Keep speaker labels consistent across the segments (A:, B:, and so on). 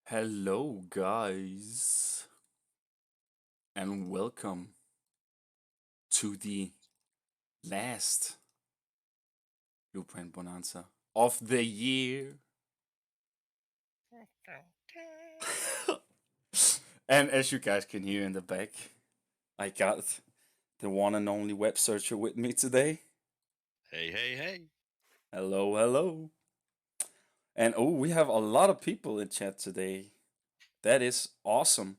A: Hello, guys, and welcome to the last Blueprint Bonanza of the year. And as you guys can hear in the back, I got the one and only Websearcher with me today.
B: Hey, hey, hey.
A: Hello, hello. And oh, we have a lot of people in chat today. That is awesome.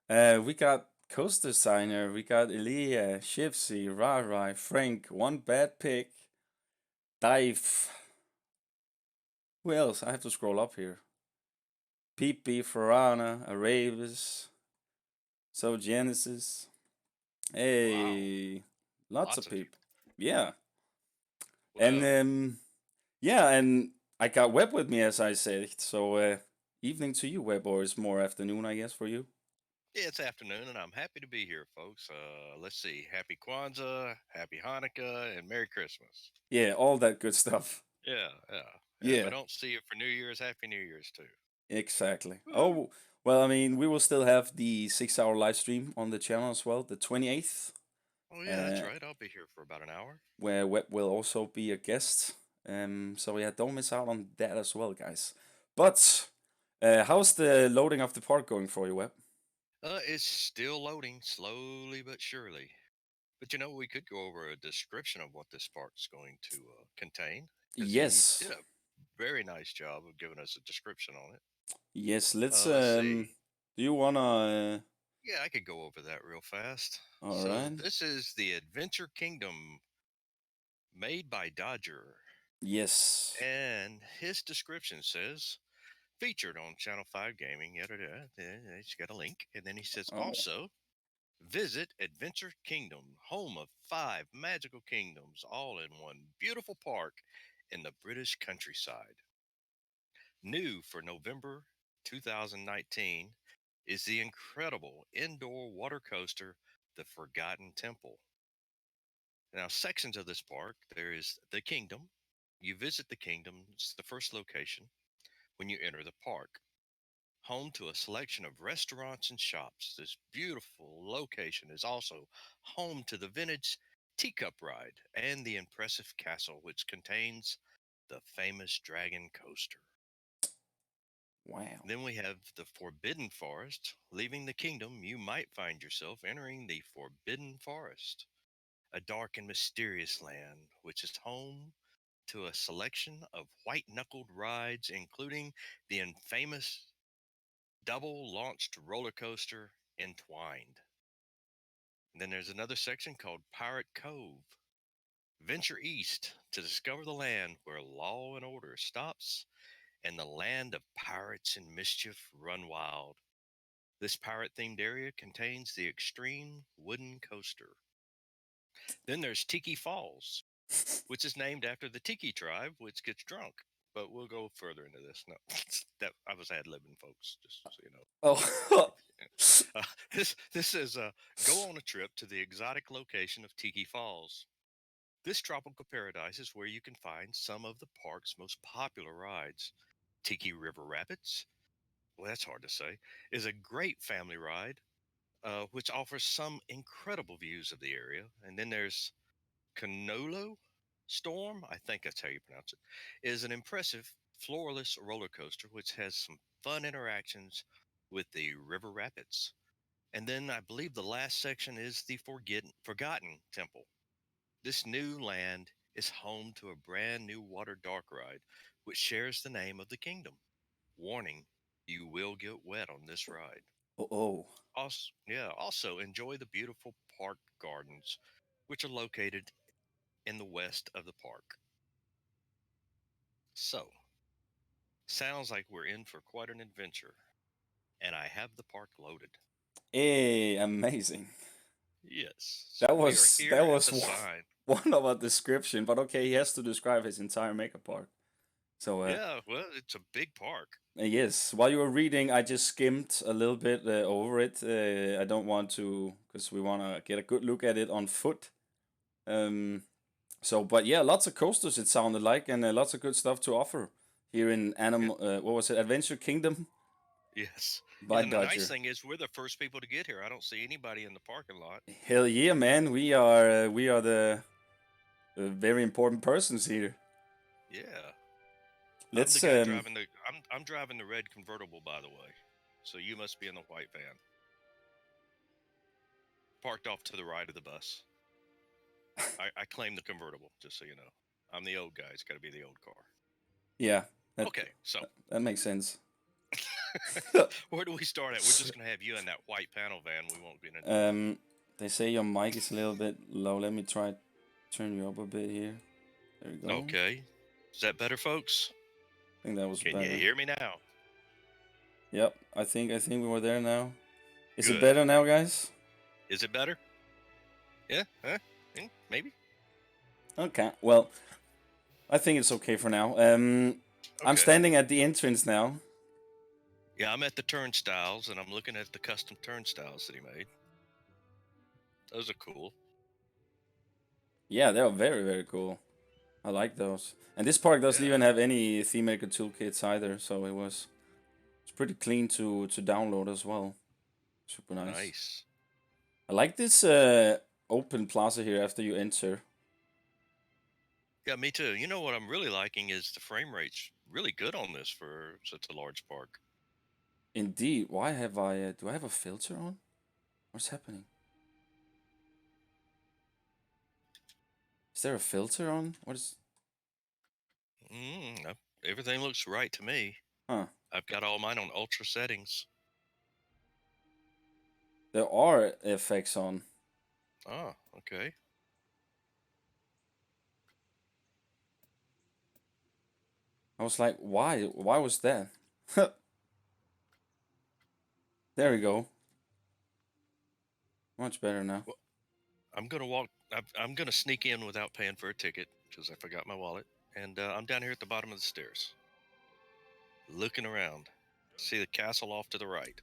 A: We got Coast Designer, we got Elia, Shipsy, Rai, Frank, One Bad Pick, Dive. Who else? I have to scroll up here. PP, Farana, Aravis, So Genesis.
B: Wow.
A: Hey, lots
B: Lots
A: of
B: of
A: people.
B: people.
A: Yeah, and
B: Well,
A: yeah, and I got Web with me as I said. So evening to you, Web, or it's more afternoon, I guess, for you.
B: yeah, it's afternoon and I'm happy to be here, folks. Let's see. Happy Kwanzaa, Happy Hanukkah, and Merry Christmas.
A: Yeah, all that good stuff.
B: Yeah. If I
A: Yeah,
B: don't see you for New Year's, Happy New Year's too.
A: exactly.
B: Woo.
A: Oh, well, I mean, we will still have the 6 hour live stream on the channel as well, the 28th,
B: Oh, yeah, that's
A: uh,
B: right. I'll be here for about an hour.
A: where Web will also be a guest. So yeah, don't miss out on that as well, guys. But how's the loading of the park going for you, Web?
B: It's still loading slowly but surely. But we could go over a description of what this park's going to contain because he
A: Yes,
B: did a very nice job of giving us a description on it.
A: yes. Let's.
B: Let's see.
A: Do you wanna?
B: Yeah, I could go over that real fast.
A: All
B: So
A: right.
B: this is the Adventure Kingdom made by Dodger.
A: Yes.
B: And his description says featured on Channel 5 Gaming. Yada, yada, he's got a link. And then he says
A: Oh.
B: also visit Adventure Kingdom, home of 5 magical kingdoms, all in one beautiful park in the British countryside. New for November 2019 is the incredible indoor water coaster, the Forgotten Temple. Now, sections of this park, there is the kingdom. You visit the kingdom, it's the first location when you enter the park. Home to a selection of restaurants and shops, this beautiful location is also home to the vintage teacup ride and the impressive castle, which contains the famous dragon coaster.
A: Wow.
B: Then we have the Forbidden Forest. Leaving the kingdom, you might find yourself entering the Forbidden Forest, a dark and mysterious land which is home to a selection of white knuckled rides, including the infamous double launched roller coaster Entwined. And then there's another section called Pirate Cove. Venture east to discover the land where law and order stops and the land of pirates and mischief run wild. This pirate themed area contains the extreme wooden coaster. Then there's Tiki Falls, which is named after the Tiki tribe, which gets drunk. But we'll go further into this. No, that I was ad libbing, folks, just so you know.
A: Oh.
B: This is go on a trip to the exotic location of Tiki Falls. This tropical paradise is where you can find some of the park's most popular rides. Tiki River Rapids, well, that's hard to say, is a great family ride, which offers some incredible views of the area. And then there's Canolo Storm, I think that's how you pronounce it, is an impressive floorless roller coaster which has some fun interactions with the river rapids. And then I believe the last section is the Forgotten Temple. This new land is home to a brand new water dark ride, which shares the name of the kingdom. Warning, you will get wet on this ride.
A: Oh. Oh.
B: Also enjoy the beautiful park gardens, which are located in the west of the park. So, sounds like we're in for quite an adventure, and I have the park loaded.
A: Hey, amazing.
B: Yes, so
A: That
B: we are
A: was
B: here
A: that
B: at
A: was
B: the sign.
A: one of a description, but okay, he has to describe his entire makeup park. So
B: Yeah, well, it's a big park.
A: yes, while you were reading, I just skimmed a little bit over it. I don't want to, because we want to get a good look at it on foot. Um, so, but yeah, lots of coasters it sounded like, and lots of good stuff to offer here in
B: Yeah,
A: Animal. What was it? Adventure Kingdom.
B: Yes.
A: Bye,
B: And the nice
A: Dodger.
B: thing is, we're the first people to get here. I don't see anybody in the parking lot.
A: Hell yeah, man. We are the very important persons here.
B: Yeah. I'm the
A: Let's
B: guy driving the. I'm driving the red convertible, by the way. So you must be in the white van, parked off to the right of the bus. I claim the convertible, just so you know. I'm the old guy. It's got to be the old car.
A: yeah, that
B: Okay, so
A: that makes sense.
B: where do we start at? We're just gonna have you in that white panel van. We won't get into it.
A: um, they say your mic is a little bit low. Let me try turn you up a bit here. There you go.
B: Okay, is that better, folks?
A: I think that was
B: Can you
A: better.
B: hear me now?
A: Yep, I think we were there now. Is it
B: Good.
A: better now, guys?
B: Is it better? Yeah. Maybe.
A: Okay. Well, I think it's okay for now. I'm
B: Okay.
A: standing at the entrance now.
B: Yeah, I'm at the turnstiles and I'm looking at the custom turnstiles that he made. Those are cool.
A: Yeah, they're very, very cool. I like those. And this park doesn't
B: Yeah.
A: even have any theme maker toolkits either, so it's pretty clean to download as well. Super nice.
B: Nice.
A: I like this open plaza here after you enter.
B: Yeah, me too. You know what I'm really liking is the frame rate's really good on this for such a large park.
A: Indeed. Why have I? Do I have a filter on? What's happening? Is there a filter on? What is?
B: Everything looks right to me.
A: Huh.
B: I've got all mine on ultra settings.
A: There are effects on.
B: Oh, okay.
A: I was like, why? Why was that? There we go. Much better now.
B: Well, I'm gonna walk. I'm gonna sneak in without paying for a ticket because I forgot my wallet, and I'm down here at the bottom of the stairs, looking around. See the castle off to the right.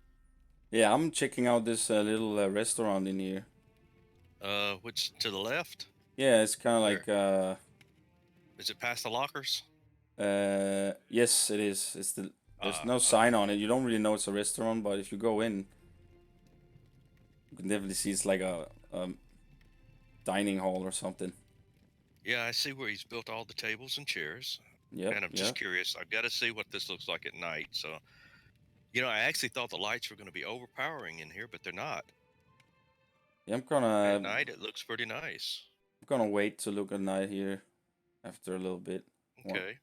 A: Yeah, I'm checking out this little restaurant in here.
B: Which to the left?
A: Yeah, it's kind of
B: Where?
A: like
B: Is it past the lockers?
A: yes, it is. It's the there's
B: Ah,
A: no sign on it. You don't really know it's a restaurant, but if you go in, you can definitely see it's like a dining hall or something.
B: yeah, I see where he's built all the tables and chairs.
A: Yep,
B: And I'm just
A: yep.
B: curious. I've got to see what this looks like at night. So, I actually thought the lights were going to be overpowering in here, but they're not.
A: Yeah,
B: At night, it looks pretty nice.
A: I'm gonna wait to look at night here after a little bit. What?
B: Okay.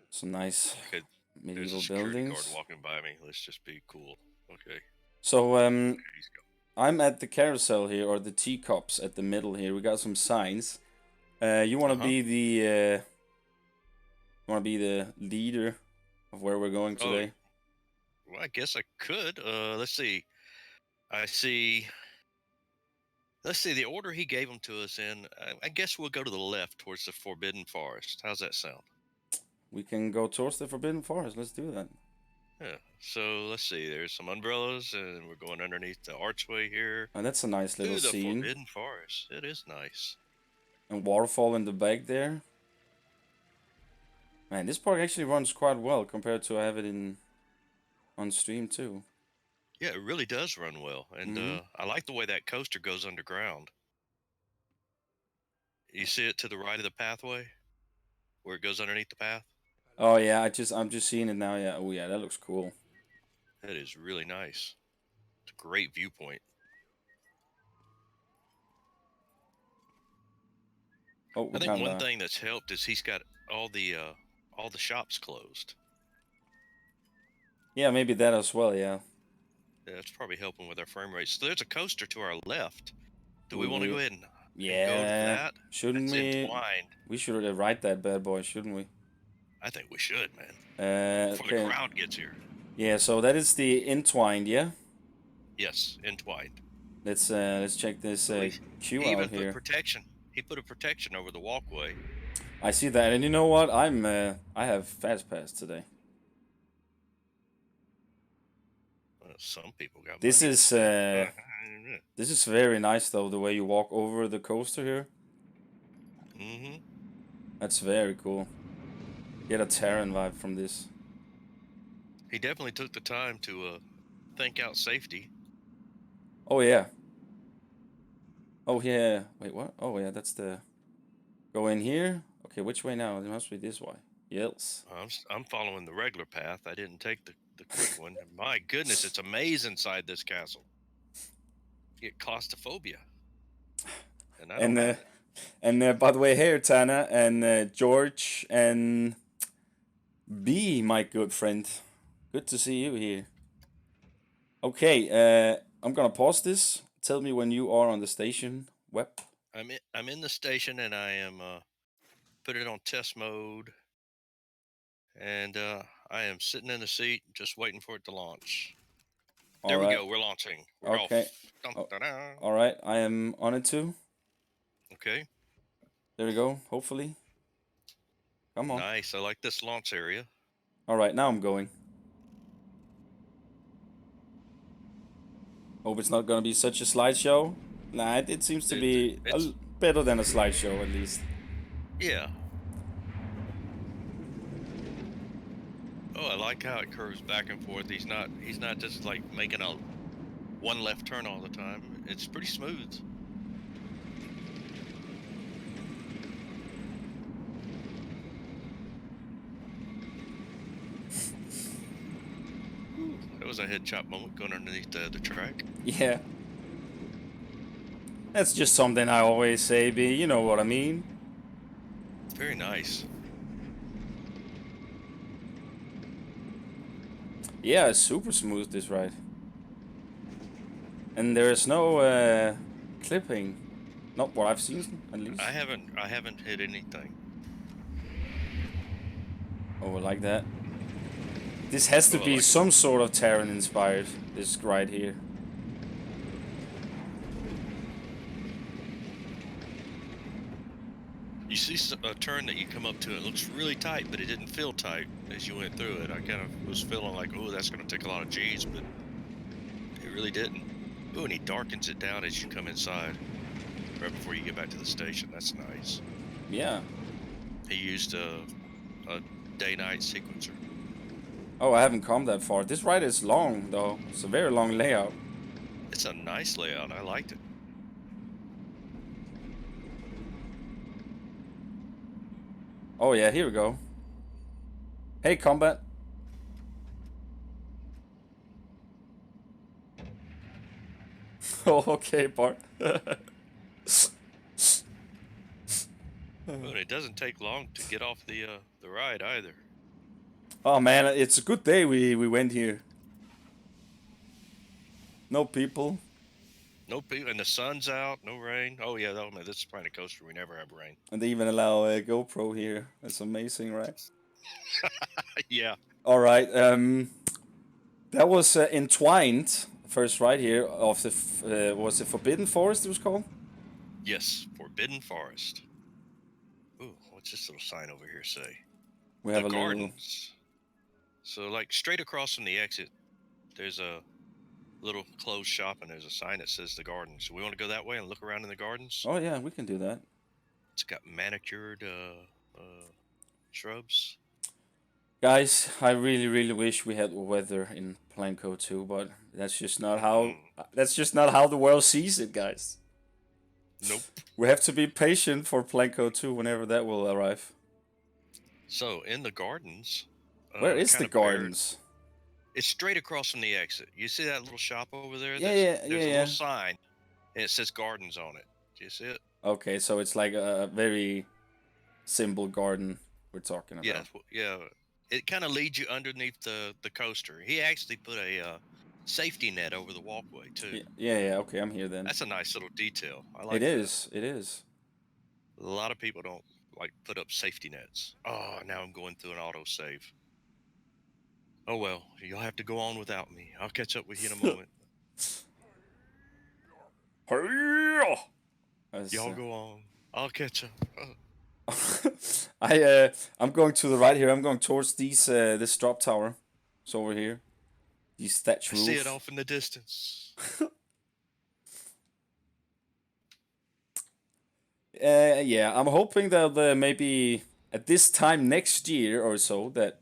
A: Some nice
B: Okay. There's a
A: medieval
B: security guard
A: buildings.
B: walking by me. Let's just be cool. Okay.
A: So
B: Okay, he's go.
A: I'm at the carousel here, or the teacups at the middle here. We got some signs. You want to
B: Uh-huh.
A: be the leader of where we're going
B: Oh,
A: today?
B: well, I guess I could. Let's see. I see. Let's see. The order he gave them to us in, I guess we'll go to the left towards the Forbidden Forest. How's that sound?
A: We can go towards the Forbidden Forest. Let's do that.
B: Yeah. So let's see. There's some umbrellas, and we're going underneath the archway here
A: And that's a nice little
B: to the
A: scene.
B: Forbidden Forest. It is nice.
A: And waterfall in the back there. Man, this park actually runs quite well compared to I have it in on stream too.
B: Yeah, it really does run well, and
A: Mm-hmm.
B: I like the way that coaster goes underground. You see it to the right of the pathway, where it goes underneath the path.
A: Oh yeah, I'm just seeing it now. Yeah. Oh yeah, that looks cool.
B: That is really nice. It's a great viewpoint.
A: Oh,
B: I
A: we
B: think
A: got
B: one thing that's helped is he's got all the shops closed.
A: yeah, maybe that as well. Yeah.
B: Yeah, it's probably helping with our frame rate. So there's a coaster to our left. Do we
A: Will
B: want to go
A: we?
B: ahead and go to
A: Yeah.
B: that?
A: Shouldn't
B: That's
A: we?
B: entwined.
A: We should ride that bad boy, shouldn't we?
B: I think we should, man. Before the
A: Okay.
B: crowd gets here.
A: Yeah. So that is the entwined. Yeah.
B: Yes, entwined.
A: Let's check this
B: Oh,
A: queue
B: he
A: out
B: even put
A: here.
B: protection. He put a protection over the walkway.
A: I see that, and you know what? I have fast pass today.
B: Some people got
A: This
B: money to
A: is
B: spend.
A: this is very nice though. The way you walk over the coaster here.
B: Mm-hmm.
A: That's very cool. Get a Terran vibe from this.
B: He definitely took the time to think out safety.
A: Oh yeah. Oh yeah. Wait, what? Oh yeah, that's the go in here. Okay, which way now? It must be this way. Yes.
B: I'm following the regular path. I didn't take the quick one. My goodness, it's a maze inside this castle. You get claustrophobia, and I don't
A: And
B: have it.
A: by the way, here Tana and George and B, my good friend. Good to see you here. Okay, I'm gonna pause this. Tell me when you are on the station. Web.
B: I'm in the station, and I am put it on test mode, and I am sitting in the seat just waiting for it to launch.
A: All
B: There we
A: right.
B: go. We're launching. We're
A: Okay.
B: off. Dun,
A: Oh,
B: dun, dun.
A: all right. I am on it too.
B: Okay.
A: There we go. Hopefully. Come on.
B: Nice. I like this launch area.
A: All right. Now I'm going. Hope it's not gonna be such a slideshow. Nah, it seems to be
B: It's
A: better than a slideshow at least.
B: yeah. Oh, I like how it curves back and forth. He's not just like making a one left turn all the time. It's pretty smooth. Ooh, that was a head chop moment going underneath the track.
A: Yeah. That's just something I always say, B. You know what I mean?
B: Very nice.
A: Yeah, it's super smooth this ride. And there is no clipping. Not what I've seen, at least.
B: I haven't hit anything.
A: Oh, I like that. This has to
B: Oh, I
A: be
B: like
A: some sort of Terran inspired, this ride here.
B: you see a turn that you come up to. It looks really tight, but it didn't feel tight as you went through it. I kind of was feeling like, oh, that's going to take a lot of G's, but it really didn't. Oh, and he darkens it down as you come inside, right before you get back to the station. That's nice.
A: Yeah.
B: He used a day-night sequencer.
A: Oh, I haven't come that far. This ride is long, though. It's a very long layout.
B: It's a nice layout. I liked it.
A: Oh, yeah, here we go. Hey, combat. Oh, okay, Bart.
B: Well, it doesn't take long to get off the ride either.
A: Oh, man, it's a good day we went here. No people.
B: No people, and the sun's out. No rain. Oh yeah, man, this is Planet Coaster. We never have rain.
A: And they even allow a GoPro here. That's amazing, right?
B: Yeah.
A: All right. That was Entwined, first ride here of the was it Forbidden Forest? It was called.
B: Yes. Forbidden Forest. Ooh, what's this little sign over here say?
A: We
B: The
A: have a little.
B: Gardens. So like straight across from the exit, there's a little closed shop, and there's a sign that says the Gardens. So we want to go that way and look around in the gardens.
A: Oh yeah, we can do that.
B: It's got manicured shrubs.
A: Guys, I really, really wish we had weather in Planco too, but that's just not how.
B: Mm-mm.
A: That's just not how the world sees it, guys.
B: Nope.
A: We have to be patient for Planco 2 whenever that will arrive.
B: So in the gardens,
A: Where is
B: kind
A: the
B: of buried.
A: gardens?
B: It's straight across from the exit. You see that little shop over there?
A: Yeah, yeah, yeah,
B: There's a little
A: yeah.
B: sign, and it says Gardens on it. Do you see it?
A: Okay, so it's like a very simple garden we're talking
B: Yeah,
A: about.
B: yeah. It kind of leads you underneath the coaster. He actually put a safety net over the walkway too.
A: Yeah, yeah, yeah. Okay, I'm here then.
B: That's a nice little detail. I
A: It
B: like that.
A: is. It is.
B: A lot of people don't like put up safety nets. Oh, now I'm going through an auto save. Oh well, you'll have to go on without me. I'll catch up with you in a moment.
A: Hey-ya! As,
B: Y'all go on. I'll catch up.
A: I'm going to the right here. I'm going towards these this drop tower. It's over here. These thatch
B: I see it
A: roof.
B: off in the distance.
A: Yeah, I'm hoping that maybe at this time next year or so that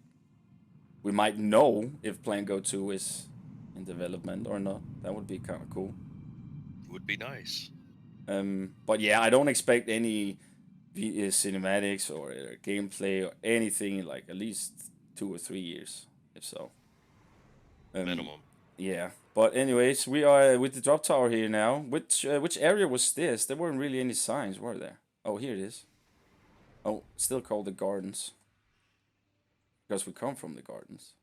A: we might know if Plan Go 2 is in development or not. That would be kind of cool.
B: Would be nice.
A: But yeah, I don't expect any cinematics or gameplay or anything in like at least 2 or 3 years, if so.
B: Minimum.
A: Yeah. But anyways, we are with the drop tower here now. Which area was this? There weren't really any signs, were there? Oh, here it is. Oh, still called the gardens because we come from the gardens.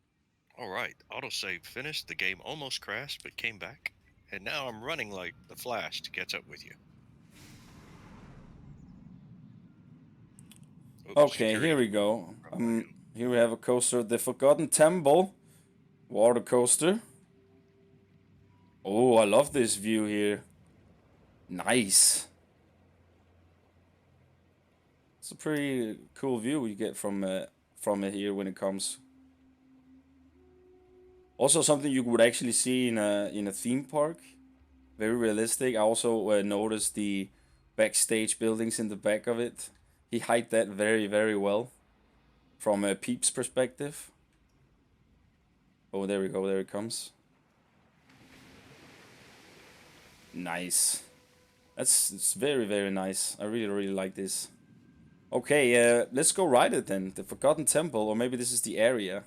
B: All right, autosave finished. The game almost crashed, but came back. And now I'm running like the Flash to catch up with you. Oops,
A: Okay,
B: security.
A: here we go. Here we have a coaster, the Forgotten Temple, water coaster. Oh, I love this view here. Nice. It's a pretty cool view you get from it here when it comes. Also, something you would actually see in a theme park. Very realistic. I also noticed the backstage buildings in the back of it. He hid that very, very well from a Peep's perspective. Oh, there we go. There it comes. Nice. It's very, very nice. I really, really like this. Okay, let's go ride it then. The Forgotten Temple, or maybe this is the area.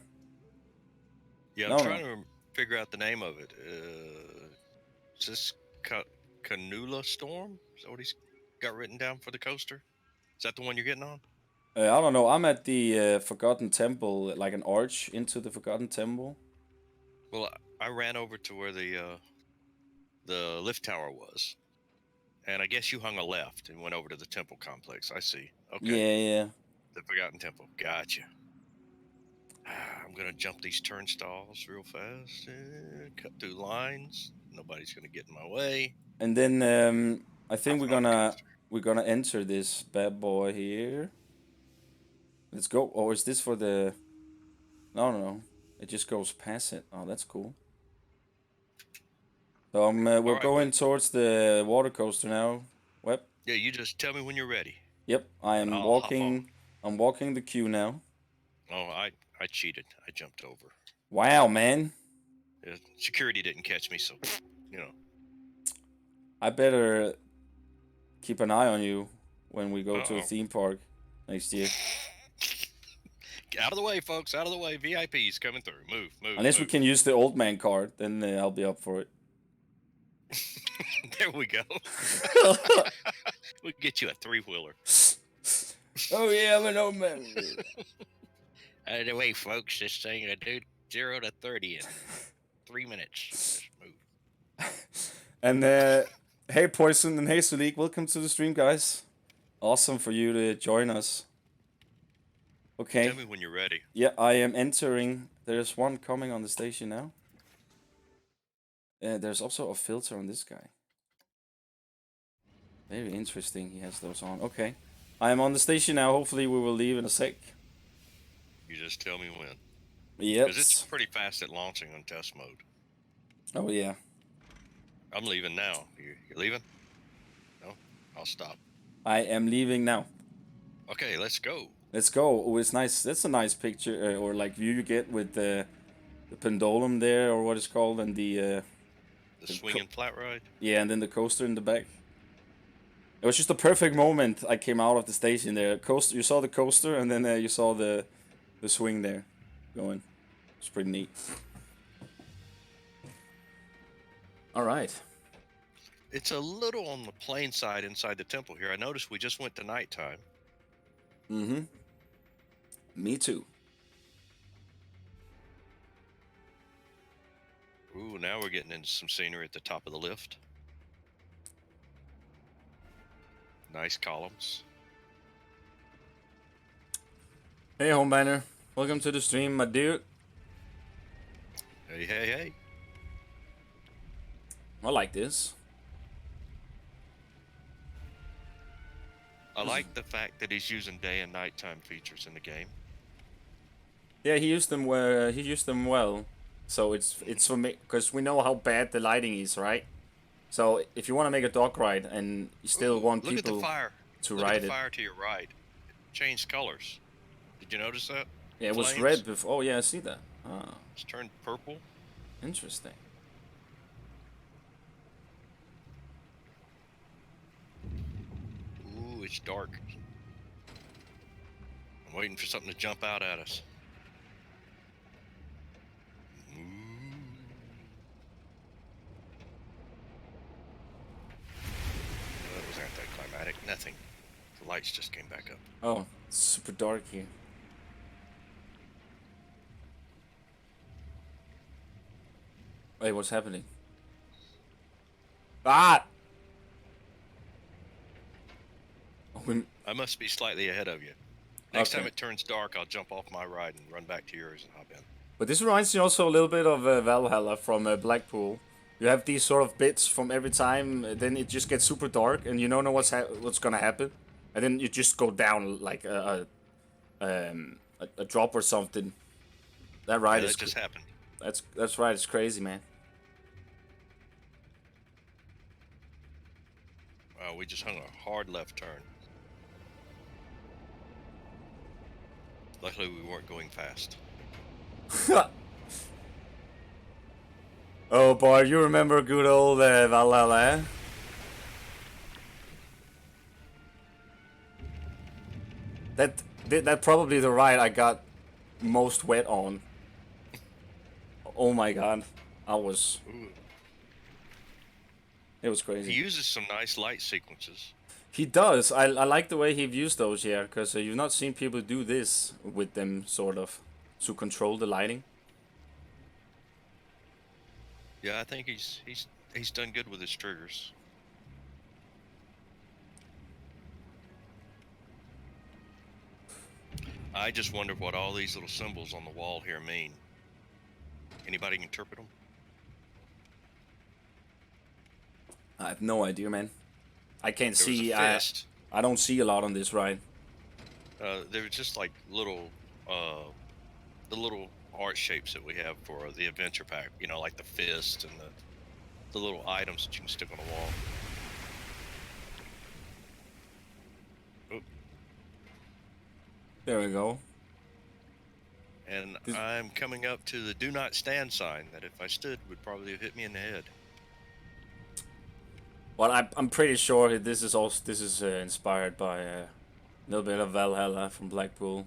B: Yeah, I'm
A: No,
B: trying
A: no.
B: to figure out the name of it. Is this Canula Storm? Is that what he's got written down for the coaster? Is that the one you're getting on?
A: I don't know. I'm at the Forgotten Temple, like an arch into the Forgotten Temple.
B: Well, I ran over to where the lift tower was, and I guess you hung a left and went over to the temple complex. I see. Okay,
A: Yeah, yeah.
B: the Forgotten Temple. Gotcha. I'm gonna jump these turnstiles real fast. Cut through lines. Nobody's gonna get in my way.
A: And then I
B: Have
A: think we're
B: fun on the
A: gonna
B: coaster.
A: we're gonna enter this bad boy here. Let's go. Or is this for the? No, no, no. It just goes past it. Oh, that's cool. So
B: All
A: we're
B: right. Well,
A: going towards the water coaster now. Web.
B: yeah. You just tell me when you're ready,
A: Yep, I
B: and
A: am
B: I'll hop on.
A: walking. I'm walking the queue now.
B: Oh, I cheated. I jumped over.
A: Wow, man.
B: Security didn't catch me, so you know.
A: I better keep an eye on you when we go
B: Uh
A: to a
B: oh.
A: theme park next year.
B: Out of the way, folks. Out of the way. VIPs coming through. Move, move,
A: Unless we
B: move.
A: can use the old man card, then I'll be up for it.
B: There we go. We'll get you a 3-wheeler.
A: Oh yeah, I'm an old man.
B: Out of the way, folks. This thing I do 0 to 30 in 3 minutes. Just move.
A: And hey, Poison and hey, Sulik, welcome to the stream, guys. Awesome for you to join us.
B: Tell
A: Okay.
B: me when you're ready.
A: Yeah, I am entering. There's one coming on the station now. There's also a filter on this guy. Very interesting. He has those on. Okay. I am on the station now. Hopefully we will leave in a sec.
B: You just tell me when.
A: Yep.
B: Because it's pretty fast at launching on test mode.
A: Oh yeah.
B: I'm leaving now. You leaving? No? I'll stop.
A: I am leaving now.
B: Okay, let's go.
A: Let's go. Oh, it's nice. That's a nice picture or like view you get with the pendulum there or what it's called and
B: The swinging flat ride.
A: yeah, and then the coaster in the back. It was just a perfect moment. I came out of the station there. Coaster, you saw the coaster, and then you saw the swing there going. It's pretty neat. All right.
B: It's a little on the plain side inside the temple here. I noticed we just went to nighttime.
A: Mm-hmm. Me too.
B: Ooh, now we're getting into some scenery at the top of the lift. Nice columns.
A: Hey, home banner. Welcome to the stream, my dude.
B: Hey, hey, hey.
A: I like this.
B: I like the fact that he's using day and nighttime features in the game.
A: Yeah, he used them. He used them well. So it's for me because we know how bad the lighting is, right? So if you want to make a dog ride and you still
B: Ooh,
A: want
B: look at the
A: people
B: fire.
A: to
B: Look
A: ride
B: at the
A: it,
B: fire to your right. It changed colors. Did you notice that?
A: Yeah, it was red
B: Flames.
A: before. Oh yeah, I see that. Ah,
B: It's turned purple.
A: interesting.
B: Ooh, it's dark. I'm waiting for something to jump out at us. Ooh. That was anticlimactic. Nothing. The lights just came back up.
A: Oh, it's super dark here. Wait, what's happening? Ah! Oh,
B: I must be slightly ahead of you. Next time
A: okay.
B: it turns dark, I'll jump off my ride and run back to yours and hop in.
A: But this reminds me also a little bit of Valhalla from Blackpool. You have these sort of bits from every time, then it just gets super dark, and you don't know what's gonna happen, and then you just go down like a drop or something. That
B: Yeah,
A: ride is
B: that just happened.
A: that's right. It's crazy, man.
B: Wow, we just hung a hard left turn. Luckily, we weren't going fast.
A: Oh boy, you remember good old Valhalla? That probably the ride I got most wet on. Oh my god, I was.
B: Ooh.
A: It was
B: He
A: crazy.
B: uses some nice light sequences.
A: He does. I like the way he views those here, because you've not seen people do this with them, sort of, to control the lighting.
B: Yeah, I think he's done good with his triggers. I just wonder what all these little symbols on the wall here mean. Anybody can interpret them?
A: I have no idea, man. I can't
B: There was a
A: see.
B: fist.
A: I don't see a lot on this ride.
B: They were just like uh, the little art shapes that we have for the adventure pack. You know, like the fist and the little items that you can stick on the wall. Oop.
A: There we go.
B: And
A: This,
B: I'm coming up to the "Do Not Stand" sign that, if I stood, would probably have hit me in the head.
A: well, I'm pretty sure this is also inspired by a little bit of Valhalla from Blackpool.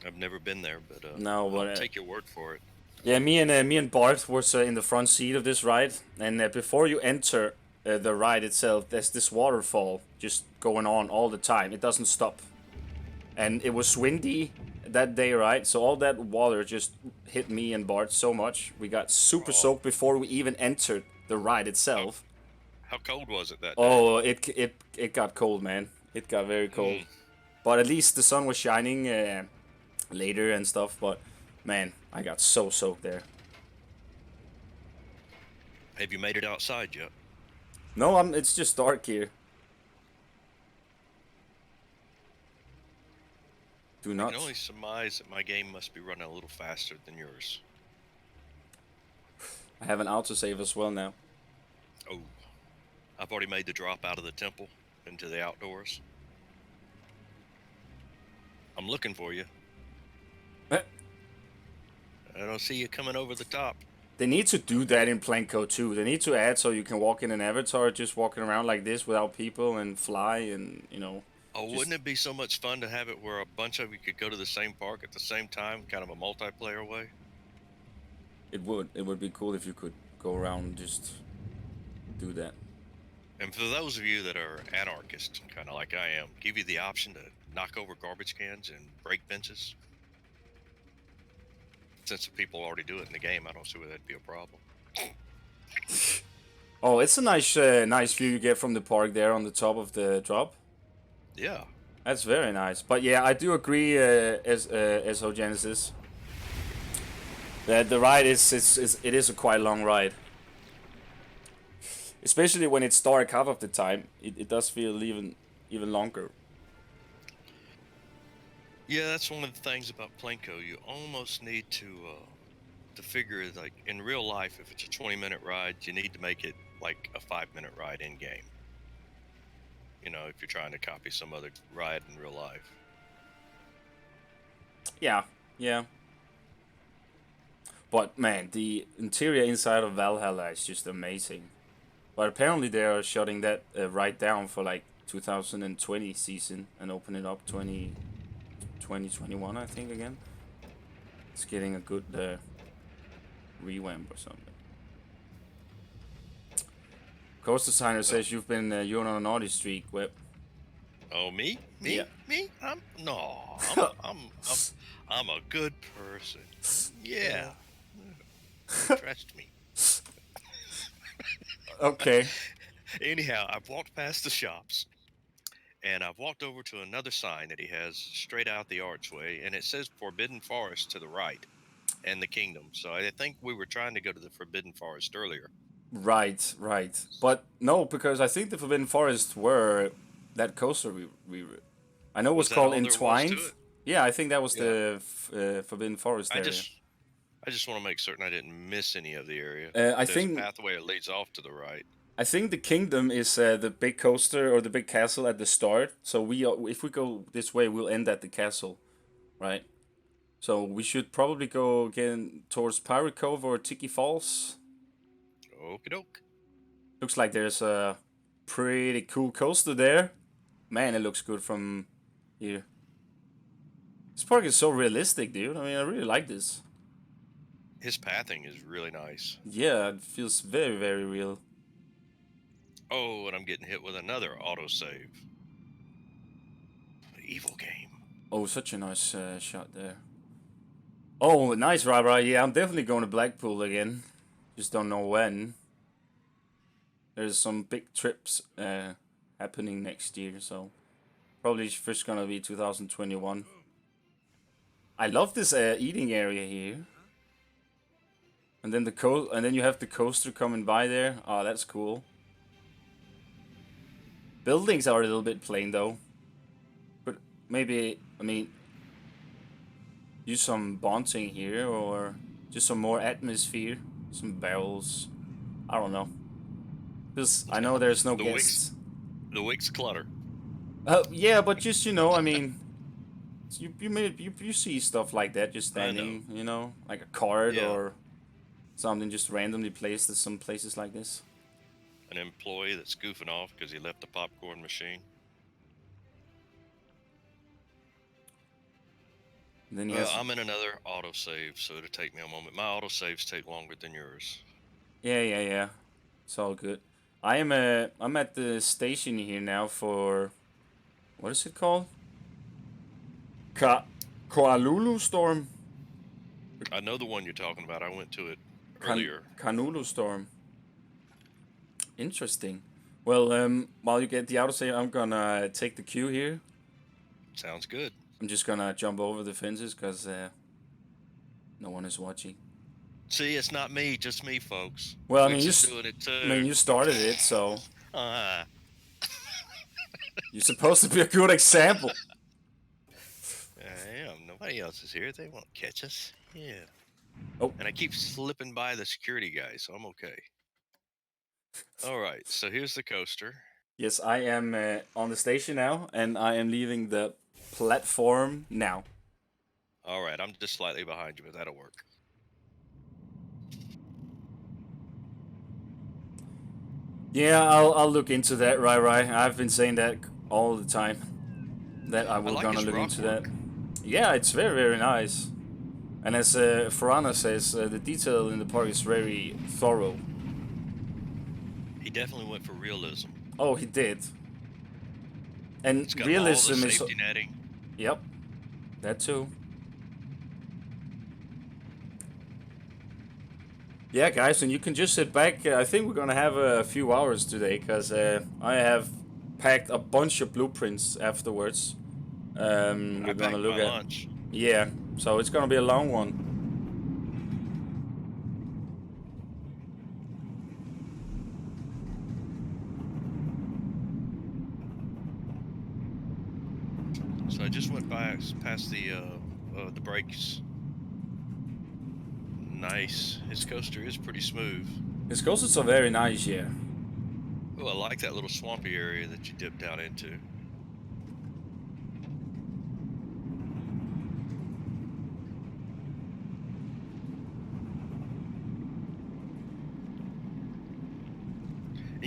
B: I've never been there, but
A: No,
B: I'll
A: but
B: take your word for it.
A: yeah, me and Bart was in the front seat of this ride, and before you enter the ride itself, there's this waterfall just going on all the time. It doesn't stop, and it was windy that day, right? So all that water just hit me and Bart so much. We got super
B: Oh,
A: soaked before we even entered the ride
B: how
A: itself.
B: how cold was it that day?
A: Oh, it got cold, man. It got very cold.
B: Mm.
A: But at least the sun was shining later and stuff. But man, I got so soaked there.
B: Have you made it outside yet?
A: No, it's just dark here. Do
B: I can
A: not.
B: only surmise that my game must be running a little faster than yours.
A: I have an autosave as well now.
B: Oh, I've already made the drop out of the temple into the outdoors. I'm looking for you.
A: Eh,
B: I don't see you coming over the top.
A: They need to do that in Planko too. They need to add so you can walk in an avatar just walking around like this without people and fly and
B: Oh,
A: just
B: wouldn't it be so much fun to have it where a bunch of you could go to the same park at the same time, kind of a multiplayer way?
A: it would be cool if you could go around and just do that.
B: And for those of you that are anarchists, kind of like I am, give you the option to knock over garbage cans and break benches. Since the people already do it in the game, I don't see where that'd be a problem.
A: Oh, it's a nice view you get from the park there on the top of the drop.
B: Yeah.
A: That's very nice. But yeah, I do agree, as Genesis, that the ride it is a quite long ride. Especially when it's dark half of the time, it does feel even longer.
B: Yeah, that's one of the things about Planko. You almost need to figure, like, in real life, if it's a 20-minute ride, you need to make it like a 5-minute ride in game. You know, if you're trying to copy some other ride in real life.
A: Yeah, yeah. But man, the interior inside of Valhalla is just amazing. But apparently they are shutting that right down for like 2020 season and open it up 2021, I think again. It's getting a good revamp or something. Coast designer
B: Well,
A: says you're on a naughty streak. Web.
B: oh, me,
A: Yeah.
B: me, me. I'm no. I'm a good person. Yeah, trust me.
A: Okay.
B: Anyhow, I've walked past the shops and I've walked over to another sign that he has straight out the archway, and it says Forbidden Forest to the right and the Kingdom. So I think we were trying to go to the Forbidden Forest earlier.
A: Right, right. But no, because I think the Forbidden Forest were that coaster we I know it was
B: Was that
A: called
B: all there was to
A: Entwined.
B: it?
A: Yeah, I think that was
B: Yeah.
A: the Forbidden Forest
B: I
A: area.
B: just I just want to make certain I didn't miss any of the area.
A: I
B: There's a
A: think
B: pathway that leads off to the right.
A: the kingdom is the big coaster or the big castle at the start. So if we go this way, we'll end at the castle, right? So we should probably go again towards Pirate Cove or Tiki Falls.
B: Okie doke.
A: Looks like there's a pretty cool coaster there. Man, it looks good from here. This park is so realistic, dude. I mean, I really like this.
B: His pathing is really nice.
A: Yeah, it feels very, very real.
B: Oh, and I'm getting hit with another autosave. Evil game.
A: Oh, such a nice shot there. Oh, nice, right. Yeah, I'm definitely going to Blackpool again. Just don't know when. There's some big trips happening next year, so probably first gonna be 2021. I love this eating area here, and then and then you have the coaster coming by there. Oh, that's cool. Buildings are a little bit plain though, but maybe I mean use some bonding here or just some more atmosphere, some barrels. I don't know, because I know there's no
B: the Wikz,
A: guests.
B: the Wikz clutter.
A: Yeah, but just I mean, you see stuff like that just
B: I know.
A: standing, like a card
B: Yeah,
A: or something just randomly placed at some places like this.
B: an employee that's goofing off because he left the popcorn machine.
A: And then he
B: Well,
A: has,
B: I'm in another autosave, so it'll take me a moment. My autosaves take longer than yours.
A: yeah. It's all good. I'm at the station here now for what is it called? Ka Koalulu Storm.
B: I know the one you're talking about. I went to it
A: Kan
B: earlier.
A: Kanulu Storm. Interesting. Well, while you get the autosave, I'm gonna take the queue here.
B: Sounds good.
A: I'm just gonna jump over the fences because no one is watching.
B: See, it's not me, just me, folks.
A: Well,
B: Wix is doing it too.
A: you started it, so
B: Uh,
A: you're supposed to be a good example.
B: I am. Nobody else is here. They won't catch us. Yeah.
A: Oh,
B: And I keep slipping by the security guy, so I'm okay. All right. So here's the coaster.
A: yes, I am on the station now, and I am leaving the platform now.
B: All right. I'm just slightly behind you, but that'll work.
A: Yeah, I'll look into that, right. I've been saying that all the time. That I
B: I
A: will
B: like
A: gonna
B: his
A: look
B: rock
A: into that.
B: work.
A: Yeah, it's very, very nice. And as Farana says, the detail in the park is very thorough.
B: He definitely went for realism.
A: Oh, he did. And
B: It's got all the
A: realism is...
B: safety netting.
A: Yep, that too. Yeah, guys, and you can just sit back. I think we're gonna have a few hours today, because I have packed a bunch of blueprints afterwards.
B: I
A: We're gonna
B: packed
A: look
B: my
A: at...
B: lunch.
A: Yeah, so it's gonna be a long one.
B: So I just went by past the brakes. Nice. His coaster is pretty smooth.
A: His coasters are very nice, yeah.
B: Oh, I like that little swampy area that you dipped out into.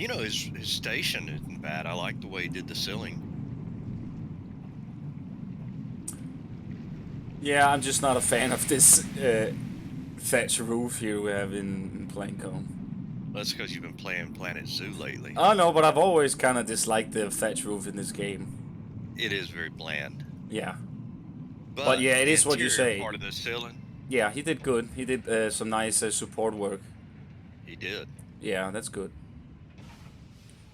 B: You know, his station isn't bad. I like the way he did the ceiling.
A: Yeah, I'm just not a fan of this thatch roof here we have in Planecone.
B: That's because you've been playing Planet Zoo lately.
A: Oh no, but I've always kind of disliked the thatch roof in this game.
B: It is very bland.
A: Yeah. But
B: But
A: yeah, it
B: the
A: is what you
B: interior
A: say.
B: part of the ceiling,
A: Yeah, he did good. He did some nice support work.
B: he did.
A: Yeah, that's good.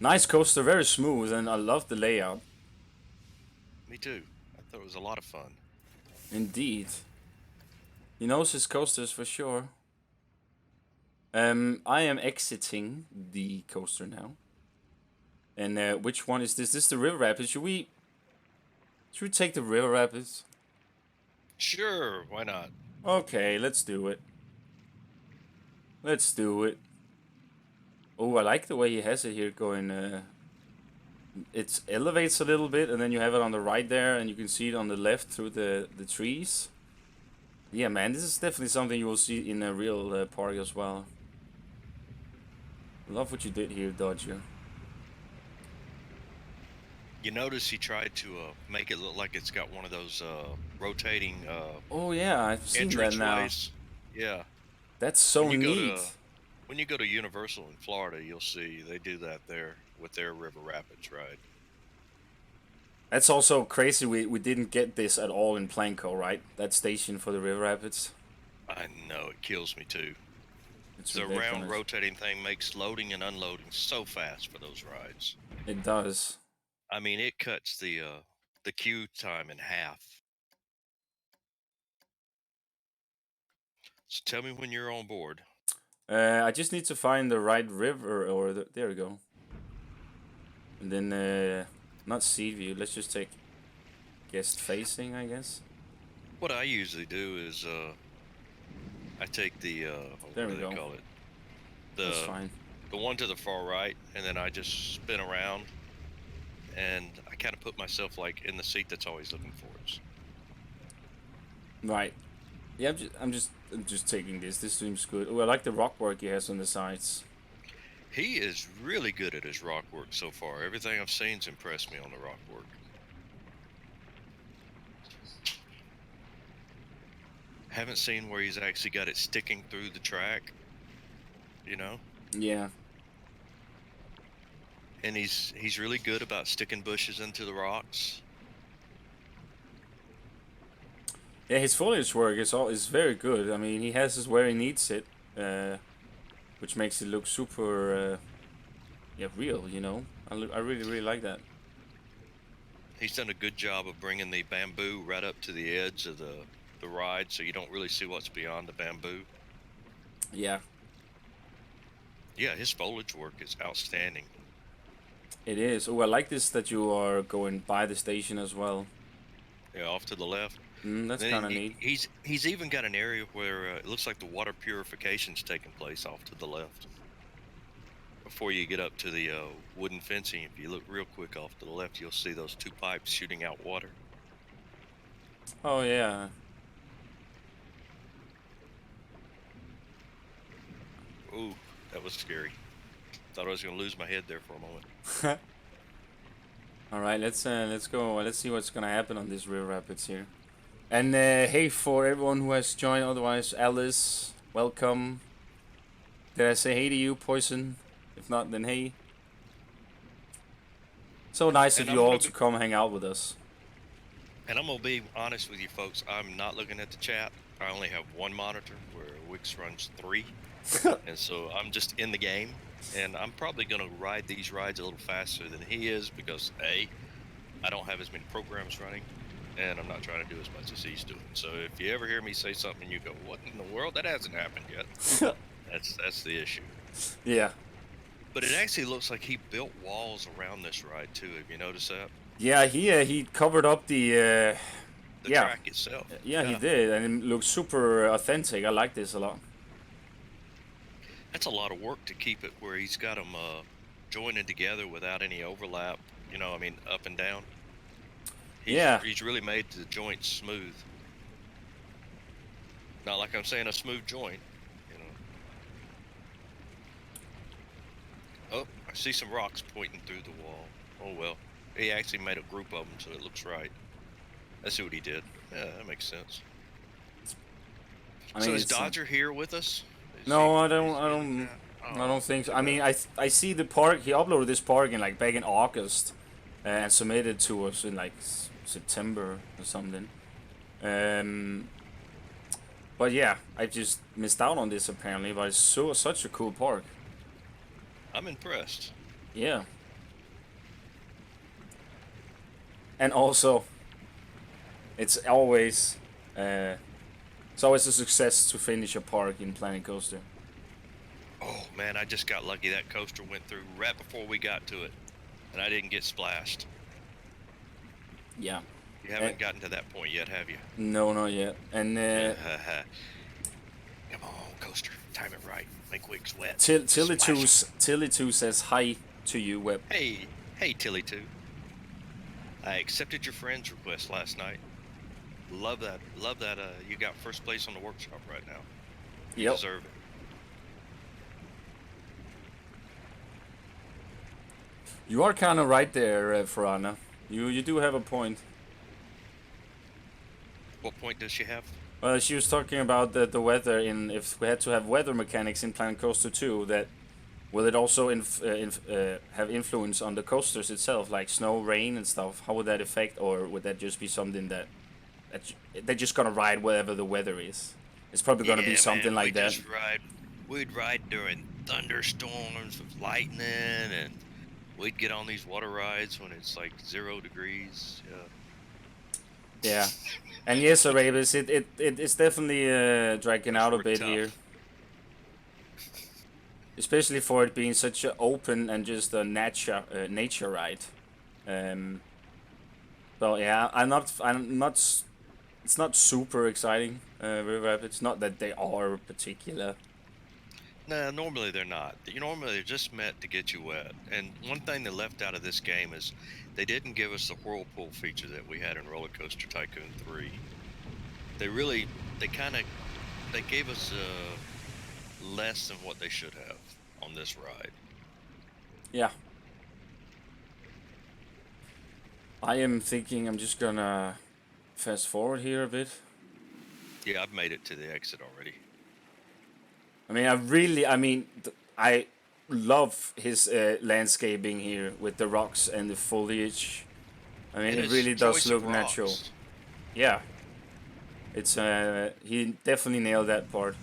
A: Nice coaster, very smooth, and I love the layout.
B: Me too. I thought it was a lot of fun.
A: Indeed. He knows his coasters for sure. I am exiting the coaster now. And which one is this? This is the River Rapids. Should we take the River Rapids?
B: Sure, why not?
A: Okay, let's do it. Let's do it. Oh, I like the way he has it here going. It elevates a little bit, and then you have it on the right there, and you can see it on the left through the trees. Yeah, man, this is definitely something you will see in a real park as well. Love what you did here, Dodger.
B: You notice he tried to make it look like it's got one of those rotating
A: Oh yeah, I've seen that now.
B: entranceways. Yeah.
A: That's so
B: When you go
A: neat.
B: to when you go to Universal in Florida, you'll see they do that there with their River Rapids ride.
A: That's also crazy. We didn't get this at all in Planco, right? That station for the River Rapids.
B: I know, it kills me too.
A: It's
B: The round
A: ridiculous.
B: rotating thing makes loading and unloading so fast for those rides.
A: It does.
B: I mean, it cuts the queue time in half. So tell me when you're on board.
A: I just need to find the right river, or there we go. And then, not sea view. Let's just take guest facing, I guess.
B: What I usually do is I take the
A: There
B: what
A: we
B: do they
A: go.
B: call it?
A: That's
B: The
A: fine.
B: the one to the far right, and then I just spin around, and I kind of put myself like in the seat that's always looking for us.
A: Right. Yeah, I'm just taking this. This seems good. Oh, I like the rock work he has on the sides.
B: He is really good at his rock work so far. Everything I've seen's impressed me on the rock work. Haven't seen where he's actually got it sticking through the track, you know?
A: Yeah.
B: And he's really good about sticking bushes into the rocks.
A: Yeah, his foliage work is very good. I mean, he has this where he needs it, which makes it look super, yeah, real. You know, I really like that.
B: He's done a good job of bringing the bamboo right up to the edge of the ride, so you don't really see what's beyond the bamboo.
A: Yeah,
B: Yeah, his foliage work is outstanding.
A: it is. Oh, I like this that you are going by the station as well.
B: Yeah, off to the left.
A: That's
B: Then
A: kind of neat.
B: he's even got an area where it looks like the water purification's taking place off to the left. Before you get up to the wooden fencing, if you look real quick off to the left, you'll see those two pipes shooting out water.
A: Oh yeah.
B: Ooh, that was scary. Thought I was gonna lose my head there for a moment.
A: All right, let's go. Let's see what's gonna happen on this River Rapids here. And hey, for everyone who has joined, otherwise, Alice, welcome. Did I say hey to you, Poison? If not, then hey. So nice of
B: And
A: you all to come hang out with us.
B: I'm gonna be honest with you folks. I'm not looking at the chat. I only have one monitor where Wikz runs 3, and so I'm just in the game. And I'm probably gonna ride these rides a little faster than he is because A, I don't have as many programs running, and I'm not trying to do as much as he's doing. So if you ever hear me say something and you go, "What in the world? That hasn't happened yet," that's the issue.
A: Yeah.
B: But it actually looks like he built walls around this ride too. Have you noticed that?
A: Yeah, he covered up the
B: The
A: yeah.
B: track itself.
A: Yeah, he did, and it looks super authentic. I like this a lot.
B: That's a lot of work to keep it where he's got them joining together without any overlap. You know, I mean, up and down.
A: Yeah.
B: He's really made the joints smooth. Not like I'm saying a smooth joint, you know. Oh, I see some rocks pointing through the wall. Oh well. He actually made a group of them so it looks right. I see what he did. Yeah, that makes sense.
A: I
B: So
A: mean,
B: is
A: it's
B: Dodger here with us? Is he?
A: no,
B: Is he in the chat?
A: I don't
B: Oh,
A: think so.
B: too
A: I mean,
B: bad.
A: I see the park. He uploaded this park in like back in August, and submitted to us in like September or something. Um, but yeah, I just missed out on this apparently. But it's such a cool park.
B: I'm impressed.
A: Yeah, and also it's always uh, it's always a success to finish a park in Planet Coaster.
B: Oh man, I just got lucky. That coaster went through right before we got to it, and I didn't get splashed.
A: Yeah,
B: You
A: and
B: haven't gotten to that point yet, have you?
A: no, not yet. And
B: Come on, coaster. Time it right. Make Wikz wet.
A: Tilly2
B: Splash 'em.
A: Tilly2 says hi to you, Web.
B: Hey, Tilly 2. I accepted your friend's request last night. Love that. Love that. You got first place on the workshop right now. You
A: Yep.
B: deserve it.
A: You are kind of right there, Farana. You do have a point.
B: What point does she have?
A: She was talking about the weather in if we had to have weather mechanics in Planet Coaster 2, that will it also have influence on the coasters itself, like snow, rain, and stuff? How would that affect, or would that just be something that they're just gonna ride wherever the weather is? It's probably gonna be
B: Yeah,
A: something
B: man.
A: like that.
B: We'd ride during thunderstorms with lightning, and we'd get on these water rides when it's like 0 degrees. Yeah.
A: Yeah, and yes, Arabis, it's definitely dragging
B: Those
A: out a
B: were
A: bit here,
B: tough.
A: especially for it being such an open and just a nature ride. Um, so yeah, I'm not. It's not super exciting. River Rapids. Not that they are particular.
B: Nah, normally they're not. Normally they're just meant to get you wet. And one thing they left out of this game is they didn't give us the whirlpool feature that we had in Roller Coaster Tycoon 3. They really, they kind of, they gave us less than what they should have on this ride.
A: Yeah, I am thinking I'm just gonna fast forward here a bit.
B: Yeah, I've made it to the exit already.
A: I mean, I love his landscaping here with the rocks and the foliage. I mean,
B: And
A: it
B: his
A: really does
B: choice
A: look
B: of
A: natural.
B: rocks.
A: Yeah, it's he definitely nailed that part.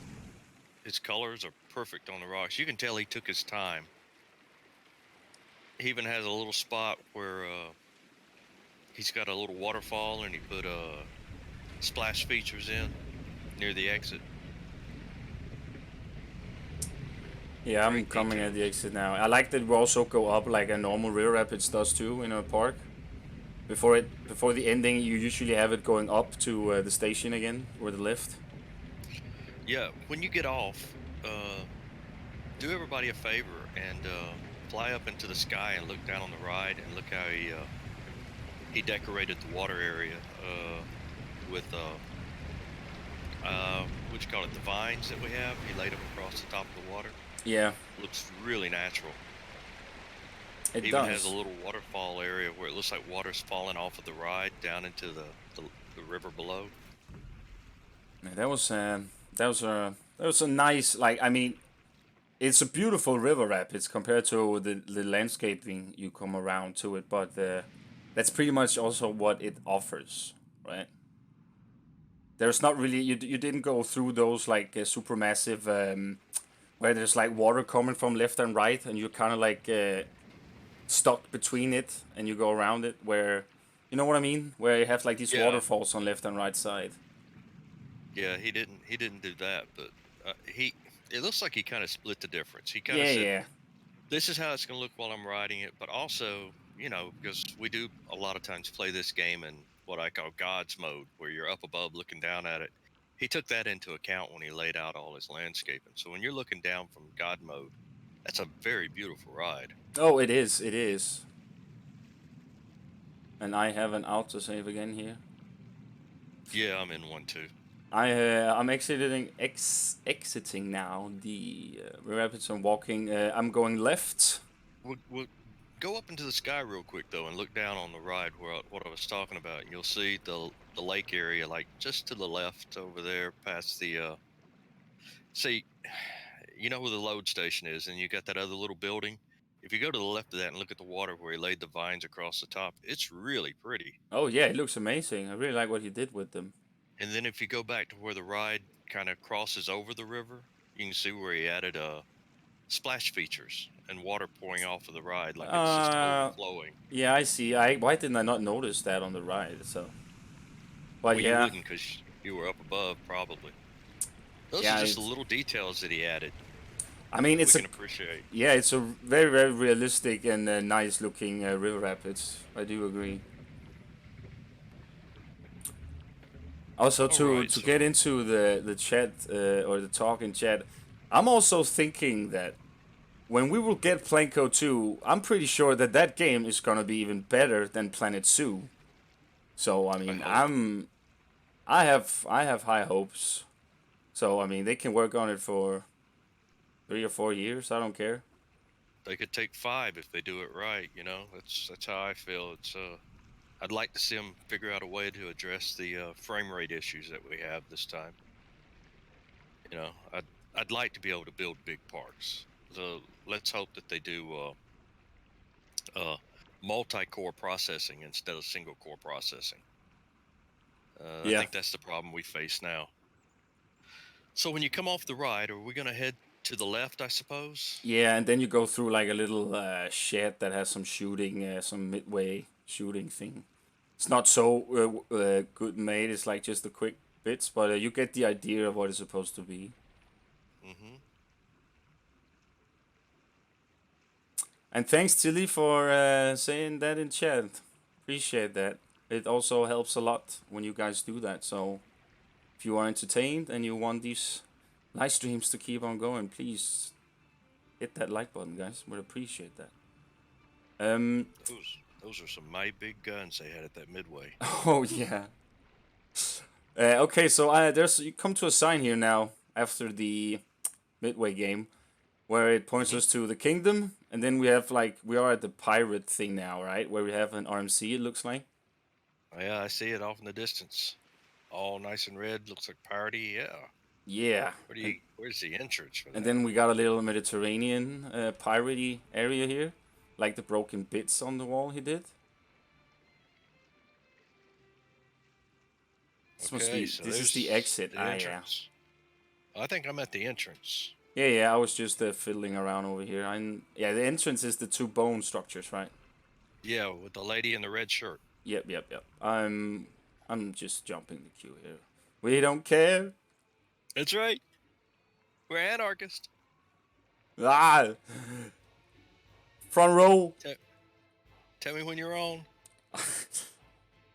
B: His colors are perfect on the rocks. You can tell he took his time. He even has a little spot where he's got a little waterfall and he put splash features in near the exit.
A: Yeah, I'm
B: Great
A: coming at the
B: details.
A: exit now. I like that we also go up like a normal River Rapids does too in a park. Before the ending, you usually have it going up to the station again or the lift.
B: Yeah, when you get off, do everybody a favor and fly up into the sky and look down on the ride and look how he decorated the water area with what you call it, the vines that we have. He laid them across the top of the water.
A: Yeah,
B: Looks really natural.
A: it
B: He even has a
A: does.
B: little waterfall area where it looks like water's falling off of the ride down into the river below.
A: Yeah, that was a nice, like, I mean, it's a beautiful river rapids compared to the landscaping you come around to it, but that's pretty much also what it offers, right? There's not really you didn't go through those like super massive where there's like water coming from left and right, and you're kind of like stuck between it, and you go around it. Where you know what I mean? Where you have like these
B: Yeah,
A: waterfalls on left and right side.
B: yeah, he didn't do that, but he it looks like he kind of split the difference. He kind of
A: Yeah,
B: said,
A: yeah,
B: "This is how it's going to look while I'm riding it," but also, because we do a lot of times play this game in what I call God's mode, where you're up above looking down at it. He took that into account when he laid out all his landscaping. So when you're looking down from God mode, that's a very beautiful ride.
A: Oh, it is. It is. And I have an autosave again here.
B: Yeah, I'm in one too.
A: I'm exiting now the rapids. I'm walking. I'm going left
B: we'll go up into the sky real quick though, and look down on the ride where what I was talking about, and you'll see the lake area, like just to the left over there, past the. See, you know where the load station is, and you got that other little building. If you go to the left of that and look at the water where he laid the vines across the top, it's really pretty.
A: Oh yeah, it looks amazing. I really like what he did with them.
B: And then if you go back to where the ride kind of crosses over the river, you can see where he added splash features and water pouring off of the ride like it's just
A: Uh,
B: overflowing.
A: yeah, I see. Why didn't I not notice that on the ride? So, but
B: Well, you
A: yeah,
B: wouldn't because you were up above, probably. Those are
A: yeah,
B: just the
A: it's.
B: little details that he added
A: I mean,
B: that we
A: it's a.
B: can appreciate.
A: Yeah, it's a very very realistic and nice looking river rapids. I do agree. Also,
B: All
A: to
B: right,
A: to
B: so
A: get into the chat or the talk in chat, I'm also thinking that when we will get Planko 2, I'm pretty sure that that game is gonna be even better than Planet Zoo. So I
B: I
A: mean,
B: hope
A: I have high hopes. So I mean, they can work on it for 3 or 4 years. I don't care.
B: they could take 5 if they do it right. You know, that's how I feel. I'd like to see them figure out a way to address the frame rate issues that we have this time. You know, I'd like to be able to build big parks. So let's hope that they do uh, multi-core processing instead of single-core processing. I
A: Yeah,
B: think that's the problem we face now. So when you come off the ride, are we going to head to the left, I suppose?
A: yeah, and then you go through like a little shed that has some shooting, some midway shooting thing. It's not so good made. It's like just the quick bits, but you get the idea of what it's supposed to be.
B: Mm-hmm.
A: And thanks, Tilly, for saying that in chat. Appreciate that. It also helps a lot when you guys do that. So if you are entertained and you want these live streams to keep on going, please hit that like button, guys. Would appreciate that. Um.
B: Those are some mighty big guns they had at that midway.
A: Oh yeah. Okay, so there's you come to a sign here now after the midway game where it points
B: Mm-hmm.
A: us to the kingdom, and then we have like we are at the pirate thing now, right? Where we have an RMC. It looks like.
B: Yeah, I see it off in the distance. All nice and red. Looks like party. Yeah.
A: Yeah,
B: Where's the entrance for
A: and
B: that?
A: then we got a little Mediterranean piratey area here, like the broken bits on the wall he did. This must
B: Okay,
A: be.
B: so
A: This is the
B: there's
A: exit.
B: the
A: Ah, yeah.
B: entrance. I think I'm at the entrance.
A: Yeah, yeah. I was just fiddling around over here. Yeah, the entrance is the two bone structures, right?
B: Yeah, with the lady in the red shirt.
A: Yep, yep, yep. I'm just jumping the queue here. We don't care.
B: That's right. We're anarchists.
A: Ah, front row.
B: Te- Tell me when you're on.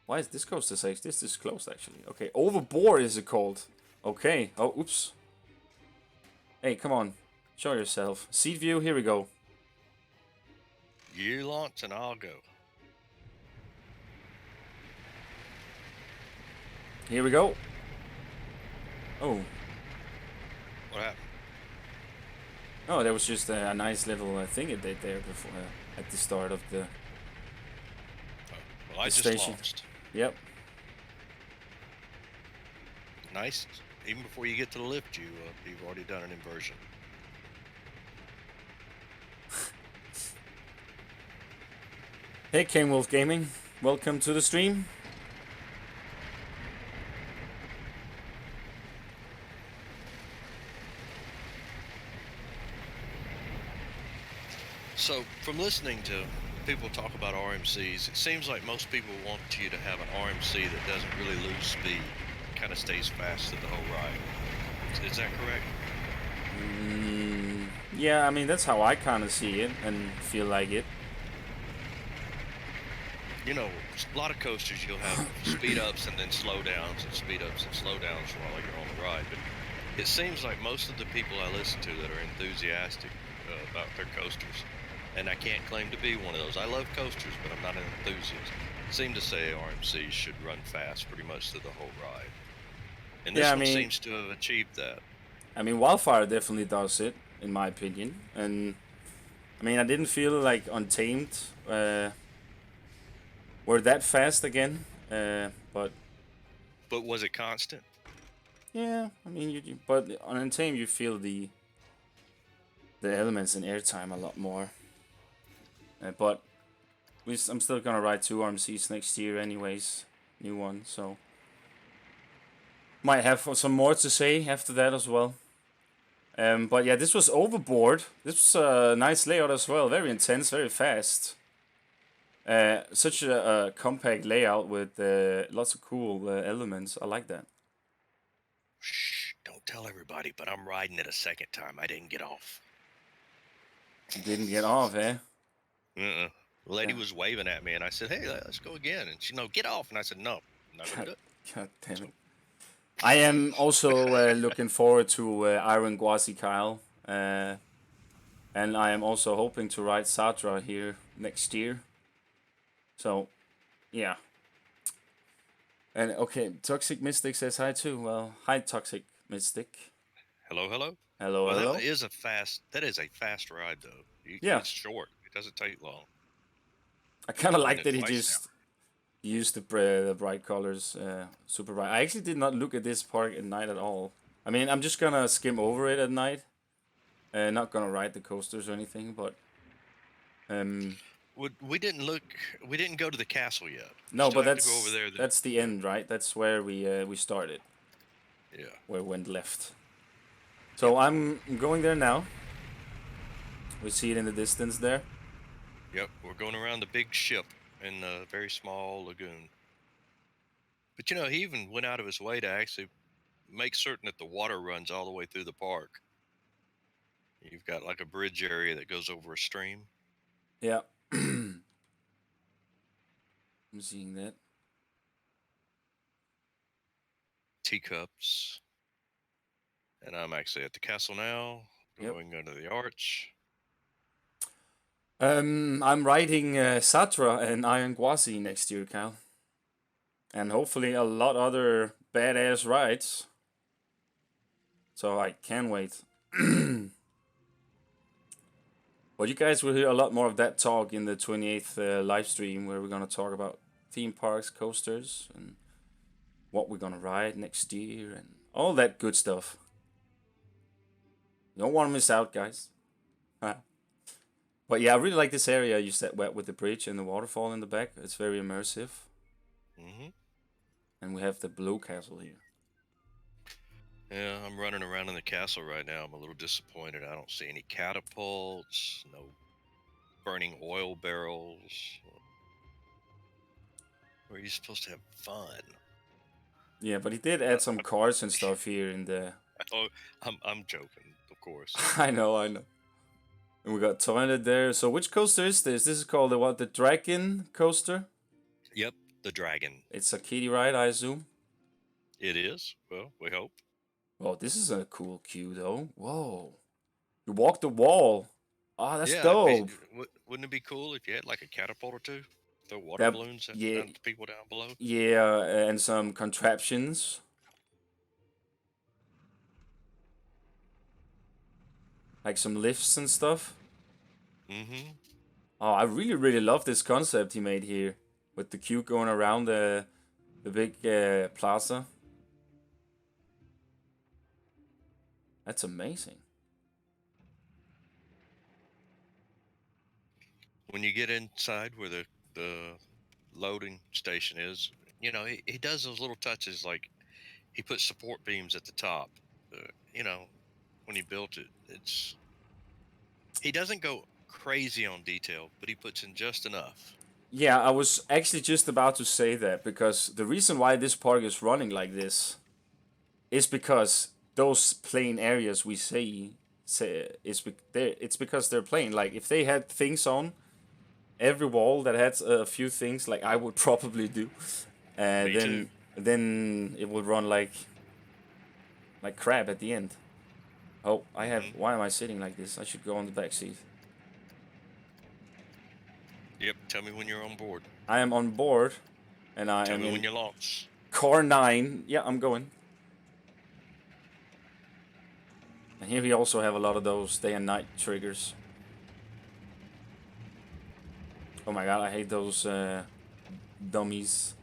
A: Why is this close to safe? This is closed actually. Okay, overboard is it called? Okay. Oh, oops. Hey, come on. Show yourself. Seat view. Here we go.
B: You launch and I'll go.
A: Here we go. Oh,
B: What happened?
A: oh, that was just a nice little thing it did there before at the start of
B: Oh, well, I
A: the
B: just
A: station.
B: launched.
A: Yep.
B: Nice. Even before you get to the lift, you've already done an inversion.
A: Hey, King Wolf Gaming. Welcome to the stream.
B: So, from listening to people talk about RMCs, it seems like most people want you to have an RMC that doesn't really lose speed, kind of stays fast through the whole ride. Is that correct?
A: Yeah, I mean that's how I kind of see it and feel like it.
B: You know, a lot of coasters you'll have speed ups and then slow downs and speed ups and slow downs while you're on the ride. But it seems like most of the people I listen to that are enthusiastic about their coasters, and I can't claim to be one of those. I love coasters, but I'm not an enthusiast. Seem to say RMCs should run fast pretty much through the whole ride. And
A: Yeah,
B: this
A: I
B: one
A: mean,
B: seems to have achieved that.
A: Wildfire definitely does it, in my opinion, and I mean, I didn't feel like Untamed were that fast again, but
B: But was it constant?
A: yeah, I mean, but on Untamed you feel the elements in airtime a lot more. But I'm still gonna ride 2 RMCs next year, anyways, new one. So might have some more to say after that as well. But yeah, this was Overboard. This was a nice layout as well. Very intense, very fast. Such a compact layout with lots of cool elements. I like that.
B: Shh, don't tell everybody, but I'm riding it a second time. I didn't get off.
A: You didn't get off, eh?
B: Uh-uh. The lady
A: Yeah.
B: was waving at me, and I said, "Hey, let's go again." And she, "No, get off." And I said, "No, I'm not gonna
A: God,
B: do it."
A: God damn it.
B: So,
A: I am also looking forward to Iron Gwazi Kyle. And I am also hoping to ride Satra here next year. So, yeah. And okay, Toxic Mystic says hi too. Well, hi Toxic Mystic.
B: hello, hello.
A: Hello,
B: Well,
A: hello.
B: that is a fast ride though.
A: Yeah,
B: It's short. It doesn't take long.
A: I kind of
B: I've ridden
A: like
B: it
A: that he
B: twice now.
A: just used the bright colors super bright. I actually did not look at this park at night at all. I mean, I'm just gonna skim over it at night. Not gonna ride the coasters or anything, but um,
B: We didn't look. We didn't go to the castle yet. We
A: no,
B: still
A: but
B: have to go over there.
A: that's the
B: Yeah,
A: end, right? That's where we started,
B: yeah,
A: where we went left.
B: yep,
A: So I'm going there now. We see it in the distance there.
B: yep. We're going around the big ship in the very small lagoon. But he even went out of his way to actually make certain that the water runs all the way through the park. You've got like a bridge area that goes over a stream.
A: Yeah, I'm seeing that.
B: Teacups. And I'm actually at the castle now,
A: Yep.
B: going under the arch.
A: I'm riding Satra and Iron Gwazi next year, Cal, and hopefully a lot other badass rides. So I can't wait. But you guys will hear a lot more of that talk in the 28th live stream, where we're gonna talk about theme parks, coasters, and what we're gonna ride next year, and all that good stuff. You don't want to miss out, guys. But yeah, I really like this area you said with the bridge and the waterfall in the back. It's very immersive.
B: Hmm.
A: And we have the blue castle here.
B: Yeah, I'm running around in the castle right now. I'm a little disappointed. I don't see any catapults, no burning oil barrels. Where are you supposed to have fun?
A: Yeah, but he did add some cars and stuff here in the.
B: Oh, I'm joking, of course.
A: I know, I know. And we got toilet there. So which coaster is this? This is called the what? The Dragon coaster.
B: Yep, the dragon.
A: It's a kiddie ride, I assume.
B: It is. Well, we hope.
A: Oh, this is a cool queue though. Whoa! You walk the wall. Ah, that's
B: Yeah,
A: dope.
B: wouldn't it be cool if you had like a catapult or two? Throw water
A: That
B: balloons
A: yeah,
B: at the people down below.
A: yeah, and some contraptions like some lifts and stuff.
B: Mm-hmm.
A: Oh, I really really love this concept he made here with the queue going around the big plaza. That's amazing.
B: When you get inside where the loading station is, he does those little touches like he puts support beams at the top. Uh, you know, when he built it, he doesn't go crazy on detail, but he puts in just enough.
A: Yeah, I was actually just about to say that because the reason why this park is running like this is because those plain areas we see it's because they're plain. Like if they had things on every wall that had a few things, like I would probably do,
B: Me too.
A: then it would run like crap at the end. Oh, I have.
B: Hmm.
A: Why am I sitting like this? I should go on the back seat.
B: Yep. Tell me when you're on board.
A: I am on board, and I
B: Tell
A: am
B: me when
A: in
B: you launch.
A: car 9. Yeah, I'm going. And here we also have a lot of those day and night triggers. Oh my god, I hate those dummies.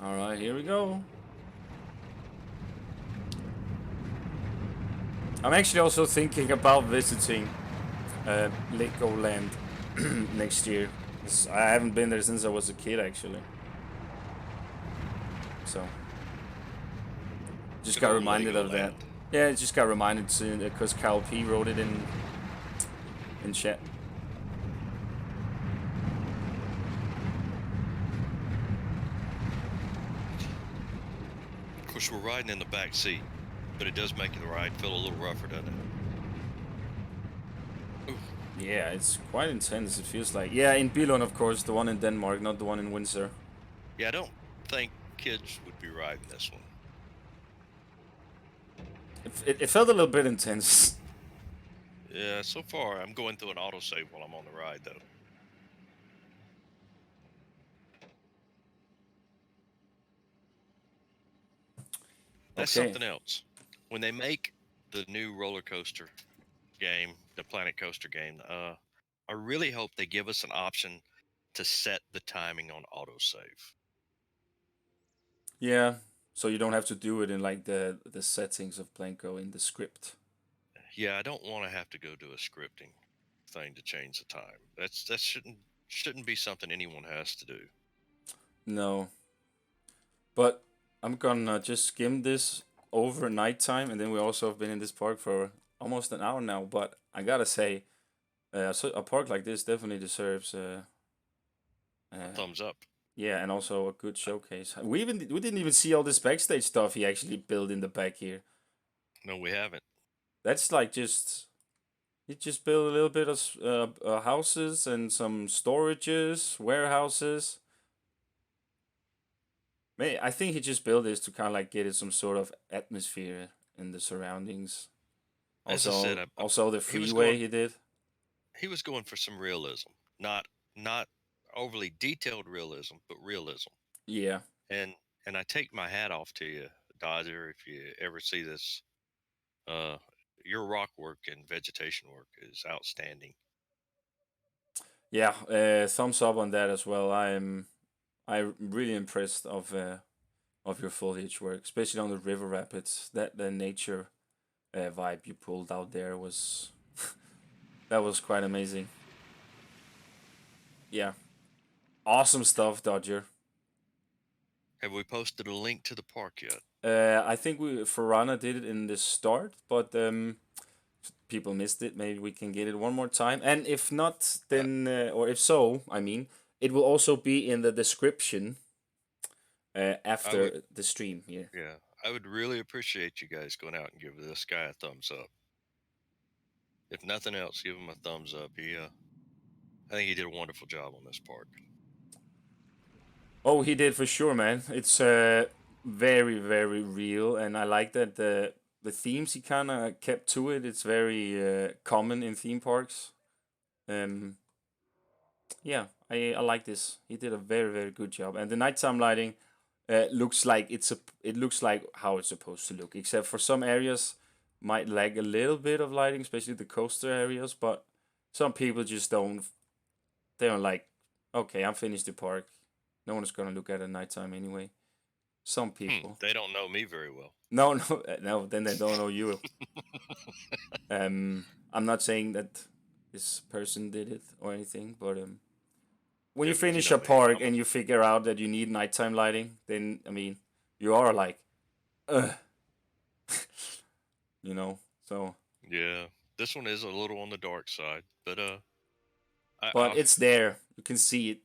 A: All right, here we go. I'm actually also thinking about visiting Legoland next year. 'Cause I haven't been there since I was a kid, actually. So just
B: Good
A: got
B: old
A: reminded of that.
B: Legoland.
A: Yeah, it just got reminded soon because Cal P wrote it in chat.
B: Of course, we're riding in the back seat, but it does make the ride feel a little rougher, doesn't it? Ooh.
A: Yeah, it's quite intense. It feels like, yeah, in Billund, of course, the one in Denmark, not the one in Windsor.
B: Yeah, I don't think kids would be riding this one.
A: It felt a little bit intense.
B: Yeah, so far I'm going through an autosave while I'm on the ride, though. That's
A: Okay.
B: something else. When they make the new roller coaster game, the Planet Coaster game, I really hope they give us an option to set the timing on autosave.
A: Yeah. So you don't have to do it in like the settings of Blanco in the script.
B: Yeah, I don't want to have to go do a scripting thing to change the time. That shouldn't be something anyone has to do.
A: No. But I'm gonna just skim this over nighttime, and then we also have been in this park for almost an hour now. But I gotta say, so a park like this definitely deserves,
B: A
A: uh,
B: thumbs up.
A: yeah, and also a good showcase. We didn't even see all this backstage stuff he actually built in the back here.
B: No, we haven't.
A: That's like just he just built a little bit of houses and some storages, warehouses. I think he just built this to kind of like get it some sort of atmosphere in the surroundings.
B: As I said,
A: Also the
B: he was
A: freeway
B: going
A: he did.
B: he was going for some realism, not overly detailed realism, but realism.
A: Yeah,
B: And and I take my hat off to you, Dodger. If you ever see this, uh, your rock work and vegetation work is outstanding.
A: yeah. Thumbs up on that as well. I'm really impressed of your foliage work, especially on the river rapids. That the nature vibe you pulled out there was that was quite amazing. Yeah, awesome stuff, Dodger.
B: Have we posted a link to the park yet?
A: I think we Farana did it in the start, but people missed it. Maybe we can get it one more time. And if not,
B: Uh,
A: then or if so, I mean, it will also be in the description
B: I would,
A: after the stream. Yeah.
B: yeah, I would really appreciate you guys going out and give this guy a thumbs up. If nothing else, give him a thumbs up. I think he did a wonderful job on this park.
A: Oh, he did for sure, man. It's very very real, and I like that the themes he kind of kept to it. It's very common in theme parks. Um, yeah, I like this. He did a very very good job, and the nighttime lighting looks like it looks like how it's supposed to look, except for some areas might lag a little bit of lighting, especially the coaster areas. But some people just don't. They don't like. Okay, I'm finished the park. No one's gonna look at it at nighttime anyway. Some people.
B: They don't know me very well.
A: No, no, no. Then they don't know you. I'm not saying that this person did it or anything, but when
B: Yeah,
A: you
B: but you
A: finish
B: know
A: a
B: me.
A: park and you figure out that you need nighttime lighting, then I mean, you are like, ugh, you know. So,
B: Yeah, this one is a little on the dark side, but
A: but
B: I've
A: it's there. You can see it.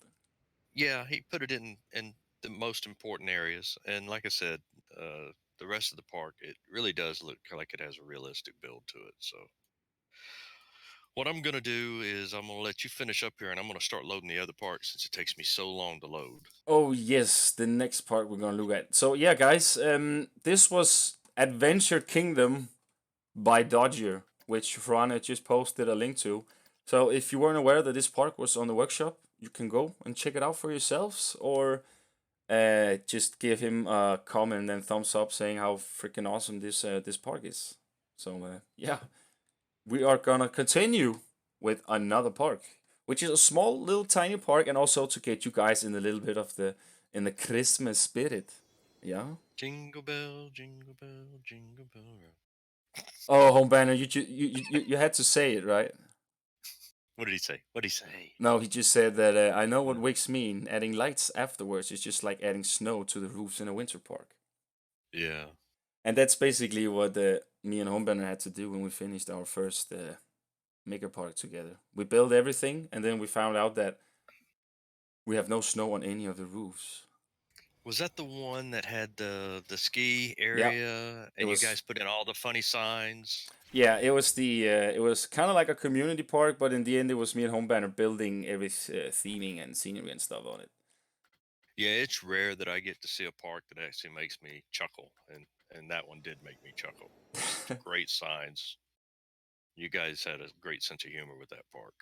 B: yeah, he put it in the most important areas, and like I said, the rest of the park it really does look like it has a realistic build to it. So what I'm gonna do is I'm gonna let you finish up here, and I'm gonna start loading the other parts since it takes me so long to load.
A: Oh yes, the next part we're gonna look at. So yeah, guys, this was Adventure Kingdom by Dodger, which Frana just posted a link to. So if you weren't aware that this park was on the workshop, you can go and check it out for yourselves, or just give him a comment and thumbs up saying how freaking awesome this park is. So yeah, we are gonna continue with another park, which is a small little tiny park, and also to get you guys in a little bit of the Christmas spirit. Yeah.
B: jingle bell, jingle bell rock.
A: Oh, home banner, you had to say it right.
B: What did he say? What did he say?
A: No, he just said that I know what
B: Uh,
A: Wix mean. Adding lights afterwards is just like adding snow to the roofs in a winter park.
B: yeah.
A: And that's basically what me and Homebanner had to do when we finished our first maker park together. We built everything, and then we found out that we have no snow on any of the roofs.
B: Was that the one that had the ski
A: Yeah,
B: area,
A: it
B: and you
A: was.
B: guys put in all the funny signs?
A: Yeah, it was the. It was kind of like a community park, but in the end, it was me and Homebanner building every theming and scenery and stuff on it.
B: Yeah, it's rare that I get to see a park that actually makes me chuckle, and that one did make me chuckle. Just great signs. You guys had a great sense of humor with that park.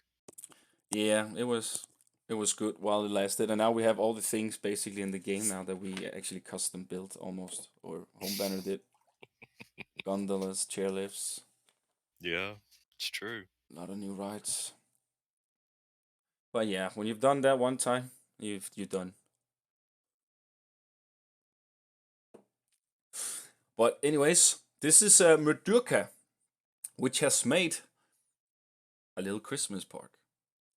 A: Yeah, it was. It was good while it lasted, and now we have all the things basically in the game now that we actually custom built almost, or Homebanner did. Gondolas, chairlifts,
B: Yeah, it's true.
A: a lot of new rides. But yeah, when you've done that one time, you've done. But anyways, this is Murdurka, which has made a little Christmas park.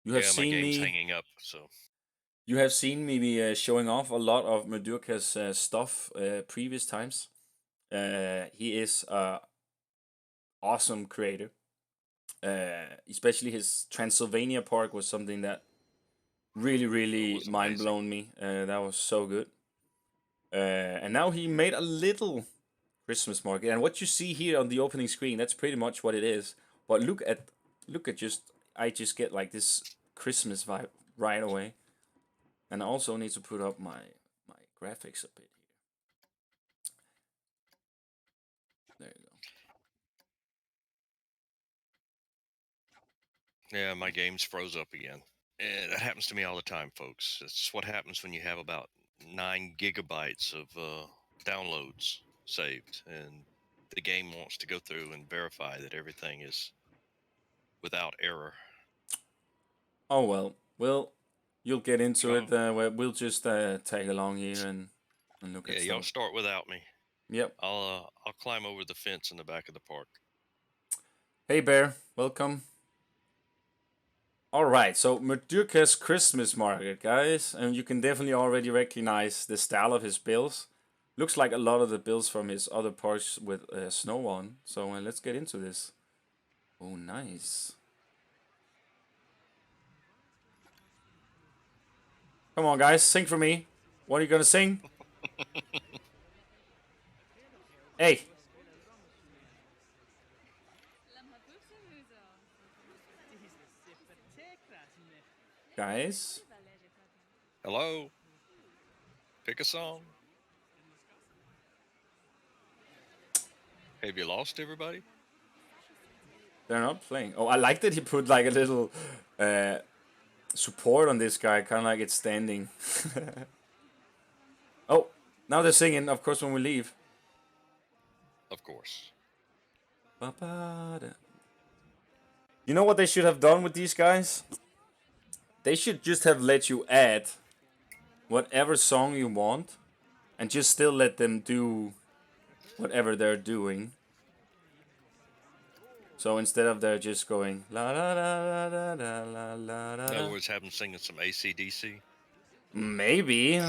A: You have
B: Yeah, my
A: seen
B: game's
A: me.
B: hanging up, so
A: You have seen me be, showing off a lot of Murdurka's stuff previous times. He is a awesome creator. Especially his Transylvania park was something that really,
B: it
A: really
B: was
A: mind
B: amazing.
A: blown me. That was so good. And now he made a little Christmas market, and what you see here on the opening screen, that's pretty much what it is. But look at just I just get like this Christmas vibe right away, and I also need to put up my graphics a bit here. There you go.
B: Yeah, my game's froze up again. And that happens to me all the time, folks. That's what happens when you have about 9 gigabytes of downloads saved, and the game wants to go through and verify that everything is without error.
A: Oh well, you'll get into it.
B: Y'all,
A: We'll just tag along here and look
B: yeah,
A: at
B: y'all
A: stuff.
B: start without me.
A: Yep.
B: I'll climb over the fence in the back of the park.
A: Hey Bear, welcome. All right, so Murdurka's Christmas market, guys, and you can definitely already recognize the style of his bills. Looks like a lot of the bills from his other parks with snow on. So let's get into this. Oh, nice. Come on, guys, sing for me. What are you gonna sing? Hey, guys.
B: Hello, pick a song. Have you lost everybody?
A: They're not playing. Oh, I like that he put like a little uh, support on this guy, kind of like it's standing. Oh, now they're singing, of course, when we leave.
B: Of course.
A: Ba-ba-da. You know what they should have done with these guys? They should just have let you add whatever song you want and just still let them do whatever they're doing. So instead of they're just going la la la la la la la la
B: In other
A: la,
B: words, have them singing some ACDC.
A: maybe.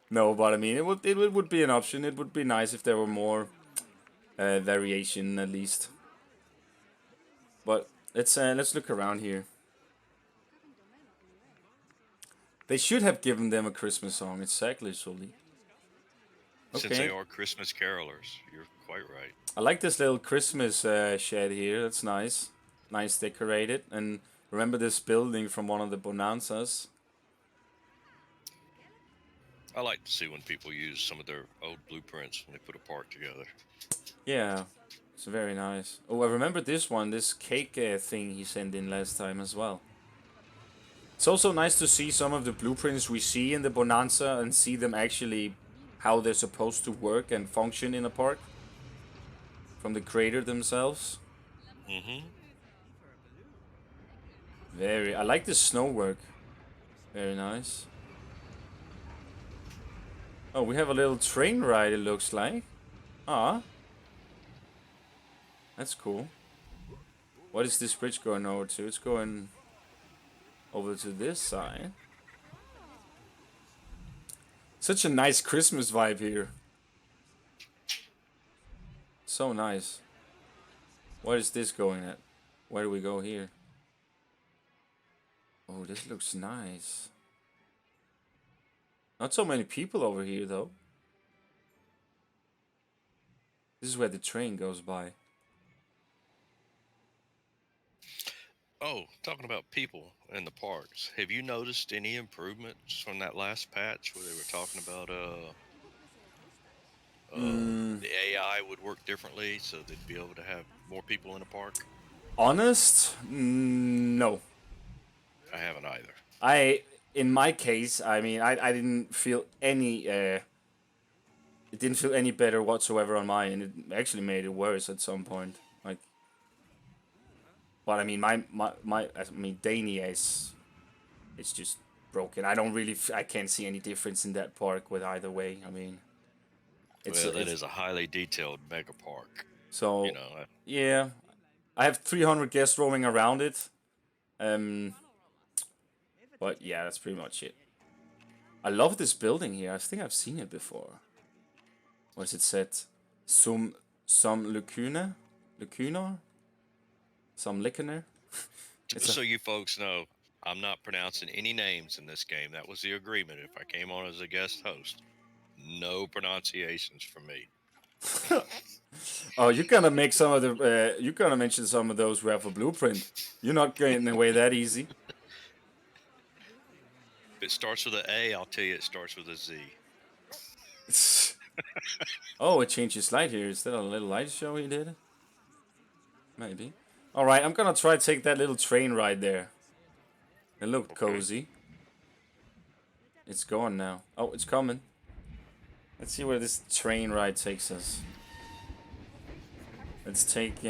A: No, but I mean it would be an option. It would be nice if there were more variation at least. But let's look around here. They should have given them a Christmas song. Exactly, Sully.
B: Since they
A: Okay.
B: are Christmas carolers, you're quite right.
A: I like this little Christmas shed here. That's nice. Nice decorated. And remember this building from one of the Bonanzas?
B: I like to see when people use some of their old blueprints when they put a park together.
A: Yeah. It's very nice. Oh, I remember this one, this cake thing he sent in last time as well. It's also nice to see some of the blueprints we see in the Bonanza and see them actually how they're supposed to work and function in a park from the creator themselves.
B: Mm-hmm.
A: I like the snow work. Very nice. Oh, we have a little train ride, it looks like. Ah, that's cool. What is this bridge going over to? It's going over to this side. Such a nice Christmas vibe here. So nice. What is this going at? Where do we go here? Oh, this looks nice. Not so many people over here, though. This is where the train goes by.
B: Oh, talking about people in the parks, have you noticed any improvements from that last patch where they were talking about
A: Mm,
B: the AI would work differently so they'd be able to have more people in a park?
A: honest? No.
B: I haven't either.
A: In my case, I mean, I didn't feel any, it didn't feel any better whatsoever on mine. It actually made it worse at some point. Like, but I mean, I mean, Dania is, it's just broken. I don't really, I can't see any difference in that park with either way. I mean,
B: Well, that
A: it's
B: is a highly detailed mega park. You
A: so
B: know,
A: yeah. I have 300 guests roaming around it. Um, but yeah, that's pretty much it. I love this building here. I think I've seen it before. What is it said? Some lacuna? Lacuna? Some listener? It's
B: just
A: a
B: so you folks know, I'm not pronouncing any names in this game. That was the agreement. If I came on as a guest host, no pronunciations from me.
A: Oh, you're gonna make some of the you're gonna mention some of those who have a blueprint. You're not getting away that easy.
B: If it starts with an A, I'll tell you it starts with a Z.
A: Oh, it changed his light here. Is that a little light show he did? Maybe. Alright, I'm gonna try to take that little train ride there. It looked
B: Okay.
A: cozy. It's gone now. Oh, it's coming. Let's see where this train ride takes us. Let's take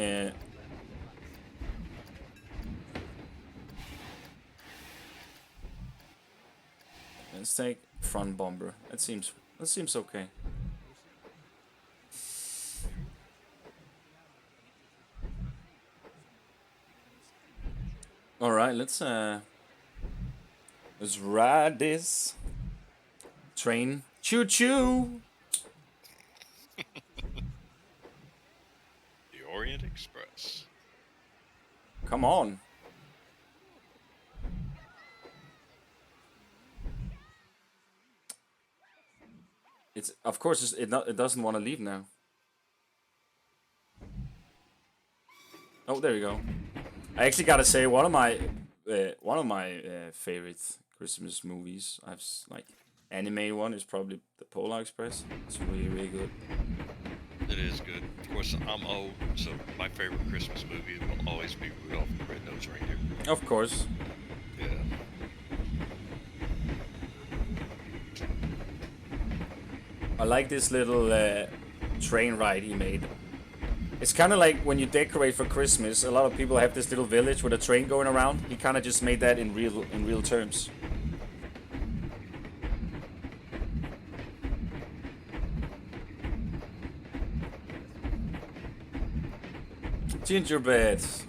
A: let's take front bumper. That seems okay. All right, let's ride this train. Choo choo.
B: The Orient Express.
A: Come on. It's of course it doesn't want to leave now. Oh, there you go. I actually gotta say one of my favorite Christmas movies. Like anime one is probably the Polar Express. It's really good.
B: It is good. Of course, I'm old, so my favorite Christmas movie will always be Rudolph the Red-Nosed Reindeer.
A: Of course.
B: Yeah.
A: I like this little train ride he made. It's kind of like when you decorate for Christmas. A lot of people have this little village with a train going around. He kind of just made that in real terms. Gingerbreads.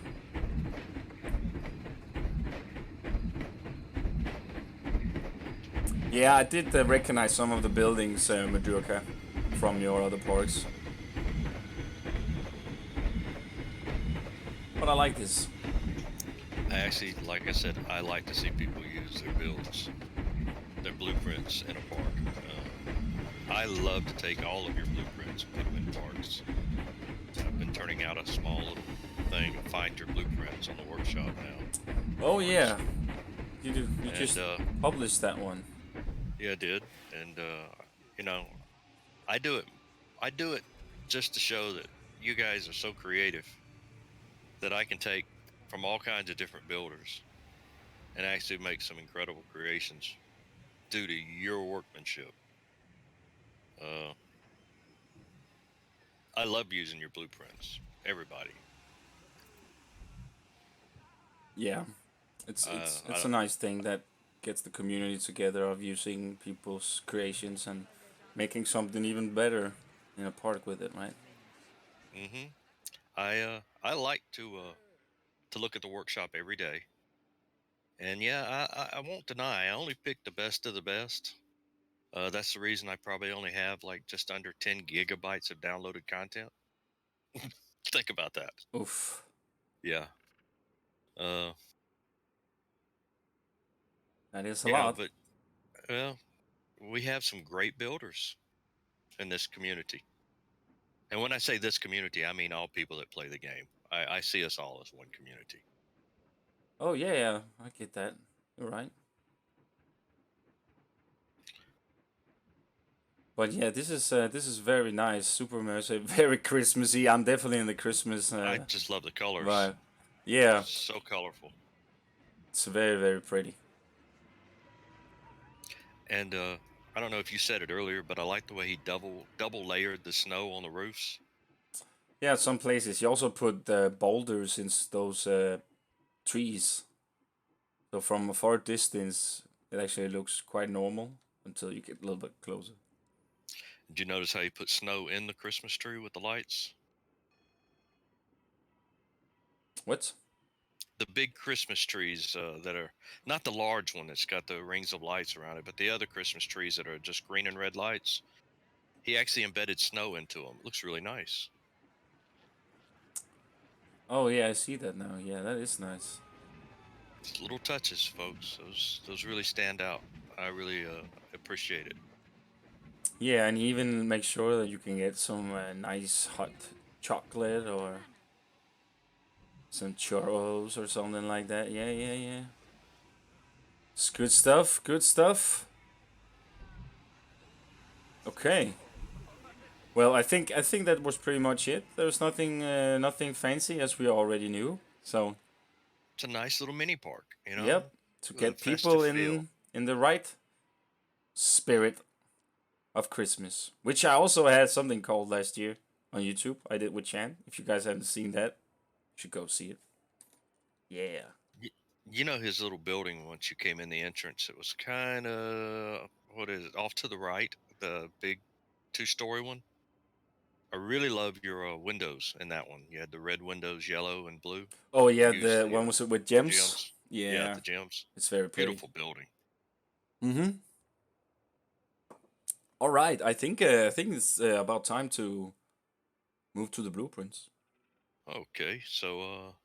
A: Yeah, I did recognize some of the buildings, Madurka, from your other parks. But I like this.
B: I actually, like I said, I like to see people use their builds, their blueprints in a park. I love to take all of your blueprints and put them in parks. I've been turning out a small little thing to find your blueprints on the workshop now.
A: Oh yeah, you
B: And
A: just published that one.
B: yeah, I did. And you know, I do it. I do it just to show that you guys are so creative that I can take from all kinds of different builders and actually make some incredible creations due to your workmanship. Uh, I love using your blueprints. Everybody.
A: Yeah, it's it's
B: I
A: it's a
B: don't.
A: nice thing that gets the community together of using people's creations and making something even better in a park with it, right?
B: Hmm. I like to look at the workshop every day, and yeah, I won't deny I only pick the best of the best. That's the reason I probably only have like just under 10 gigabytes of downloaded content. Think about that.
A: Oof,
B: Yeah. Uh,
A: that is a
B: yeah,
A: lot.
B: but well, we have some great builders in this community. And when I say this community, I mean all people that play the game. I see us all as one community.
A: Oh yeah, yeah, I get that. You're right. But yeah, this is very nice, super immersive, very Christmassy. I'm definitely in the Christmas
B: I just love the colors.
A: vibe. Yeah,
B: So colorful.
A: it's very very pretty.
B: And I don't know if you said it earlier, but I like the way he double layered the snow on the roofs.
A: Yeah, some places you also put boulders in those trees. So from a far distance, it actually looks quite normal until you get a little bit closer.
B: Did you notice how he put snow in the Christmas tree with the lights?
A: What?
B: The big Christmas trees that are not the large one that's got the rings of lights around it, but the other Christmas trees that are just green and red lights. He actually embedded snow into them. It looks really nice.
A: Oh yeah, I see that now. Yeah, that is nice.
B: It's little touches, folks. Those really stand out. I really appreciate it.
A: Yeah, and even make sure that you can get some nice hot chocolate or some churros or something like that. Yeah, yeah, yeah. It's good stuff. Good stuff. Okay. Well, I think that was pretty much it. There's nothing fancy as we already knew. So
B: It's a nice little mini park,
A: yep, to
B: with a
A: get
B: festive
A: people
B: feel.
A: in the right spirit of Christmas, which I also had something called last year on YouTube. I did with Chan. If you guys haven't seen that, you should go see it. Yeah.
B: Y- You know his little building once you came in the entrance. It was kind of what is it off to the right, the big two-story one. I really love your windows in that one. You had the red windows, yellow and blue.
A: Oh
B: You
A: yeah,
B: used
A: the
B: the
A: one was it with gems.
B: gems. Yeah,
A: Yeah,
B: the gems.
A: it's very pretty.
B: Beautiful building.
A: Mm-hmm. All right, I think it's about time to move to the blueprints.
B: Okay, so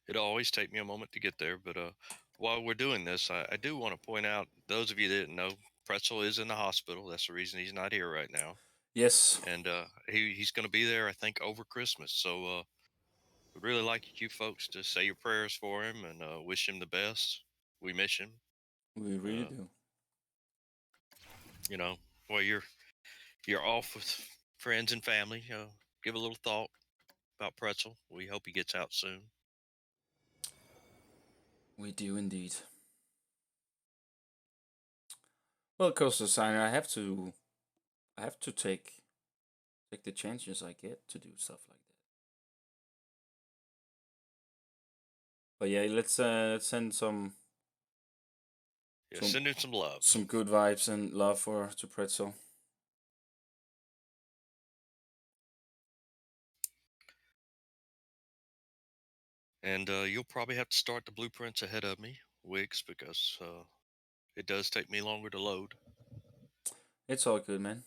B: it'll always take me a moment to get there, but while we're doing this, I do want to point out those of you that didn't know, Pretzel is in the hospital. That's the reason he's not here right now,
A: Yes,
B: and he's going to be there, I think, over Christmas. So we'd really like you folks to say your prayers for him and wish him the best. We miss him.
A: we really
B: Uh,
A: do.
B: you know, while you're off with friends and family, give a little thought about Pretzel. We hope he gets out soon.
A: We do indeed. Well, coastal designer, I have to take the chances I get to do stuff like that. But yeah, let's send
B: Yeah,
A: some
B: send him some love.
A: some good vibes and love for to Pretzel.
B: And you'll probably have to start the blueprints ahead of me, Wix, because it does take me longer to load.
A: It's all good, man.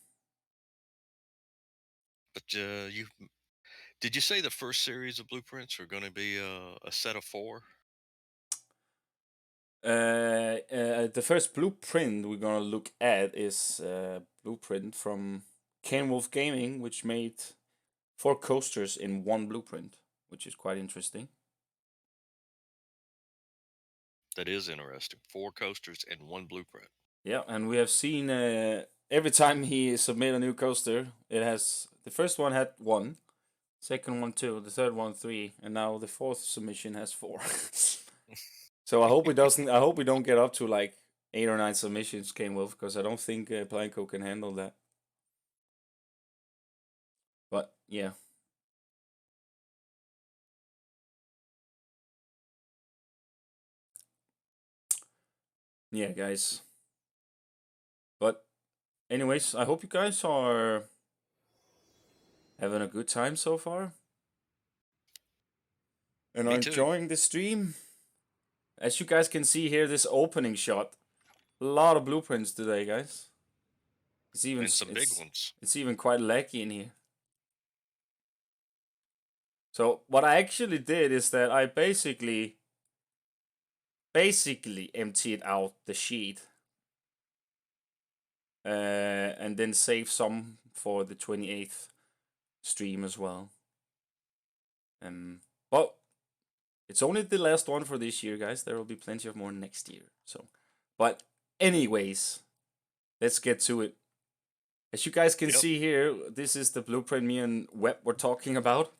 B: But you did you say the first series of blueprints are going to be a set of four?
A: The first blueprint we're gonna look at is blueprint from Ken Wolf Gaming, which made 4 coasters in one blueprint, which is quite interesting.
B: That is interesting. Four coasters and one blueprint.
A: Yeah, and we have seen every time he submit a new coaster, it has the first one had one, Second one 2, the third one 3, and now the fourth submission has 4. So I hope it doesn't. I hope we don't get up to like 8 or 9 submissions, Kane Wolf, because I don't think Blanco can handle that. But yeah. Yeah, guys. But anyways, I hope you guys are having a good time so far and are
B: Me too.
A: enjoying the stream. As you guys can see here, this opening shot, a lot of blueprints today, guys. It's even
B: And some big ones.
A: it's even quite laggy in here. So what I actually did is that I basically emptied out the sheet and then saved some for the 28th stream as well. But it's only the last one for this year, guys. There will be plenty of more next year. So, but anyways, let's get to it. As you guys can see here, this is the blueprint me and Web were talking about.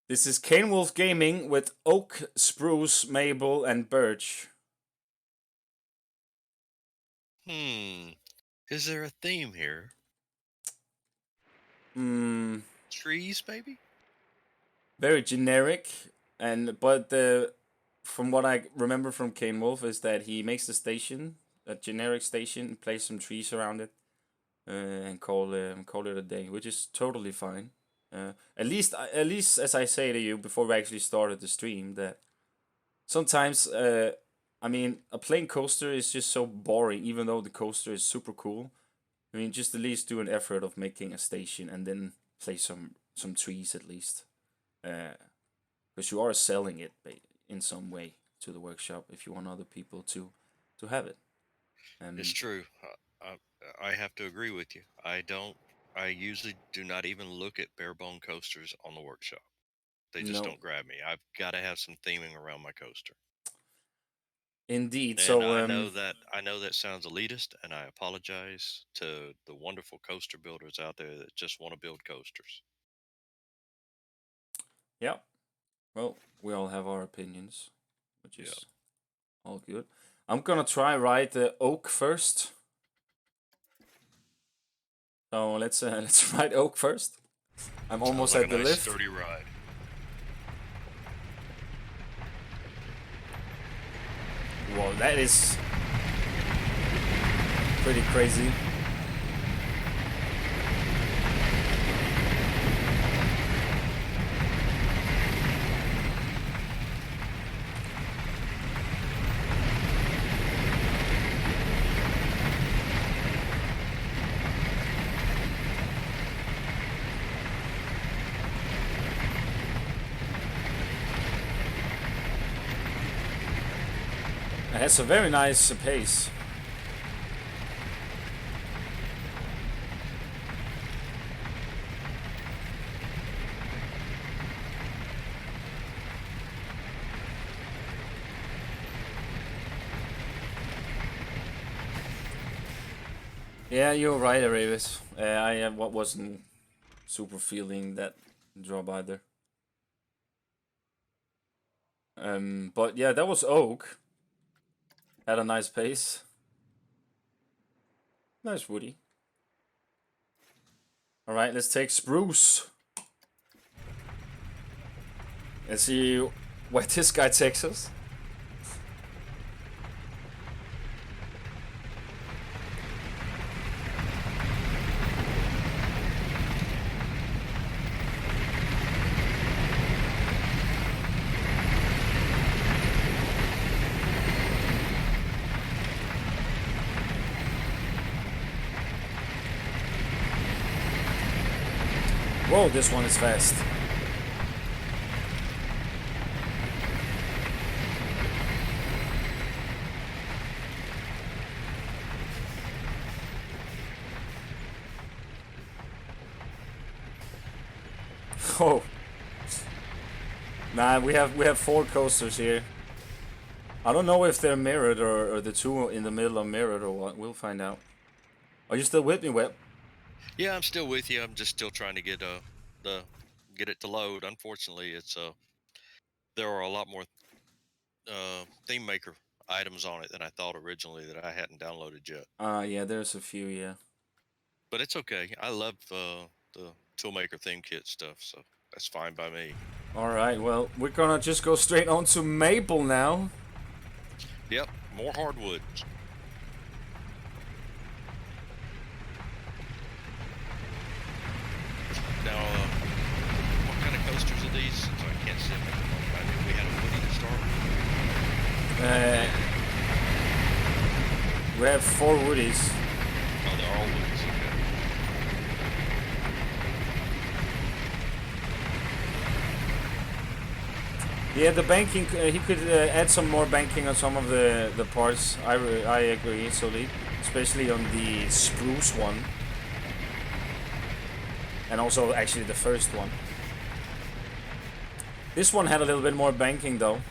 A: This is Kane Wolf Gaming with oak, spruce, maple, and birch.
B: Is there a theme here? Trees, maybe?
A: Very generic, but from what I remember from Kane Wolf is that he makes the station a generic station, and place some trees around it, and call it a day, which is totally fine. At least as I say to you before we actually started the stream, that sometimes I mean, a plain coaster is just so boring, even though the coaster is super cool. I mean, just at least do an effort of making a station and then place some trees at least, because you are selling it in some way to the workshop if you want other people to have it.
B: It's true. I have to agree with you. I usually do not even look at bare bone coasters on the workshop. They just
A: No,
B: don't grab me. I've got to have some theming around my coaster.
A: indeed.
B: And
A: So
B: I know that sounds elitist, and I apologize to the wonderful coaster builders out there that just want to build coasters.
A: yeah. Well, we all have our opinions, which is
B: Yeah.
A: all good. I'm gonna try ride the oak first. So let's let's ride oak first. I'm
B: Sounds
A: almost
B: like
A: at
B: a
A: the
B: nice
A: lift.
B: sturdy ride.
A: Whoa, that is pretty crazy. It has a very nice pace. Yeah, you're right, Aravis. I wasn't super feeling that drop either. But yeah, that was oak. Had a nice pace. Nice woody. All right, let's take spruce. Let's see where this guy takes us. Whoa, this one is fast. Oh. Nah, we have 4 coasters here. I don't know if they're mirrored or the 2 in the middle are mirrored or what. We'll find out. Are you still with me, Web?
B: Yeah, I'm still with you. I'm just still trying to the get it to load. Unfortunately, it's there are a lot more theme maker items on it than I thought originally that I hadn't downloaded yet.
A: Yeah, there's a few, yeah.
B: But it's okay. I love the Toolmaker theme kit stuff, so that's fine by me.
A: All right, well, we're gonna just go straight on to Maple now.
B: Yep, more hardwood. Now, what kind of coasters are these? Since I can't see them at the moment. I knew we had a woody to start
A: Uh, we have four woodies.
B: Oh, they're all woodies. Okay.
A: Yeah, the banking. He could add some more banking on some of the parts. I agree, Solid, especially on the spruce one, and also actually the first one. This one had a little bit more banking though.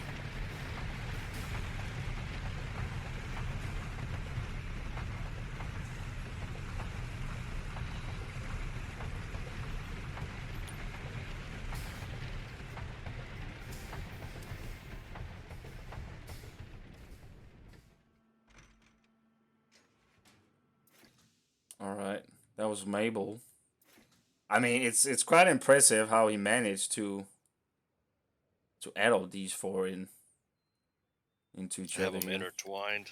A: All right, that was Mabel. I mean, it's quite impressive how he managed to add all these four into each
B: Have
A: other
B: them
A: here.
B: intertwined.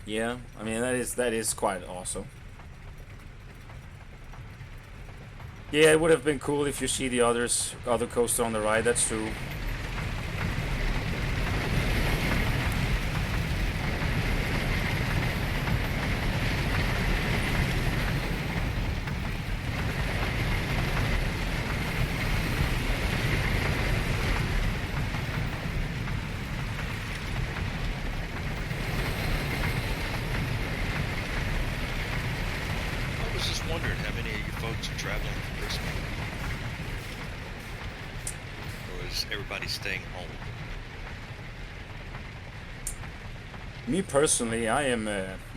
A: Yeah, I mean that is quite awesome. Yeah, it would have been cool if you see the other coaster on the right. That's true.
B: I was just wondering how many of you folks are traveling for Christmas, or is everybody staying home?
A: Me personally, I'm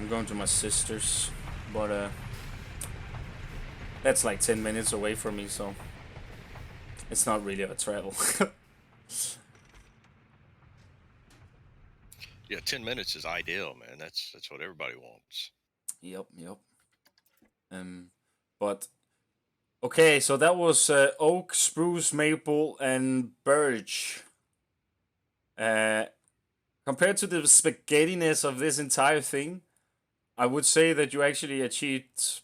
A: going to my sister's, but that's like 10 minutes away from me, so it's not really a travel.
B: Yeah, 10 minutes is ideal, man. That's what everybody wants.
A: Yep, yep. Um, but okay, so that was oak, spruce, maple, and birch. Uh, Compared to the spaghettiness of this entire thing, I would say that you actually achieved.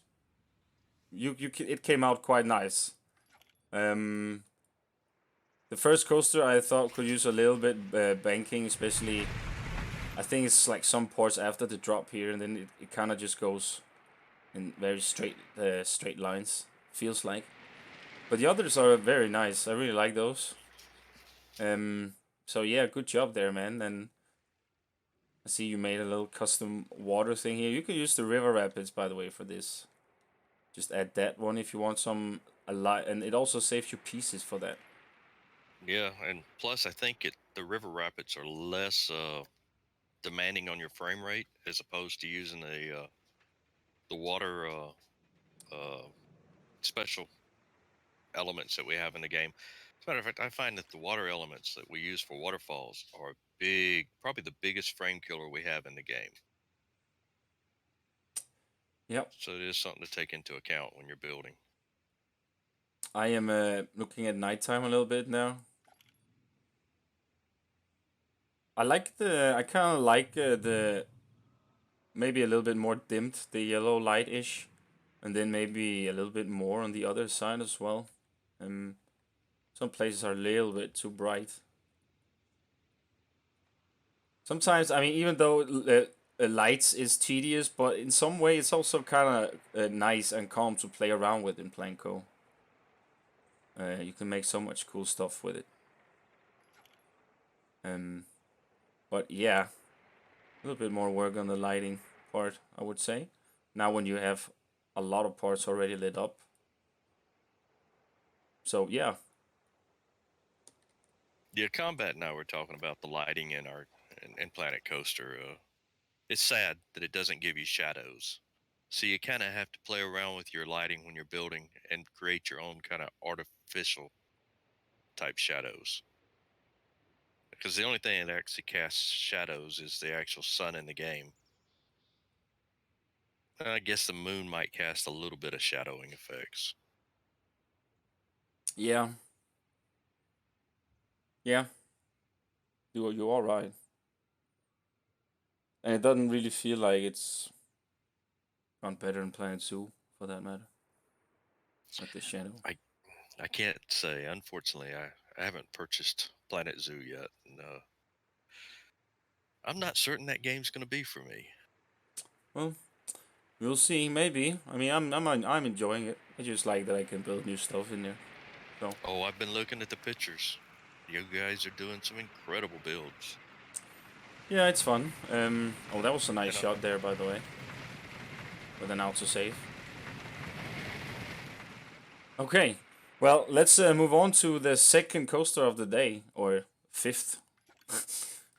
A: It came out quite nice. Um, the first coaster I thought could use a little bit banking, especially. I think it's like some ports after the drop here, and then it kind of just goes in very straight lines. Feels like, but the others are very nice. I really like those. Um, so yeah, good job there, man. And I see you made a little custom water thing here. You can use the river rapids, by the way, for this. Just add that one if you want some a lot, and it also saves you pieces for that.
B: Yeah, and plus I think the river rapids are less demanding on your frame rate as opposed to using the water uh, special elements that we have in the game. As a matter of fact, I find that the water elements that we use for waterfalls are big, probably the biggest frame killer we have in the game.
A: Yep,
B: So it is something to take into account when you're building.
A: I am looking at nighttime a little bit now. I kind of like the maybe a little bit more dimmed, the yellow light ish, and then maybe a little bit more on the other side as well. Um, some places are a little bit too bright. Sometimes, I mean, even though lights is tedious, but in some way it's also kind of nice and calm to play around with in Planco. You can make so much cool stuff with it. Um, but yeah, a little bit more work on the lighting part, I would say. Now when you have a lot of parts already lit up. So yeah,
B: Yeah, combat. Now we're talking about the lighting in Planet Coaster. It's sad that it doesn't give you shadows. So you kind of have to play around with your lighting when you're building and create your own kind of artificial type shadows. Because the only thing that actually casts shadows is the actual sun in the game. I guess the moon might cast a little bit of shadowing effects.
A: Yeah, yeah, you're all right, and it doesn't really feel like it's gone better than Planet Zoo for that matter. Like the shadow.
B: I I can't say. Unfortunately, I haven't purchased Planet Zoo yet. And, I'm not certain that game's going to be for me.
A: Well, we'll see. Maybe. I mean, I'm enjoying it. I just like that I can build new stuff in there. So
B: Oh, I've been looking at the pictures. You guys are doing some incredible builds.
A: yeah, it's fun. Oh, that was a nice
B: And
A: shot there, by the way, with an autosave. Okay. Well, let's move on to the second coaster of the day, or fifth.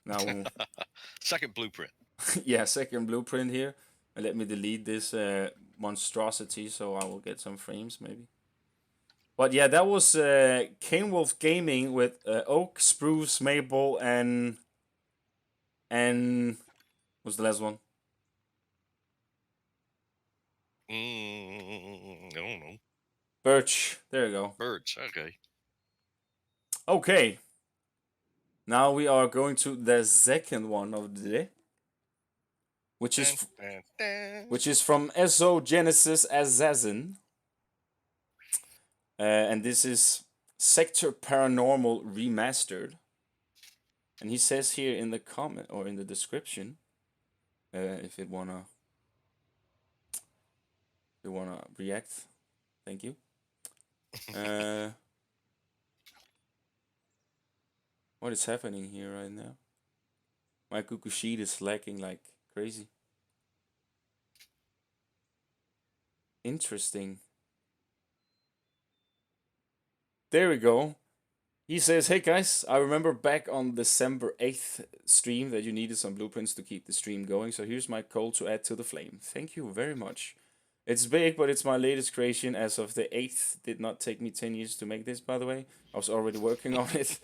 A: Now,
B: second blueprint.
A: yeah, second blueprint here. Let me delete this monstrosity so I will get some frames maybe. But yeah, that was Cane Wolf Gaming with oak, spruce, maple, and what's the last one?
B: I don't know.
A: Birch. There you go.
B: Birds. Okay.
A: Okay. Now we are going to the second one of the day, which
B: Dun,
A: is
B: dun, dun.
A: which is from SO Genesis Assassin. And this is Sector Paranormal Remastered. And he says here in the comment or in the description, if you wanna react, thank you. What is happening here right now? My Google Sheet is lagging like crazy. Interesting. There we go. He says, hey guys, I remember back on December 8th stream that you needed some blueprints to keep the stream going, so here's my call to add to the flame. Thank you very much. It's big, but it's my latest creation as of the 8th. Did not take me 10 years to make this, by the way. I was already working on it.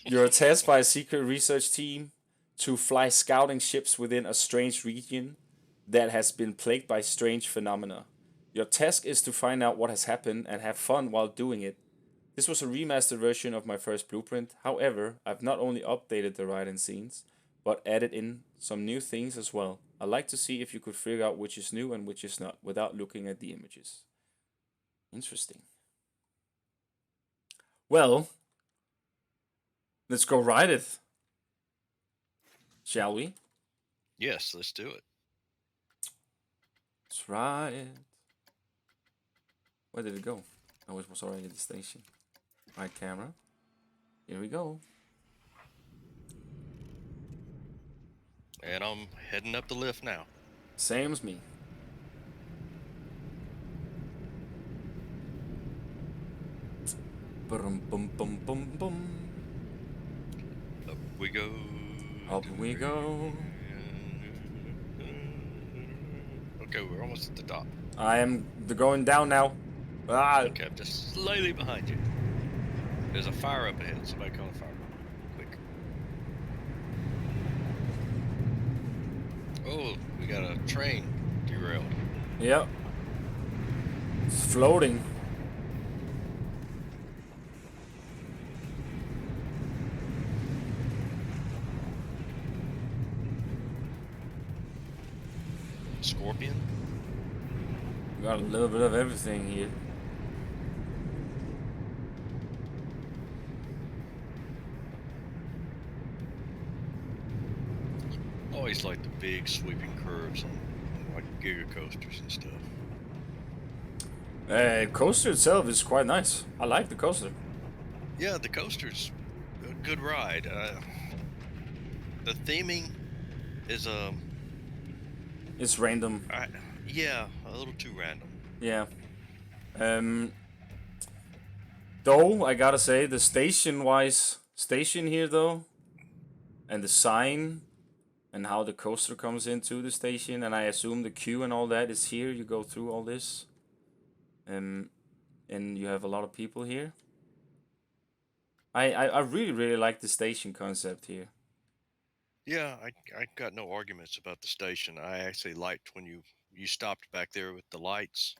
A: You're tasked by a secret research team to fly scouting ships within a strange region that has been plagued by strange phenomena. Your task is to find out what has happened and have fun while doing it. This was a remastered version of my first blueprint. However, I've not only updated the ride and scenes, but added in some new things as well. I'd like to see if you could figure out which is new and which is not without looking at the images. Interesting. Well, let's go ride it. Shall we?
B: Yes, let's do it.
A: Let's ride it. Where did it go? Oh, it was already at the station. Right camera. Here we go.
B: And I'm heading up the lift now.
A: Same as me. Bum bum bum bum bum.
B: Up we go.
A: Up we go.
B: Okay, we're almost at the top.
A: I am going down now. Ah.
B: Okay, I'm just slightly behind you. There's a fire up ahead. Somebody call a fire. Quick. Oh, we got a train derailed.
A: Yep. It's floating.
B: Scorpion?
A: We got a little bit of everything here.
B: Always like the big sweeping curves on like giga coasters and stuff.
A: Coaster itself is quite nice. I like the coaster.
B: Yeah, the coaster's a good ride. The theming is
A: It's random.
B: yeah, a little too random.
A: Yeah. Though I gotta say the station here though, and the sign and how the coaster comes into the station. And I assume the queue and all that is here. You go through all this, um, and you have a lot of people here. I really really like the station concept here.
B: Yeah, I got no arguments about the station. I actually liked when you stopped back there with the lights.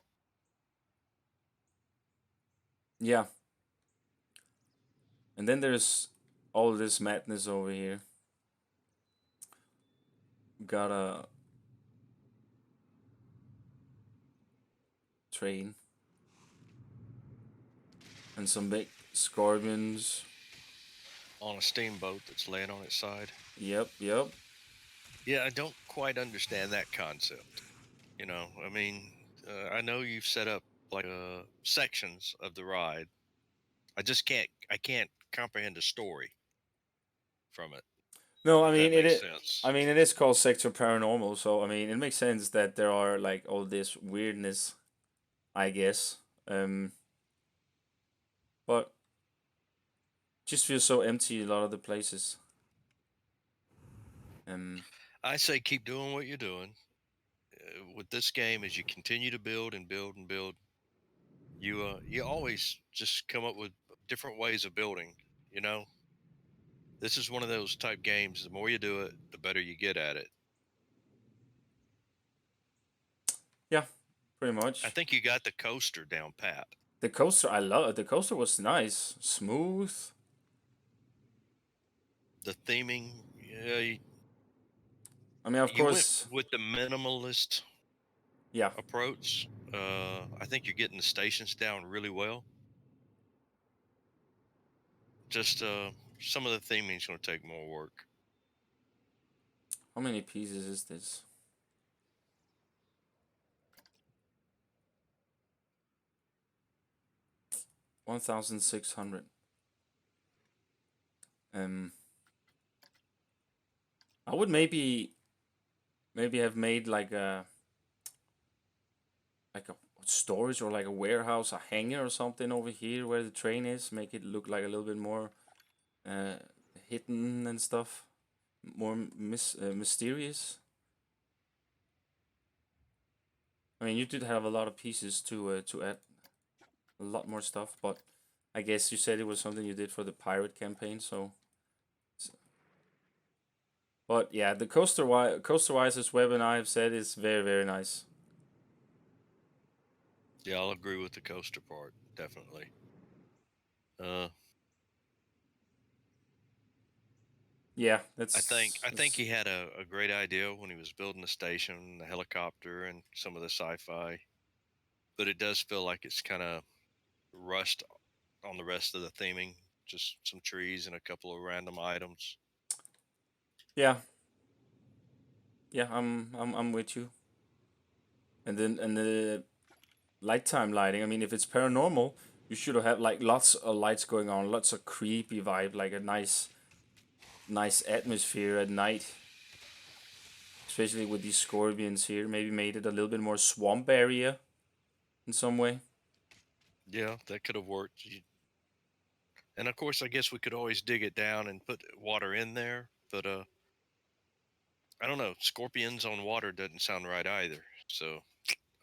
A: Yeah, and then there's all this madness over here. Got a train and some big scorpions.
B: On a steamboat that's laying on its side.
A: Yep, yep.
B: Yeah, I don't quite understand that concept. I mean, I know you've set up like sections of the ride. I can't comprehend a story from it,
A: No, I
B: if that
A: mean
B: makes
A: it.
B: sense.
A: I mean it is called Sector Paranormal, so I mean it makes sense that there are like all this weirdness, I guess. Um, but just feels so empty a lot of the places. Um,
B: I say keep doing what you're doing. With this game, as you continue to build and build and build, you always just come up with different ways of building. You know, this is one of those type games. The more you do it, the better you get at it.
A: yeah, pretty
B: I
A: much.
B: think you got the coaster down pat.
A: The coaster, I love. The coaster was nice, smooth.
B: The theming, yeah,
A: I mean, of
B: you went
A: course,
B: with the minimalist
A: yeah.
B: approach. I think you're getting the stations down really well. Just some of the theming is going to take more work.
A: How many pieces is this? 1,600. Um, I would maybe have made like a storage or like a warehouse, a hangar or something over here where the train is. Make it look like a little bit more uh, hidden and stuff, more mysterious. I mean, you did have a lot of pieces to add a lot more stuff, but I guess you said it was something you did for the pirate campaign, so. But yeah, the coaster wise, as Web and I have said, is very very nice.
B: Yeah, I'll agree with the coaster part definitely. Uh,
A: Yeah,
B: I think
A: that's
B: he had a great idea when he was building the station, the helicopter, and some of the sci-fi. But it does feel like it's kind of rushed on the rest of the theming. Just some trees and a couple of random items.
A: yeah, yeah. I'm with you. And the nighttime lighting. I mean, if it's paranormal, you should have like lots of lights going on, lots of creepy vibe, like a nice atmosphere at night. Especially with these scorpions here, maybe made it a little bit more swamp area in some way.
B: Yeah, that could have worked. And of course, I guess we could always dig it down and put water in there. But I don't know. Scorpions on water doesn't sound right either. So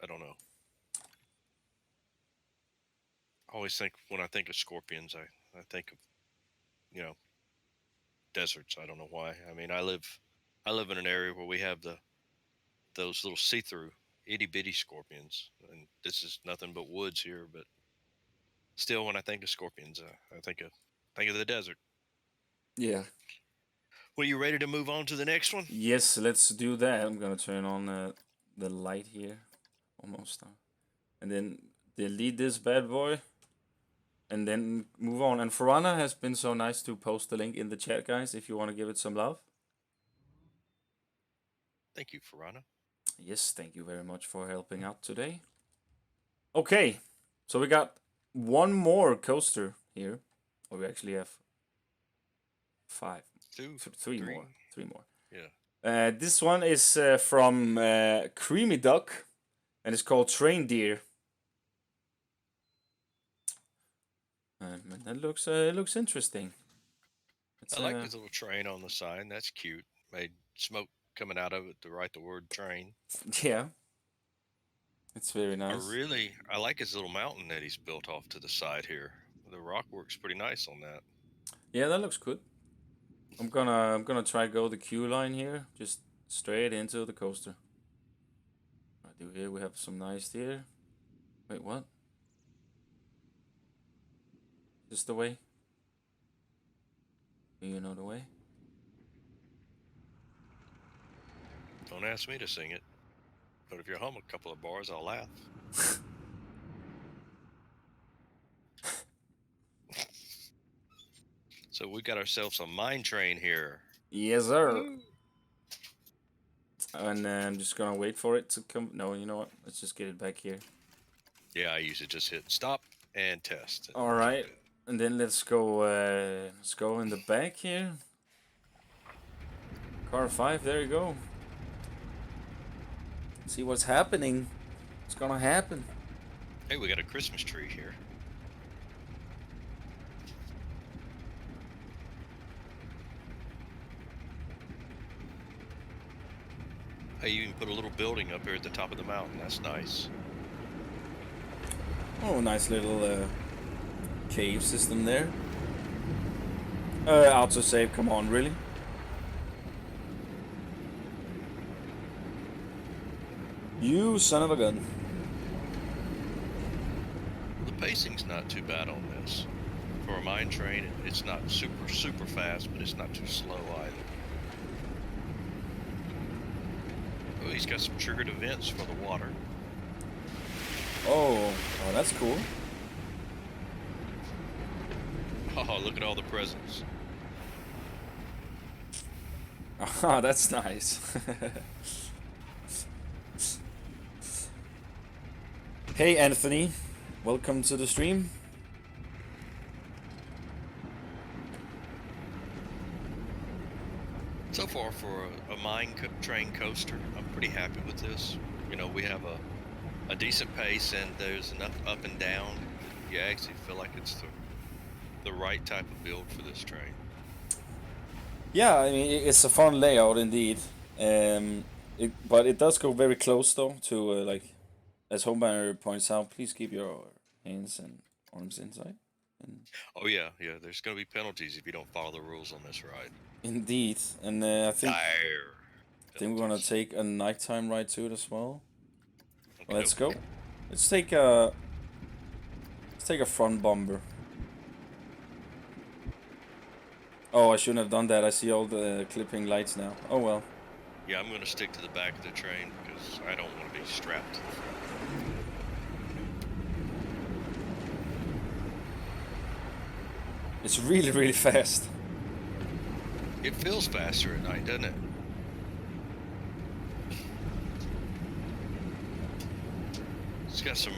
B: I don't know. I always think when I think of scorpions, I think of you know deserts. I don't know why. I mean, I live in an area where we have those little see-through itty bitty scorpions, and this is nothing but woods here. But still, when I think of scorpions, I think of the desert.
A: Yeah.
B: Well, you ready to move on to the next one?
A: Yes, let's do that. I'm gonna turn on the light here, almost, and then delete this bad boy, and then move on. And Farana has been so nice to post the link in the chat, guys, if you want to give it some love.
B: Thank you, Farana.
A: Yes, thank you very much for helping out today. Okay, so we got one more coaster here. Or we actually have five,
B: Two,
A: three more,
B: three,
A: three more.
B: yeah.
A: This one is from Creamy Duck, and it's called Train Deer. And it looks interesting. It's
B: I like this little train on the sign. That's cute. Made smoke coming out of it to write the word train.
A: Yeah, it's very
B: I
A: nice.
B: really I like his little mountain that he's built off to the side here. The rock works pretty nice on that.
A: Yeah, that looks good. I'm gonna try go the queue line here, just straight into the coaster. Right do here we have some nice deer. Wait, what? Is this the way? Do you know the way?
B: Don't ask me to sing it, but if you hum a couple of bars, I'll laugh. So we got ourselves a mine train here.
A: Yes, sir.
B: Woo!
A: And I'm just gonna wait for it to come. No, you know what? Let's just get it back here.
B: Yeah, I usually just hit stop and test and
A: All
B: keep
A: right,
B: it.
A: and then let's go. Let's go in the back here. Car 5. There you go. See what's happening. What's gonna happen?
B: Hey, we got a Christmas tree here. Hey, you even put a little building up here at the top of the mountain. That's nice.
A: Oh, nice little cave system there. Autosave. Come on, really? You son of a gun.
B: The pacing's not too bad on this. For a mine train, it's not super fast, but it's not too slow either. Oh, he's got some triggered events for the water.
A: Oh, that's cool.
B: Oh, look at all the presents.
A: Ah, that's nice. Hey, Anthony. Welcome to the stream.
B: So far, for a train coaster, I'm pretty happy with this. You know, we have a decent pace, and there's enough up and down. You actually feel like it's the right type of build for this train.
A: Yeah, I mean it's a fun layout indeed. But it does go very close though to like, as Homebanner points out. Please keep your hands and arms inside. And
B: Oh yeah, yeah. There's going to be penalties if you don't follow the rules on this ride.
A: indeed, and I think
B: Dire
A: we're gonna
B: penalties.
A: take a nighttime ride to it as well.
B: Okay,
A: Let's
B: doke.
A: go. Let's take a front bumper. Oh, I shouldn't have done that. I see all the clipping lights now. Oh well.
B: Yeah, I'm going to stick to the back of the train because I don't want to be strapped to the front.
A: It's really, really fast.
B: It feels faster at night, doesn't it? It's got some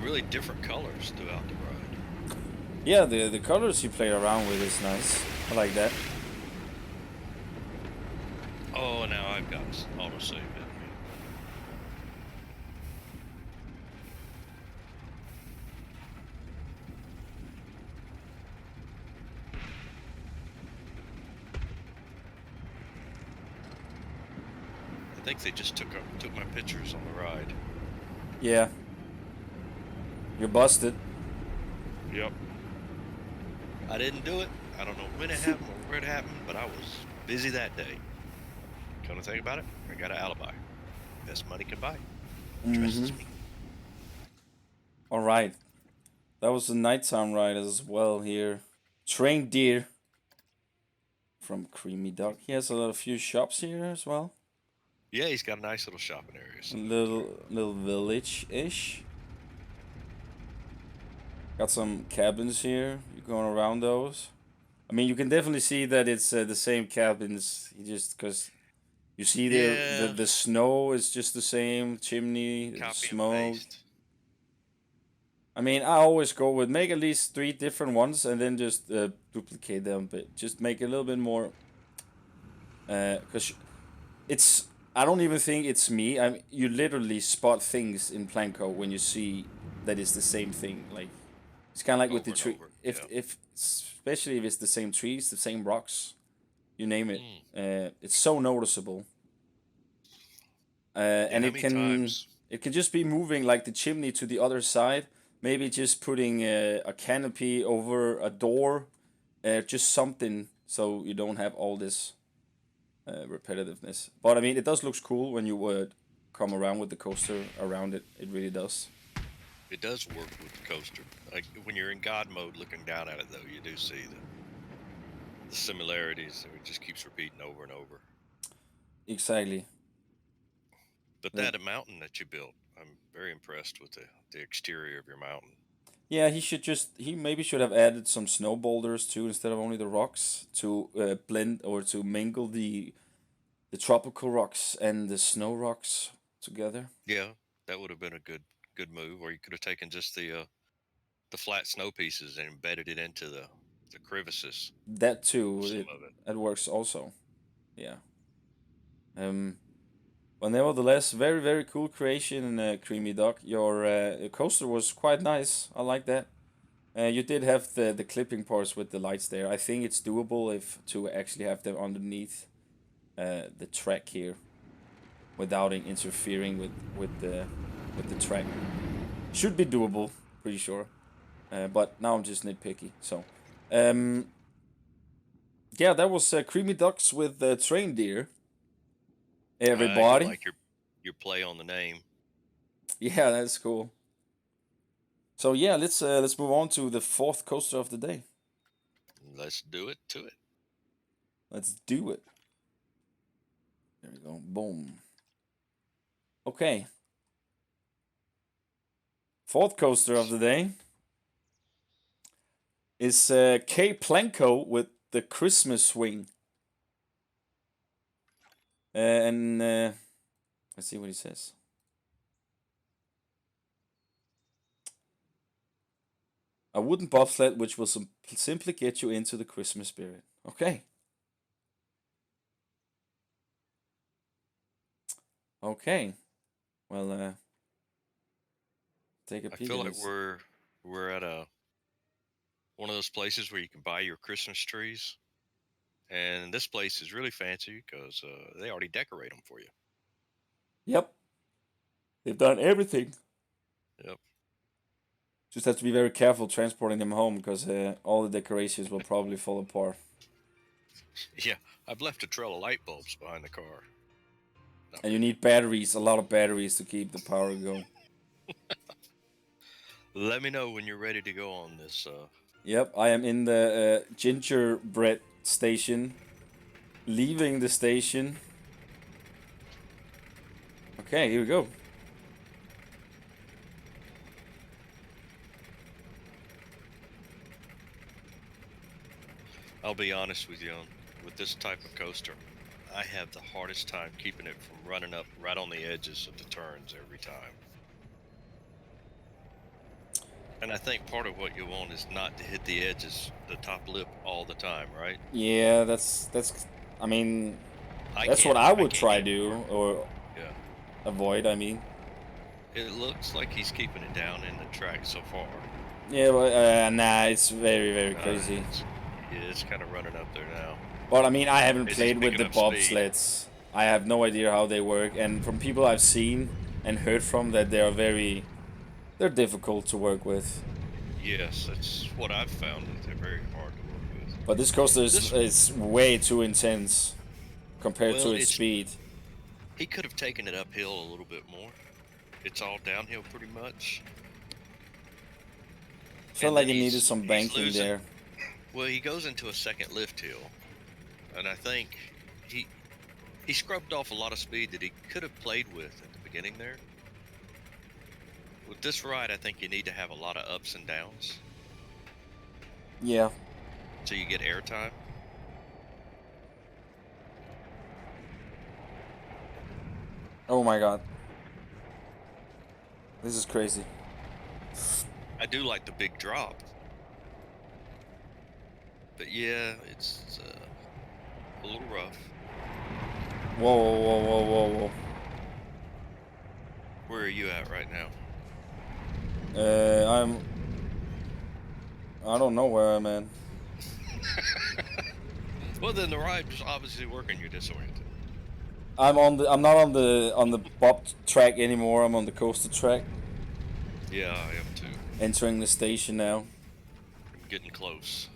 B: really different colors throughout the ride.
A: Yeah, the colors you play around with is nice. I like that.
B: Oh, now I've got autosave it. I think they just took my pictures on the ride.
A: Yeah. You're busted.
B: Yep. I didn't do it. I don't know when it happened or where it happened, but I was busy that day. Come to think about it, I got an alibi. Best money can buy. Trusts me.
A: All right. That was a nighttime ride as well here. Trained deer from Creamy Duck. He has a few shops here as well.
B: Yeah, he's got a nice little shopping area.
A: A
B: So
A: little village-ish. Got some cabins here. You're going around those. I mean, you can definitely see that it's the same cabins. You just because you see
B: yeah,
A: the snow is just the same chimney, the
B: copy and
A: smoke.
B: paste.
A: I mean, I always go with make at least 3 different ones and then just duplicate them, but just make a little bit more. Because it's, I don't even think it's me. You literally spot things in Planko when you see that it's the same thing. Like it's kind of like with
B: Over
A: the
B: and
A: tree.
B: over.
A: If
B: Yeah.
A: especially if it's the same trees, the same rocks. you name it.
B: Mm.
A: It's so noticeable,
B: Yeah,
A: and
B: how many times?
A: it can just be moving like the chimney to the other side. Maybe just putting a canopy over a door, just something so you don't have all this repetitiveness. But I mean, it does looks cool when you would come around with the coaster around it. It really does.
B: It does work with the coaster. Like when you're in God mode looking down at it, though, you do see the similarities. It just keeps repeating over and over.
A: Exactly.
B: But
A: That
B: that mountain that you built, I'm very impressed with the exterior of your mountain.
A: Yeah, he maybe should have added some snow boulders too instead of only the rocks to blend or to mingle the tropical rocks and the snow rocks together.
B: Yeah, that would have been a good move. Or you could have taken just the flat snow pieces and embedded it into the crevices
A: That
B: of
A: too,
B: some
A: it
B: of it.
A: it works also. Yeah. Um. But nevertheless, very cool creation, Creamy Duck. Your coaster was quite nice. I like that. You did have the clipping parts with the lights there. I think it's doable if to actually have them underneath the track here without interfering with the track. Should be doable, pretty sure. But now I'm just nitpicky. So, um, yeah, that was Creamy Ducks with Train Deer.
B: I do
A: Everybody,
B: like your play on the name.
A: yeah, that's cool. So yeah, let's move on to the fourth coaster of the day.
B: Let's do it to it.
A: Let's do it. There we go. Boom. Okay, fourth coaster of the day is K Planko with the Christmas swing. And let's see what he says. A wooden bobsled which will simply get you into the Christmas spirit. Okay. Okay. Well, take a
B: I
A: peek
B: feel
A: at
B: like
A: this.
B: we're at a one of those places where you can buy your Christmas trees, and this place is really fancy because they already decorate them for you.
A: Yep. They've done everything.
B: Yep.
A: Just have to be very careful transporting them home because all the decorations will probably fall apart.
B: Yeah, I've left a trail of light bulbs behind the car. Not
A: And you
B: really.
A: need batteries, a lot of batteries to keep the power going.
B: Let me know when you're ready to go on this.
A: Yep, I am in the gingerbread station. Leaving the station. Okay, here we go.
B: I'll be honest with you, with this type of coaster, I have the hardest time keeping it from running up right on the edges of the turns every time. And I think part of what you want is not to hit the edges, the top lip all the time, right?
A: Yeah, I mean, that's what I
B: I
A: would
B: can't
A: try
B: get
A: to
B: more.
A: or
B: Yeah.
A: avoid. I mean,
B: It looks like he's keeping it down in the track so far.
A: yeah, but nah, it's very
B: Uh,
A: crazy.
B: it's, yeah, it's kind of running up there now
A: But I mean, I haven't
B: as he's
A: played with
B: picking
A: the
B: up speed.
A: bobsleds. I have no idea how they work, and from people I've seen and heard from, that they're difficult to work with.
B: Yes, that's what I've found that they're very hard to work with.
A: But this coaster
B: This,
A: is way too intense compared to
B: well,
A: its
B: it's
A: speed.
B: he could have taken it uphill a little bit more. It's all downhill pretty much,
A: Felt
B: and
A: like
B: then
A: it needed
B: he's
A: some
B: he's
A: banking
B: losing.
A: there.
B: Well, he goes into a second lift hill, and I think he he scrubbed off a lot of speed that he could have played with at the beginning there. With this ride, I think you need to have a lot of ups and downs
A: Yeah.
B: so you get airtime.
A: Oh my god. This is crazy.
B: I do like the big drop, but yeah, it's a little rough.
A: Whoa.
B: Where are you at right now?
A: I don't know where I'm at.
B: Well, then the ride was obviously working. You're disoriented.
A: I'm not on the bob track anymore. I'm on the coaster track,
B: Yeah, I am too.
A: entering the station now.
B: I'm getting close.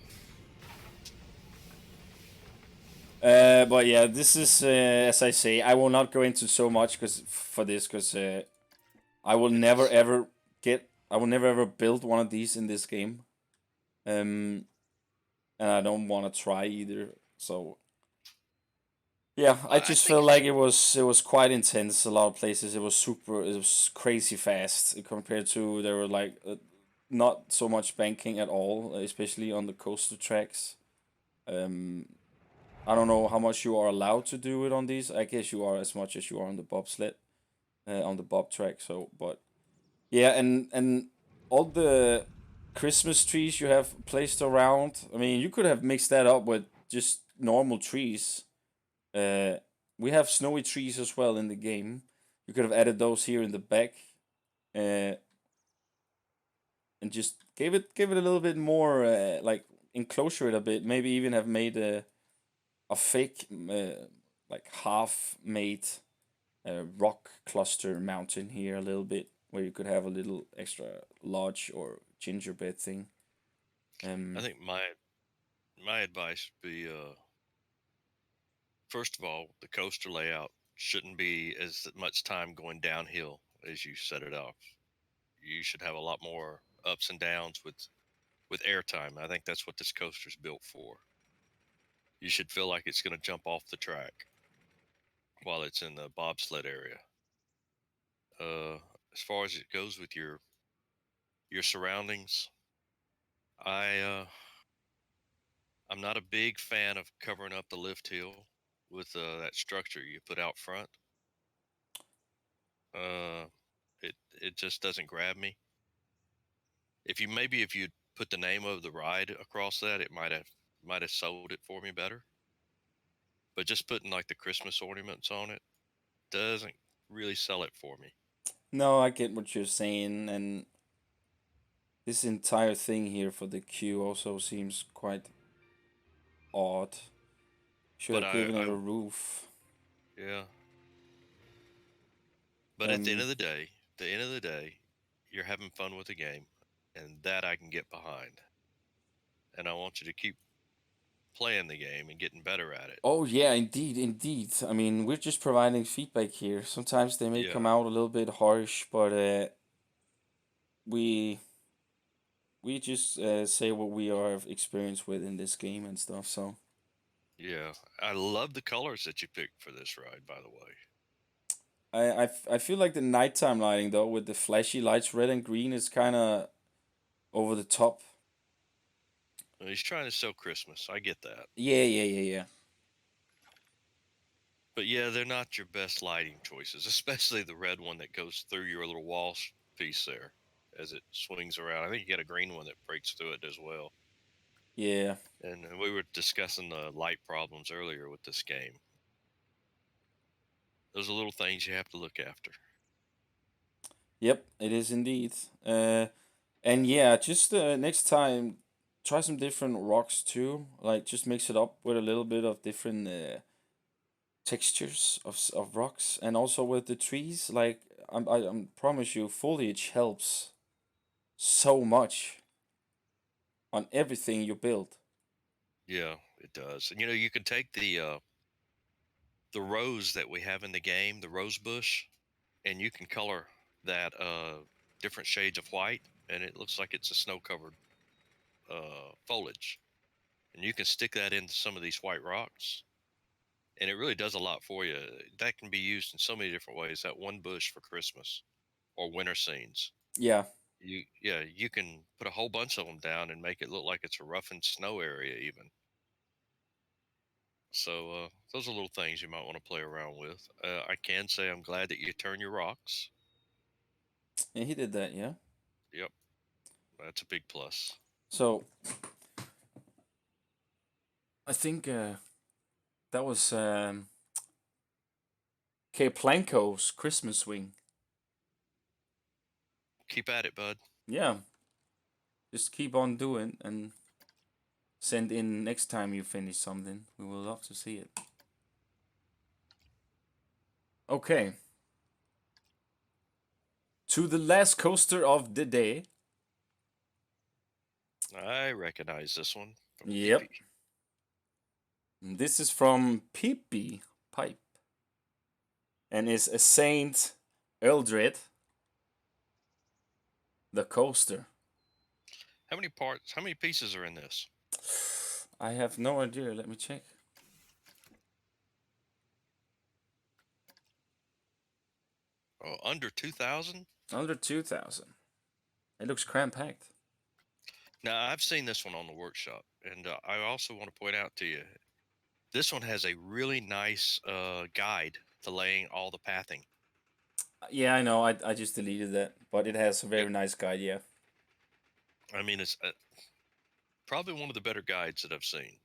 A: But yeah, this is as I say. I will not go into so much because I will never
B: It's
A: ever I will never ever build one of these in this game. Um, and I don't want to try either. So yeah, I
B: I
A: just
B: think
A: felt
B: it's
A: like it was quite intense. A lot of places it was crazy fast compared to there were like not so much banking at all, especially on the coaster tracks. Um, I don't know how much you are allowed to do it on these. I guess you are as much as you are on the bobsled, on the bob track. So, but yeah, and all the Christmas trees you have placed around. I mean, you could have mixed that up with just normal trees. Uh, we have snowy trees as well in the game. You could have added those here in the back, uh, and just gave it a little bit more like enclosure it a bit. Maybe even have made a fake like half made rock cluster mountain here a little bit, where you could have a little extra lodge or gingerbread thing.
B: I
A: Um,
B: think my advice would be first of all, the coaster layout shouldn't be as much time going downhill as you set it up. You should have a lot more ups and downs with airtime. I think that's what this coaster's built for. You should feel like it's going to jump off the track while it's in the bobsled area. Uh, as far as it goes with your surroundings, I I'm not a big fan of covering up the lift hill with that structure you put out front. Uh, it just doesn't grab me. If you put the name of the ride across that, it might have sold it for me better. But just putting like the Christmas ornaments on it doesn't really sell it for me.
A: no, I get what you're saying, and this entire thing here for the queue also seems quite odd. Should
B: But
A: have given it a roof.
B: yeah. But at
A: Um,
B: the end of the day, you're having fun with the game, and that I can get behind. And I want you to keep playing the game and getting better at it.
A: oh yeah, indeed, indeed. I mean, we're just providing feedback here. Sometimes they may
B: Yeah,
A: come out a little bit harsh, but we we just say what we are experienced with in this game and stuff. So
B: yeah. I love the colors that you picked for this ride, by the way.
A: I feel like the nighttime lighting though, with the flashy lights, red and green, is kind of over the top.
B: He's trying to sell Christmas. I get that.
A: Yeah, yeah, yeah, yeah.
B: But yeah, they're not your best lighting choices, especially the red one that goes through your little piece there as it swings around. I think you got a green one that breaks through it as well.
A: Yeah.
B: And we were discussing the light problems earlier with this game. Those are little things you have to look after.
A: Yep, it is indeed. And yeah, just next time, try some different rocks too. Like, just mix it up with a little bit of different textures of rocks, and also with the trees. Like, I promise you, foliage helps so much on everything you build.
B: Yeah, it does. And you can take the rose that we have in the game, the rose bush, and you can color that different shades of white, and it looks like it's a snow covered foliage. And you can stick that into some of these white rocks, and it really does a lot for you. That can be used in so many different ways. That one bush for Christmas or winter scenes.
A: Yeah,
B: You can put a whole bunch of them down and make it look like it's a roughened snow area even. So those are little things you might want to play around with. I can say I'm glad that you turn your rocks.
A: and he did that. Yeah.
B: Yep, that's a big plus.
A: So I think that was Planko's Christmas swing.
B: Keep at it, bud.
A: Yeah, just keep on doing and send in next time you finish something. We would love to see it. Okay. To the last coaster of the day.
B: I recognize this one from
A: Yep.
B: PP.
A: This is from PP Pipe. And is a Saint Eldred. The coaster.
B: How many parts? How many pieces are in this?
A: I have no idea. Let me check.
B: Oh, under 2,000.
A: Under 2,000. It looks cram-packed.
B: Now I've seen this one on the workshop, and I also want to point out to you, this one has a really nice guide to laying all the pathing.
A: Yeah, I know. I just deleted that. But it has a
B: Yep.
A: very nice guide, yeah.
B: I mean, it's probably one of the better guides that I've seen.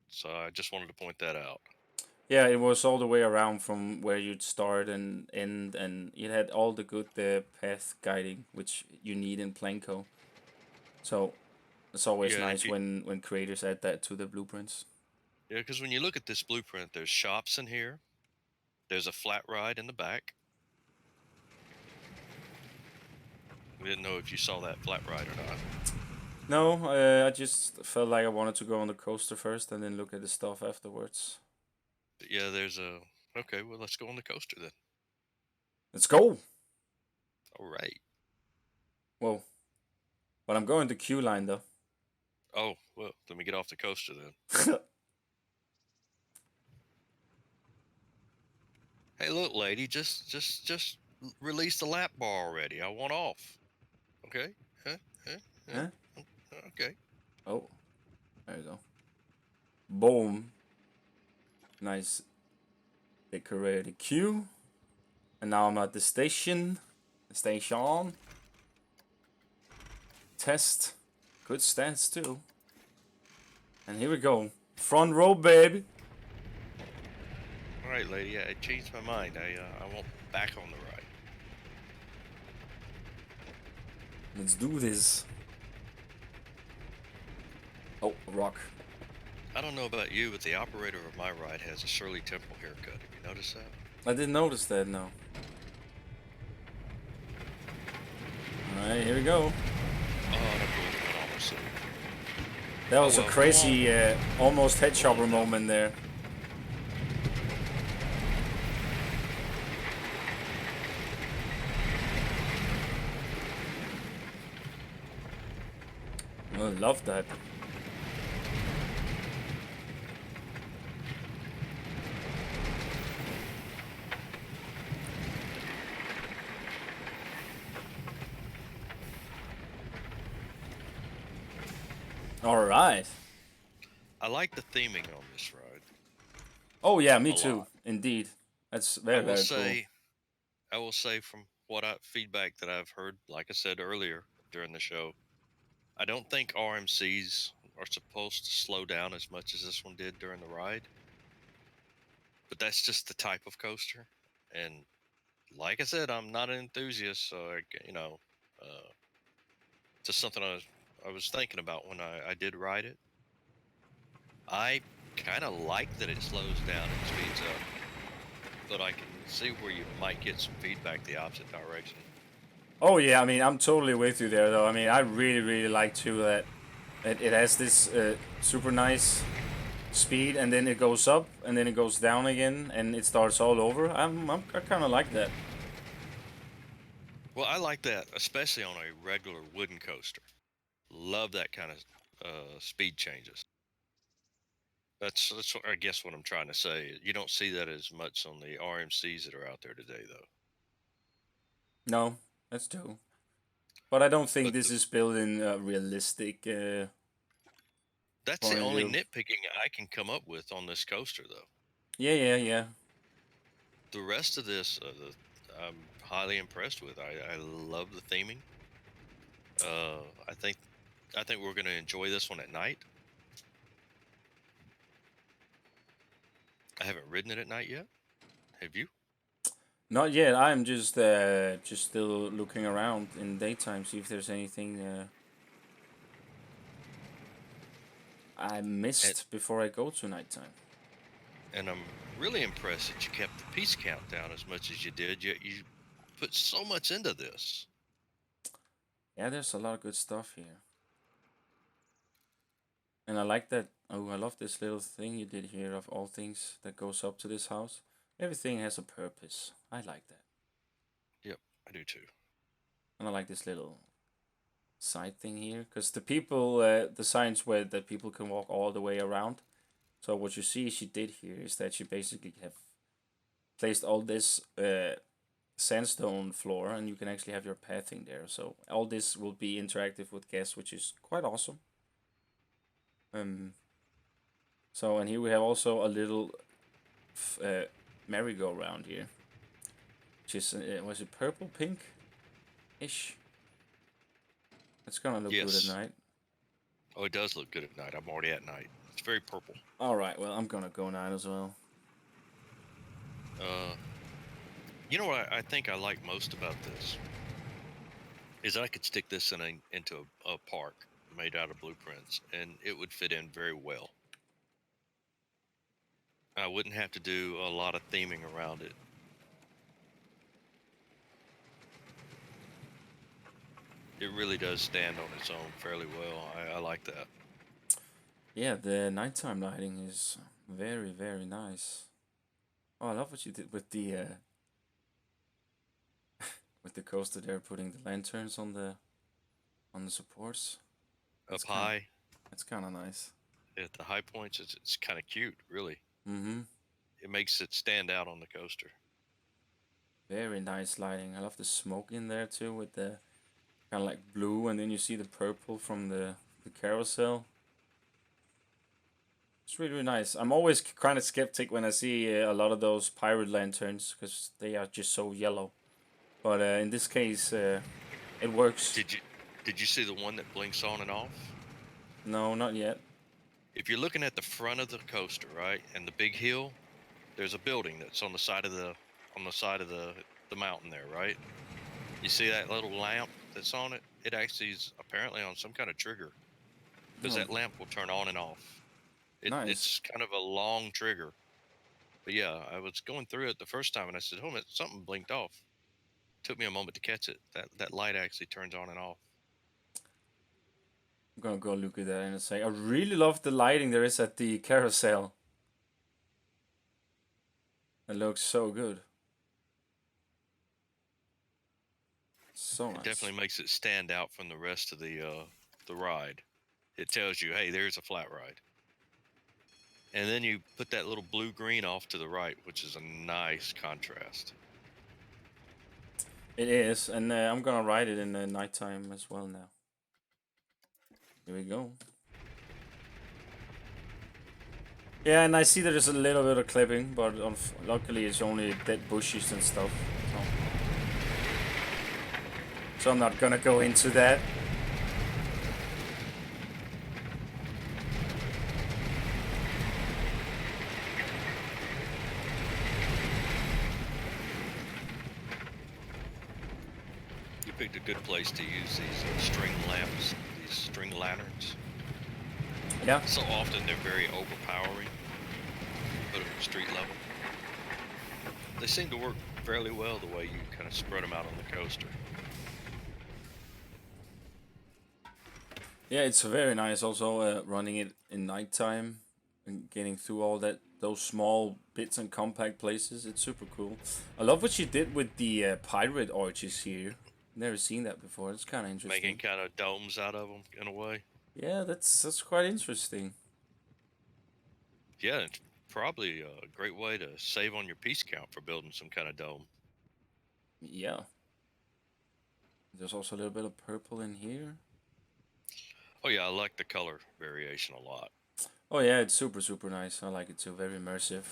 B: So I just wanted to point that out.
A: Yeah, it was all the way around from where you'd start and end, and it had all the good path guiding, which you need in Planko. So it's always
B: Yeah,
A: nice when creators add that to the blueprints.
B: yeah, because when you look at this blueprint, there's shops in here. There's a flat ride in the back. We didn't know if you saw that flat ride or not.
A: No, I just felt like I wanted to go on the coaster first and then look at the stuff afterwards.
B: But yeah, there's a. Okay, well, let's go on the coaster then.
A: Let's go!
B: All right.
A: Whoa. But I'm going to queue line though.
B: Oh, well, let me get off the coaster then. Hey, look, lady, just release the lap bar already. I want off. Okay? Huh? Huh? Huh?
A: Huh?
B: Okay.
A: Oh, there you go. Boom. Nice decorated queue. And now I'm at the station. The station. Test. Good stats too. And here we go. Front row, baby.
B: All right, lady. I changed my mind. I want back on the ride.
A: Let's do this. Oh, rock.
B: I don't know about you, but the operator of my ride has a Shirley Temple haircut. Have you noticed that?
A: I didn't notice that, no. Alright, here we go.
B: Oh, that really went almost there.
A: That
B: Oh,
A: was a
B: well,
A: crazy, almost head chopper moment there. I love that. Alright.
B: I like the theming on this ride.
A: Oh yeah, me
B: A
A: too.
B: lot.
A: Indeed. That's
B: I
A: very,
B: will
A: very cool.
B: say, I will say from what feedback that I've heard, like I said earlier during the show, I don't think RMCs are supposed to slow down as much as this one did during the ride. But that's just the type of coaster, and like I said, I'm not an enthusiast, so just something I was thinking about when I did ride it. I kind of like that it slows down and speeds up, but I can see where you might get some feedback the opposite direction.
A: Oh yeah, I mean, I'm totally with you there though. I mean, I really, really like too that it has this super nice speed and then it goes up and then it goes down again and it starts all over. I kind of like that.
B: Well, I like that, especially on a regular wooden coaster. Love that kind of speed changes. That's I guess what I'm trying to say. You don't see that as much on the RMCs that are out there today, though.
A: No, that's true. But I don't think
B: But
A: this is built in a realistic
B: that's the
A: point of
B: only
A: view.
B: nitpicking I can come up with on this coaster, though.
A: Yeah, yeah, yeah.
B: The rest of this, I'm highly impressed with. I love the theming. Uh, I think I think we're going to enjoy this one at night. I haven't ridden it at night yet. Have you?
A: Not yet. I'm just still looking around in daytime, see if there's anything. I
B: And
A: missed before I go to nighttime.
B: and I'm really impressed that you kept the piece count down as much as you did. Yet you put so much into this.
A: Yeah, there's a lot of good stuff here. And I like that. Oh, I love this little thing you did here of all things that goes up to this house. Everything has a purpose. I like that.
B: Yep, I do too.
A: And I like this little side thing here. Because the people, the signs where that people can walk all the way around. So what you see she did here is that she basically have placed all this sandstone floor and you can actually have your pathing there. So all this will be interactive with guests, which is quite awesome. Um, so and here we have also a little merry-go-round here, which is was it purple pink ish? It's gonna look good at
B: Yes.
A: night.
B: Oh, it does look good at night. I'm already at night. It's very purple.
A: All right, well I'm gonna go night as well.
B: Uh, you know what I think I like most about this is I could stick this into a park made out of blueprints, and it would fit in very well. I wouldn't have to do a lot of theming around it. It really does stand on its own fairly well. I like that.
A: Yeah, the nighttime lighting is very very nice. Oh, I love what you did with the coaster there, putting the lanterns on the supports. That's
B: Up
A: kind of
B: high
A: that's kind of nice.
B: at the high points, it's kind of cute, really.
A: Mm-hmm.
B: It makes it stand out on the coaster.
A: Very nice lighting. I love the smoke in there too, with the kind of like blue, and then you see the purple from the carousel. It's really, really nice. I'm always kind of skeptic when I see a lot of those pirate lanterns because they are just so yellow. But in this case, it works.
B: Did you did you see the one that blinks on and off?
A: No, not yet.
B: If you're looking at the front of the coaster, right, and the big hill, there's a building that's on the side of the mountain there, right? You see that little lamp that's on it? It actually is apparently on some kind of trigger because
A: Oh,
B: that lamp will turn on and off.
A: nice.
B: It's kind of a long trigger. But yeah, I was going through it the first time and I said, "Oh, man, something blinked off." Took me a moment to catch it. That light actually turns on and off.
A: I'm gonna go look at that in a sec. I really love the lighting there is at the carousel. It looks so good. So
B: It
A: nice.
B: definitely makes it stand out from the rest of the ride. It tells you, "Hey, there's a flat ride." And then you put that little blue green off to the right, which is a nice contrast.
A: It is, and I'm gonna ride it in the nighttime as well now. Here we go. Yeah, and I see there's a little bit of clipping, but luckily it's only dead bushes and stuff. So I'm not gonna go into that.
B: You picked a good place to use these string lamps, these string lanterns.
A: Yeah,
B: So often they're very overpowering. Put them at street level. They seem to work fairly well the way you kind of spread them out on the coaster.
A: yeah, it's very nice. Also, running it in nighttime and getting through all those small bits and compact places. It's super cool. I love what you did with the pirate arches here. Never seen that before. It's kind of
B: Making
A: interesting.
B: kind of domes out of them in a way.
A: Yeah, that's quite interesting.
B: Yeah, it's probably a great way to save on your piece count for building some kind of dome.
A: Yeah, there's also a little bit of purple in here.
B: Oh yeah, I like the color variation a lot.
A: Oh yeah, it's super super nice. I like it too. Very immersive.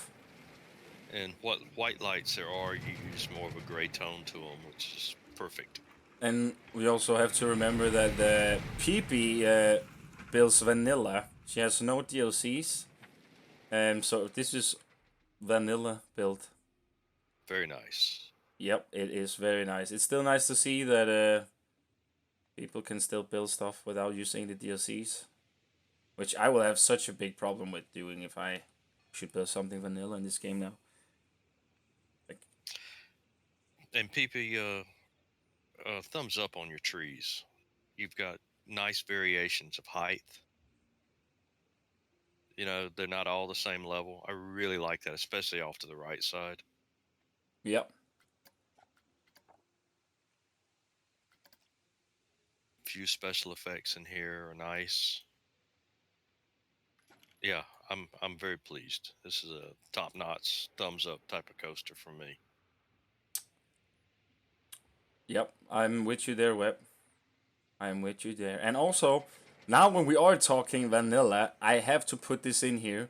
B: And what white lights there are, you use more of a gray tone to them, which is perfect.
A: And we also have to remember that the PP builds vanilla. She has no DLCs. So this is vanilla build.
B: Very nice.
A: Yep, it is very nice. It's still nice to see that people can still build stuff without using the DLCs. which I will have such a big problem with doing if I should build something vanilla in this game now. Like,
B: And PP, thumbs up on your trees. You've got nice variations of height. They're not all the same level. I really like that, especially off to the right side.
A: yep,
B: Few special effects in here are nice. Yeah, I'm very pleased. This is a top-notch, thumbs up type of coaster for me.
A: yep, I'm with you there, Web. I'm with you there. And also, now when we are talking vanilla, I have to put this in here.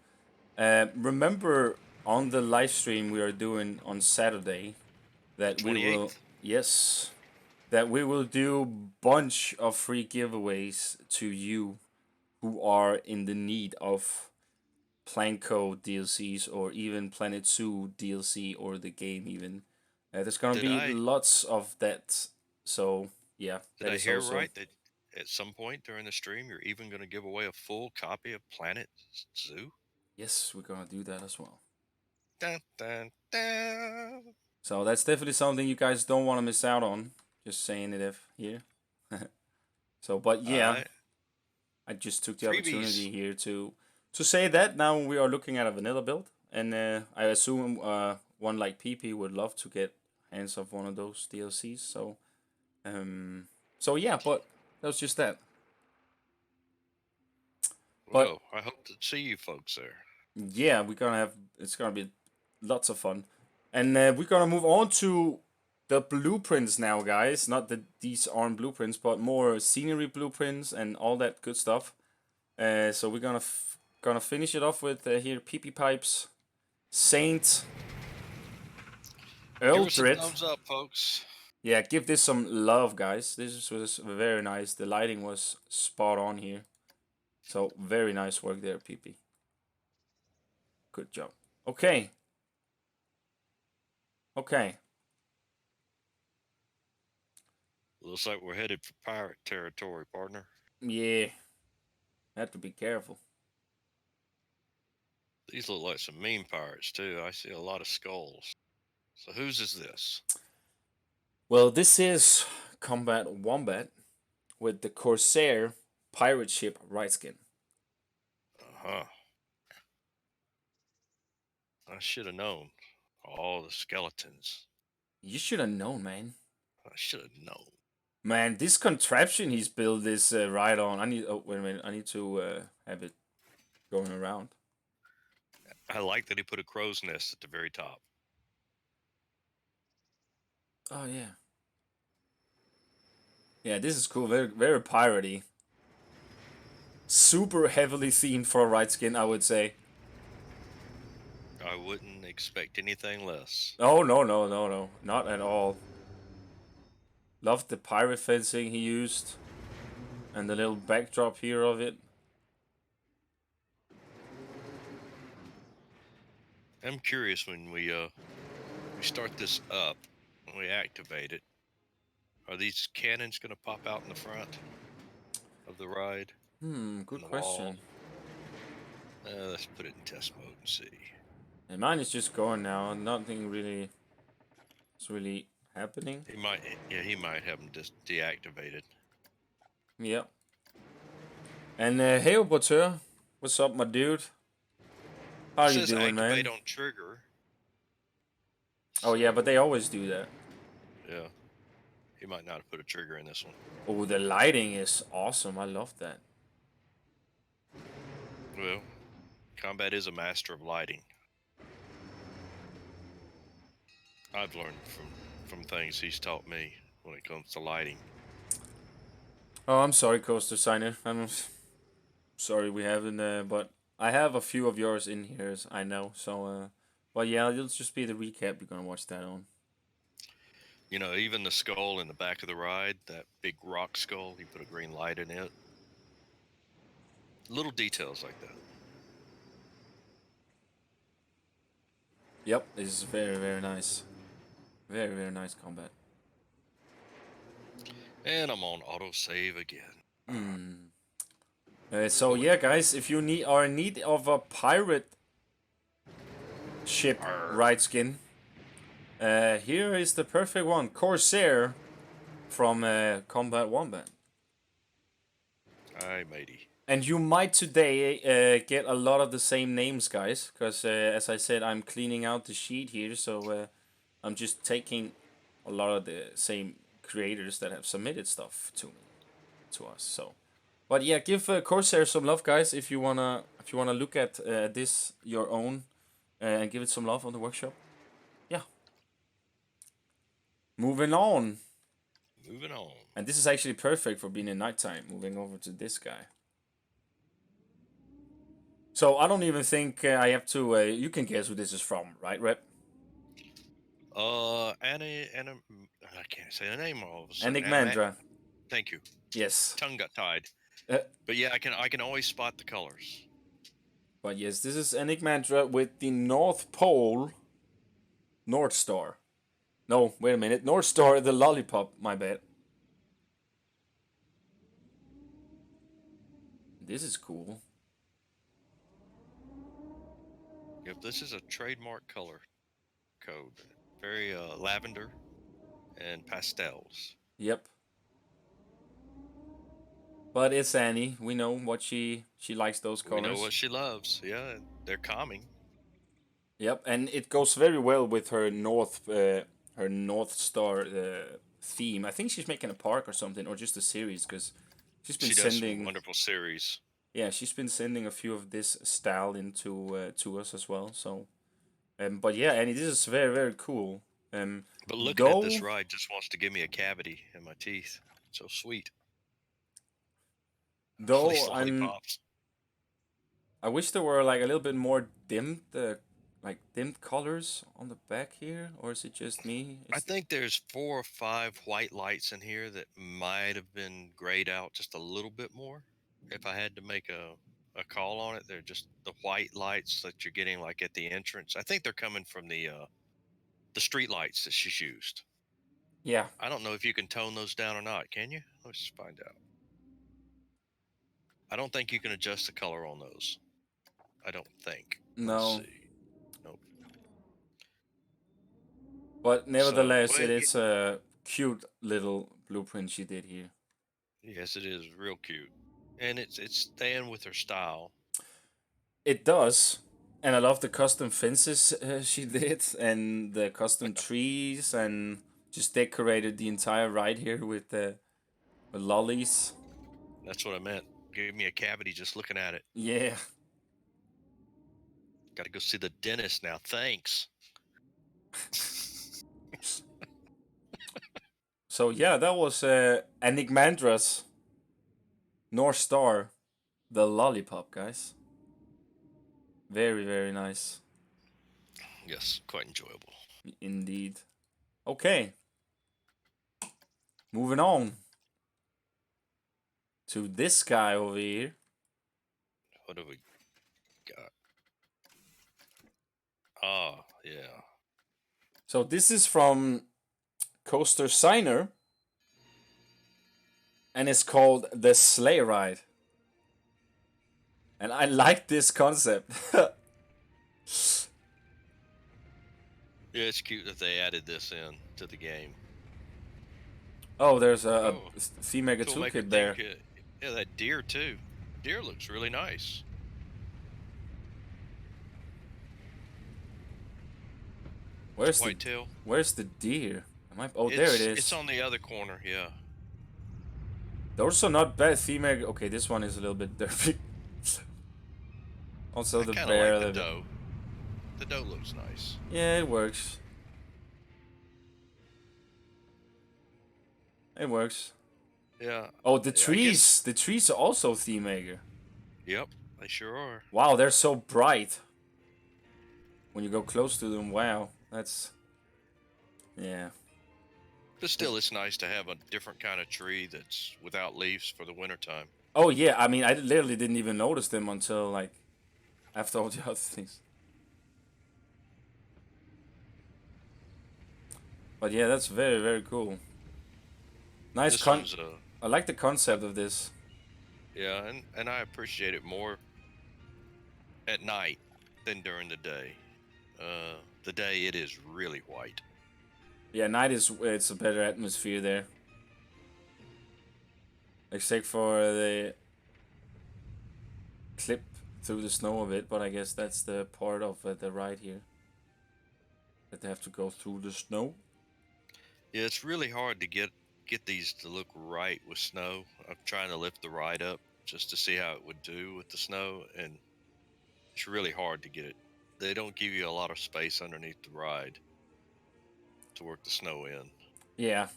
A: Remember on the live stream we are doing on Saturday
B: The
A: that we will,
B: 28th.
A: yes, that we will do bunch of free giveaways to you who are in the need of Planko DLCs or even Planet Zoo DLC or the game even. There's gonna
B: Did
A: be
B: I
A: lots of that. So yeah,
B: did
A: that
B: I
A: is
B: hear
A: also
B: right that at some point during the stream you're even going to give away a full copy of Planet Zoo?
A: yes, we're gonna do that as well.
B: Dun, dun, dun.
A: So that's definitely something you guys don't want to miss out on. Just saying it if here. So, but
B: All
A: yeah,
B: right.
A: I just took the
B: Freebies.
A: opportunity here to say that now we are looking at a vanilla build, and I assume one like PP would love to get hands of one of those DLCs. Um, so yeah, but that was just that. But
B: Well, I hope to see you folks there.
A: yeah, we're gonna have it's gonna be lots of fun, and we're gonna move on to the blueprints now, guys. Not that these aren't blueprints, but more scenery blueprints and all that good stuff. So we're gonna finish it off with here PP pipes, Saint,
B: Give us a
A: Eldred.
B: thumbs up, folks.
A: Yeah, give this some love, guys. This was very nice. The lighting was spot on here. So very nice work there, PP. Good job. Okay. Okay.
B: Looks like we're headed for pirate territory, partner.
A: Yeah. Have to be careful.
B: These look like some mean pirates, too. I see a lot of skulls. So whose is this?
A: Well, this is Combat Wombat with the Corsair pirate ship right skin.
B: Uh-huh. I should have known. All the skeletons.
A: You should have known, man.
B: I should have known.
A: Man, this contraption he's built is right on. I need. Oh, wait a minute. I need to have it going around.
B: I like that he put a crow's nest at the very top.
A: Oh yeah. Yeah, this is cool. Very very piratey. Super heavily themed for a right skin, I would say.
B: I wouldn't expect anything less.
A: Oh no no no no, not at all. Loved the pirate fencing he used, and the little backdrop here of it.
B: I'm curious when we start this up, when we activate it, are these cannons going to pop out in the front of the ride?
A: Good
B: On the wall?
A: question.
B: Let's put it in test mode and see.
A: And mine is just going now. Nothing really is really happening.
B: He might have them just deactivated.
A: Yep. And hey, Oberteur, what's up, my dude? How
B: It
A: are you
B: says
A: doing,
B: activate
A: man?
B: on trigger.
A: Oh yeah, but
B: So,
A: they always do that.
B: yeah, he might not have put a trigger in this one.
A: Oh, the lighting is awesome. I love that.
B: Well, Combat is a master of lighting. I've learned from things he's taught me when it comes to lighting.
A: Oh, I'm sorry, Coaster Signer. I'm sorry we haven't, but I have a few of yours in here, I know. So, but yeah, it'll just be the recap you're gonna watch that on.
B: Even the skull in the back of the ride, that big rock skull, he put a green light in it. Little details like that.
A: Yep, this is very, very nice. Very, very nice combat.
B: And I'm on autosave again.
A: Hmm. So
B: Go
A: yeah,
B: ahead.
A: guys, if you are in need of a pirate ship
B: Arr.
A: ride skin, here is the perfect one, Corsair from Combat Wombat.
B: Aye, matey.
A: And you might today get a lot of the same names, guys, because as I said, I'm cleaning out the sheet here, so I'm just taking a lot of the same creators that have submitted stuff to us. So, but yeah, give Corsair some love, guys, if you wanna look at this your own and give it some love on the workshop. Yeah, moving on,
B: Moving on.
A: and this is actually perfect for being in nighttime. Moving over to this guy. So I don't even think I have to. You can guess who this is from, right, Rep?
B: I can't say the name all of a sudden.
A: Enigmandra.
B: Thank you.
A: Yes.
B: Tongue got tied.
A: Uh,
B: But yeah, I can always spot the colors.
A: but yes, this is Enigmandra with the North Pole North Star. No, wait a minute. North Star, the lollipop. My bad. This is cool.
B: Yep, this is a trademark color code. Very lavender and pastels.
A: Yep. But it's Annie. We know what she likes those
B: We know what
A: colors.
B: she loves. Yeah, they're calming.
A: Yep, and it goes very well with her North Star theme. I think she's making a park or something, or just a series, because she's been
B: She does some
A: sending.
B: wonderful series.
A: Yeah, she's been sending a few of this style into to us as well. So, but yeah, Annie, this is very very cool.
B: But looking at this
A: Though
B: ride just wants to give me a cavity in my teeth. So sweet. All these
A: though
B: lollipops.
A: I wish there were like a little bit more dimmed, like dimmed colors on the back here, or is it just me?
B: I
A: It's
B: think there's 4 or 5 white lights in here that might have been grayed out just a little bit more. If I had to make a call on it, they're just the white lights that you're getting like at the entrance. I think they're coming from the street lights that she's used.
A: yeah,
B: I don't know if you can tone those down or not. Can you? Let's just find out. I don't think you can adjust the color on those. I don't think. Let's
A: no,
B: see. Nope.
A: but
B: So,
A: nevertheless,
B: well,
A: it is a cute little blueprint she did here.
B: yes, it is real cute, and it's staying with her style.
A: It does, and I love the custom fences she did, and the custom trees, and just decorated the entire ride here with the lollies.
B: That's what I meant. Gave me a cavity just looking at it.
A: Yeah.
B: Got to go see the dentist now. Thanks.
A: So yeah, that was Enigmandra's North Star, the lollipop, guys. Very very nice
B: Yes, quite enjoyable.
A: indeed. Okay, moving on to this guy over here.
B: What have we got? Ah, yeah.
A: So this is from Coaster Signer, and it's called the Sleigh Ride. And I like this concept.
B: Yeah, it's cute that they added this in to the game.
A: Oh, there's
B: Oh,
A: a theme maker
B: Toolmaker
A: toolkit
B: theme
A: there.
B: kit. Yeah, that deer too. Deer looks really nice. It's a
A: Where's the
B: whitetail.
A: where's the deer? Am I? Oh, there it
B: It's
A: is.
B: on the other corner. Yeah.
A: Those are not bad theme maker. Okay, this one is a little bit dirty. Also
B: I
A: the
B: kind of
A: bear.
B: like the doe. The doe looks nice.
A: Yeah, it works. It works.
B: Yeah.
A: Oh, the
B: Yeah, I guess.
A: trees. The trees are also theme maker.
B: Yep, they sure are.
A: Wow, they're so bright. When you go close to them, wow, that's yeah.
B: But still, it's nice to have a different kind of tree that's without leaves for the wintertime.
A: Oh yeah, I mean, I literally didn't even notice them until like after all the other things. But yeah, that's very very cool. Nice
B: This
A: con.
B: one's
A: I like the concept of this.
B: Yeah, and I appreciate it more at night than during the day. The day it is really white.
A: Yeah, night is it's a better atmosphere there, except for the clip through the snow a bit. But I guess that's the part of the ride here that they have to go through the snow.
B: Yeah, it's really hard to get these to look right with snow. I'm trying to lift the ride up just to see how it would do with the snow, and it's really hard to get it. They don't give you a lot of space underneath the ride to work the snow in.
A: Yeah,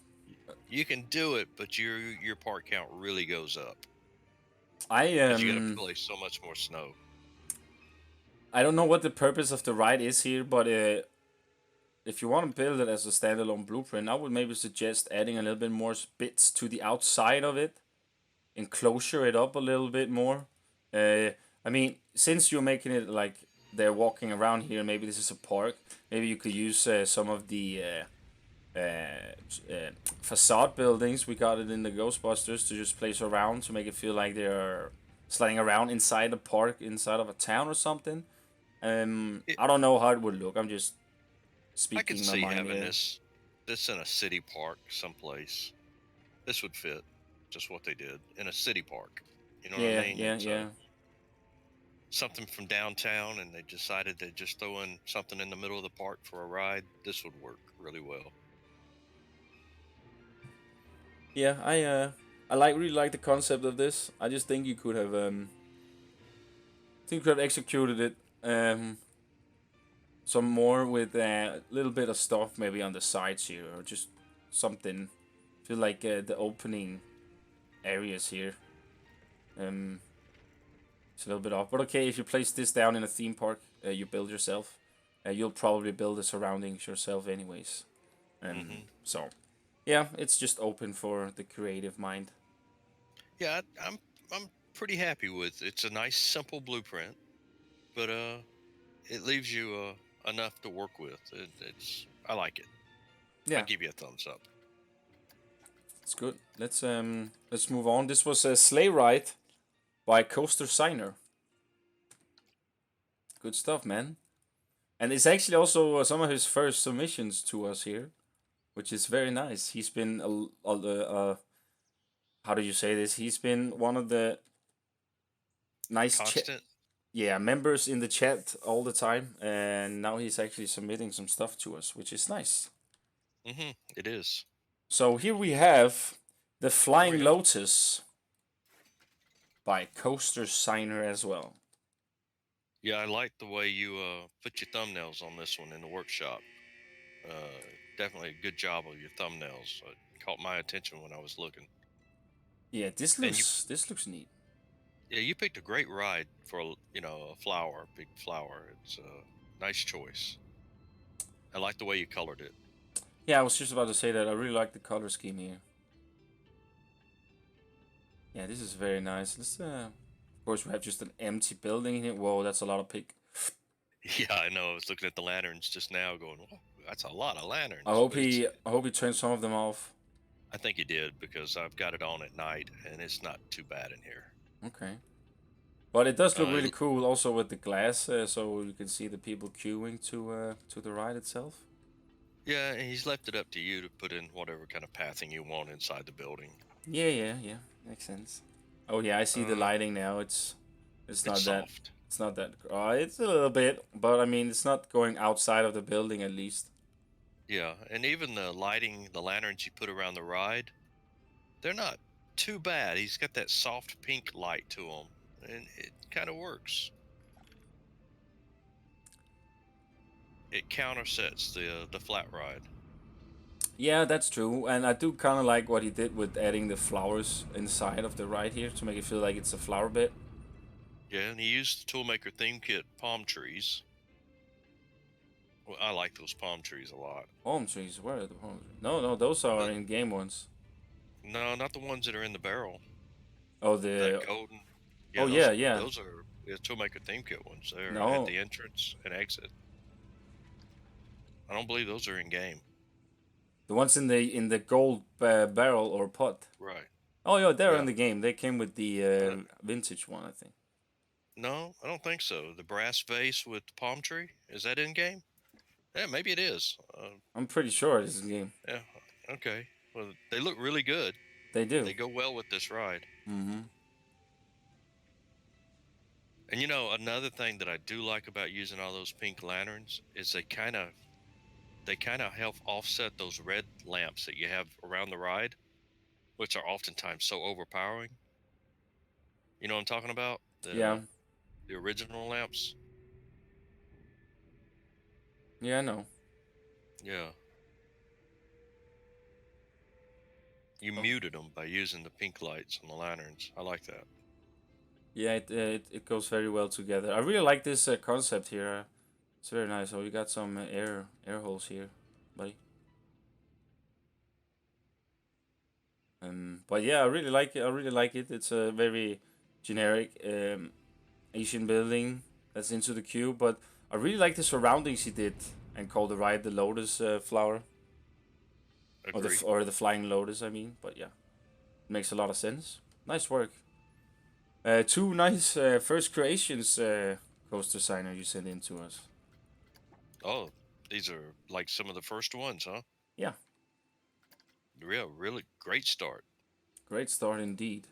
B: You can do it, but your part count really goes up
A: I
B: because you got to place so much more snow.
A: I don't know what the purpose of the ride is here, but if you want to build it as a standalone blueprint, I would maybe suggest adding a little bit more bits to the outside of it, enclosure it up a little bit more. I mean, since you're making it like they're walking around here, maybe this is a park. Maybe you could use some of the facade buildings. We got it in the Ghostbusters to just place around to make it feel like they're sliding around inside a park, inside of a town or something.
B: It,
A: I don't know how it would look. I'm just
B: I could
A: speaking my
B: see
A: mind
B: having
A: here.
B: this in a city park someplace. This would fit just what they did in a city park. You know what I
A: Yeah,
B: mean?
A: yeah,
B: It's
A: yeah.
B: something from downtown, and they decided to just throw in something in the middle of the park for a ride. This would work really well.
A: Yeah, I like really like the concept of this. I just think you could have think you could have executed it some more with a little bit of stuff maybe on the sides here or just something. Feel like the opening areas here it's a little bit off. But okay, if you place this down in a theme park, you build yourself. You'll probably build the surroundings yourself anyways.
B: Hmm.
A: So yeah, it's just open for the creative mind.
B: Yeah, I'm pretty happy with it's a nice simple blueprint, but it leaves you enough to work with. It's I like it. I
A: Yeah,
B: give you a thumbs up.
A: it's good. Let's move on. This was a sleigh ride by Coaster Signer. Good stuff, man. And it's actually also some of his first submissions to us here, which is very nice. He's been how do you say this? He's been one of the nice
B: Constant.
A: members in the chat all the time, and now he's actually submitting some stuff to us, which is nice.
B: It is.
A: So here we have the
B: Here we
A: Flying
B: go.
A: Lotus by Coaster Signer as well.
B: Yeah, I like the way you put your thumbnails on this one in the workshop. Uh, Definitely a good job of your thumbnails. It caught my attention when I was looking.
A: Yeah,
B: And
A: this looks neat.
B: yeah, you picked a great ride for a flower, a big flower. It's a nice choice. I like the way you colored it.
A: Yeah, I was just about to say that I really like the color scheme here. Yeah, this is very nice. Of course, we have just an empty building here. Whoa, that's a lot of pig.
B: Yeah, I know. I was looking at the lanterns just now, going, "Whoa, that's a lot of lanterns." But
A: I hope he turned some of them off.
B: I think he did because I've got it on at night, and it's not too bad in here.
A: Okay, but it does look
B: Uh,
A: really cool, also with the glass, so you can see the people queuing to the ride itself.
B: yeah, and he's left it up to you to put in whatever kind of pathing you want inside the building.
A: Yeah, yeah, yeah, makes sense. Oh yeah, I see the
B: Uh,
A: lighting now. It's
B: it's
A: not that
B: soft.
A: it's not that. It's a little bit, but I mean, it's not going outside of the building at least.
B: Yeah, and even the lighting, the lanterns you put around the ride, they're not too bad. He's got that soft pink light to them, and it kind of works. It countersets the flat ride.
A: Yeah, that's true, and I do kind of like what he did with adding the flowers inside of the ride here to make it feel like it's a flower bed.
B: Yeah, and he used the Toolmaker theme kit palm trees. Well, I like those palm trees a lot.
A: Palm trees, where are the palm trees? No, no, those are
B: The,
A: in game ones.
B: no, not the ones that are in the barrel.
A: Oh,
B: That golden.
A: oh
B: Yeah,
A: yeah, yeah.
B: those are Toolmaker theme kit ones. They're at
A: No,
B: the entrance and exit. I don't believe those are in game.
A: the ones in the gold barrel or pot.
B: Right.
A: Oh, yeah, they're in
B: Yeah.
A: the game. They came with the
B: I don't,
A: vintage one, I think.
B: no, I don't think so. The brass vase with the palm tree, is that in game? Yeah, maybe it is.
A: I'm pretty sure this is the game.
B: Yeah. Okay. Well, they look really good.
A: They do.
B: They go well with this ride.
A: Mm-hmm.
B: And you know, another thing that I do like about using all those pink lanterns is they kind of help offset those red lamps that you have around the ride, which are oftentimes so overpowering. You know what I'm talking about?
A: Yeah.
B: The original lamps.
A: Yeah, I know.
B: Yeah. You
A: Oh.
B: muted them by using the pink lights on the lanterns. I like that.
A: Yeah, it goes very well together. I really like this concept here. It's very nice. Oh, you got some air holes here, buddy. But yeah, I really like it. I really like it. It's a very generic Asian building that's into the queue, but I really like the surroundings he did and called the ride the Lotus flower
B: Agree.
A: or the Flying Lotus. I mean, but yeah, it makes a lot of sense. Nice work. Two nice first creations, coaster designer you sent in to us.
B: Oh, these are like some of the first ones, huh?
A: Yeah,
B: Real, really great start.
A: great start indeed.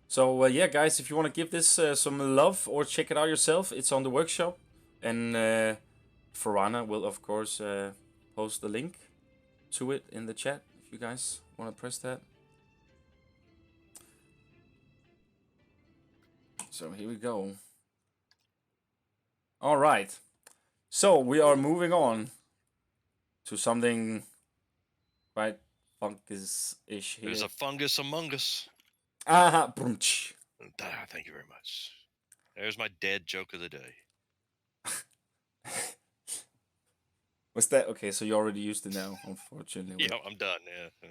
A: So yeah, guys, if you want to give this some love or check it out yourself, it's on the workshop, and Farana will of course post the link to it in the chat if you guys want to press that. So here we go. All right. So we are
B: Ooh,
A: moving on to something quite fungus-ish
B: there's
A: here.
B: a fungus among us.
A: Aha, brunch.
B: Ah, thank you very much. There's my dead joke of the day.
A: Was that okay? So you already used it now, unfortunately.
B: Yeah, I'm done. Yeah,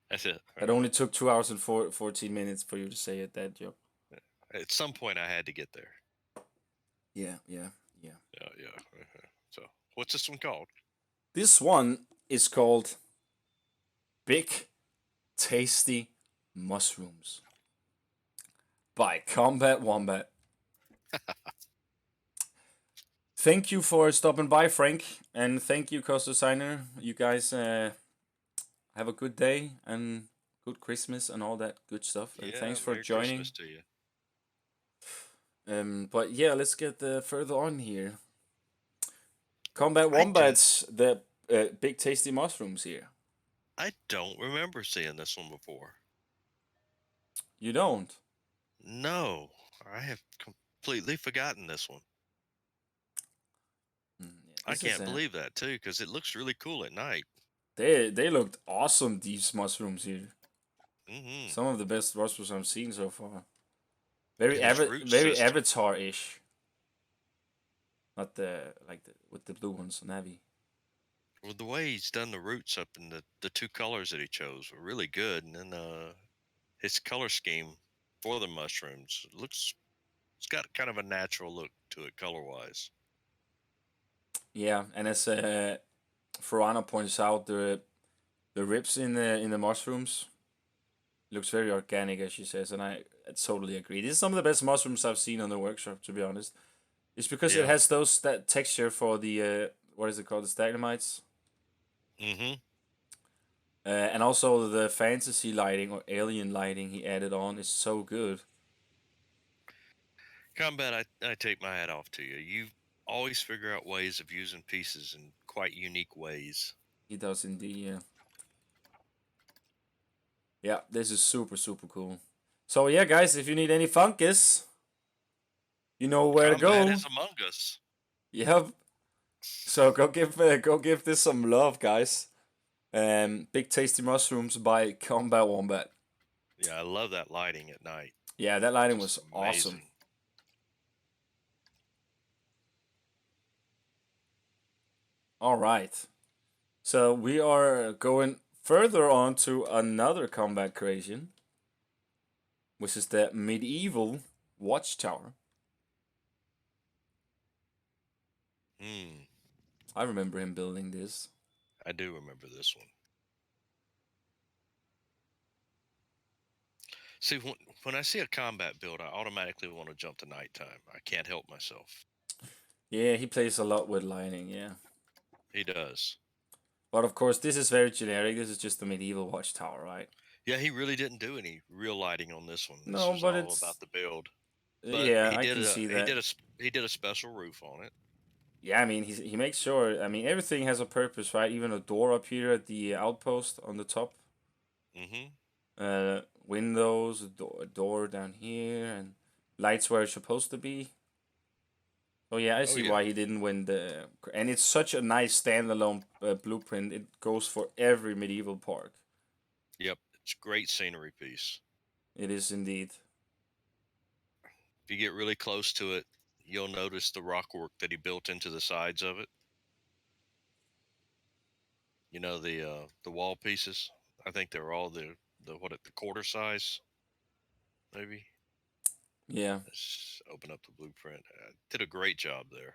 B: that's it.
A: It only took 2 hours and 14 minutes for you to say it, that joke.
B: At some point, I had to get there.
A: Yeah, yeah, yeah.
B: Yeah, yeah. So, what's this one called?
A: This one is called Big Tasty Mushrooms by Combat Wombat. Thank you for stopping by, Frank, and thank you, Costa Signer. You guys have a good day and good Christmas and all that good stuff. And
B: Yeah,
A: thanks for
B: Merry
A: joining.
B: Christmas to you.
A: But yeah, let's get further on here. Combat
B: I do.
A: Wombats, the Big Tasty Mushrooms here.
B: I don't remember seeing this one before.
A: You don't?
B: No, I have completely forgotten this one.
A: Yeah,
B: I
A: this is
B: can't
A: a.
B: believe that too, because it looks really cool at night.
A: They looked awesome. These mushrooms here.
B: Hmm.
A: Some of the best mushrooms I've seen so far.
B: And this root
A: Very
B: system.
A: Avatar-ish. Not the like the with the blue ones, Navi.
B: Well, the way he's done the roots up and the two colors that he chose were really good. And then his color scheme for the mushrooms looks, it's got kind of a natural look to it color wise.
A: Yeah, and as Farana points out, the ribs in the mushrooms looks very organic, as she says, and I totally agree. This is some of the best mushrooms I've seen on the workshop, to be honest. It's because it
B: Yeah.
A: has that texture for the what is it called, the stalagmites,
B: Hmm.
A: and also the fantasy lighting or alien lighting he added on is so good.
B: Combat, I take my hat off to you. You always figure out ways of using pieces in quite unique ways.
A: He does indeed, yeah. Yeah, this is super cool. So yeah, guys, if you need any fungus, you know where to
B: Combat
A: go.
B: is among us.
A: Yep. So go give this some love, guys. Big Tasty Mushrooms by Combat Wombat.
B: Yeah, I love that lighting at night.
A: Yeah, that lighting
B: Just
A: was awesome.
B: amazing.
A: All right. So we are going further on to another combat creation, which is the medieval watchtower.
B: Hmm.
A: I remember him building this.
B: I do remember this one. See, when I see a combat build, I automatically want to jump to nighttime. I can't help myself.
A: Yeah, he plays a lot with lighting, yeah.
B: He does.
A: But of course, this is very generic. This is just a medieval watchtower, right?
B: Yeah, he really didn't do any real lighting on this one. This
A: No,
B: was
A: but
B: all
A: it's
B: about the build. But
A: yeah, I can see that.
B: he did a special roof on it.
A: Yeah, I mean, he makes sure. I mean, everything has a purpose, right? Even a door up here at the outpost on the top.
B: Mm-hmm.
A: Windows, a door down here, and lights where it's supposed to be. Oh yeah, I
B: Oh
A: see
B: yeah.
A: why he didn't win the. And it's such a nice standalone blueprint. It goes for every medieval park.
B: Yep. It's a great scenery piece.
A: It is indeed.
B: If you get really close to it, you'll notice the rock work that he built into the sides of it. You know the wall pieces. I think they're all the quarter size maybe.
A: Yeah,
B: Let's open up the blueprint. Did a great job there.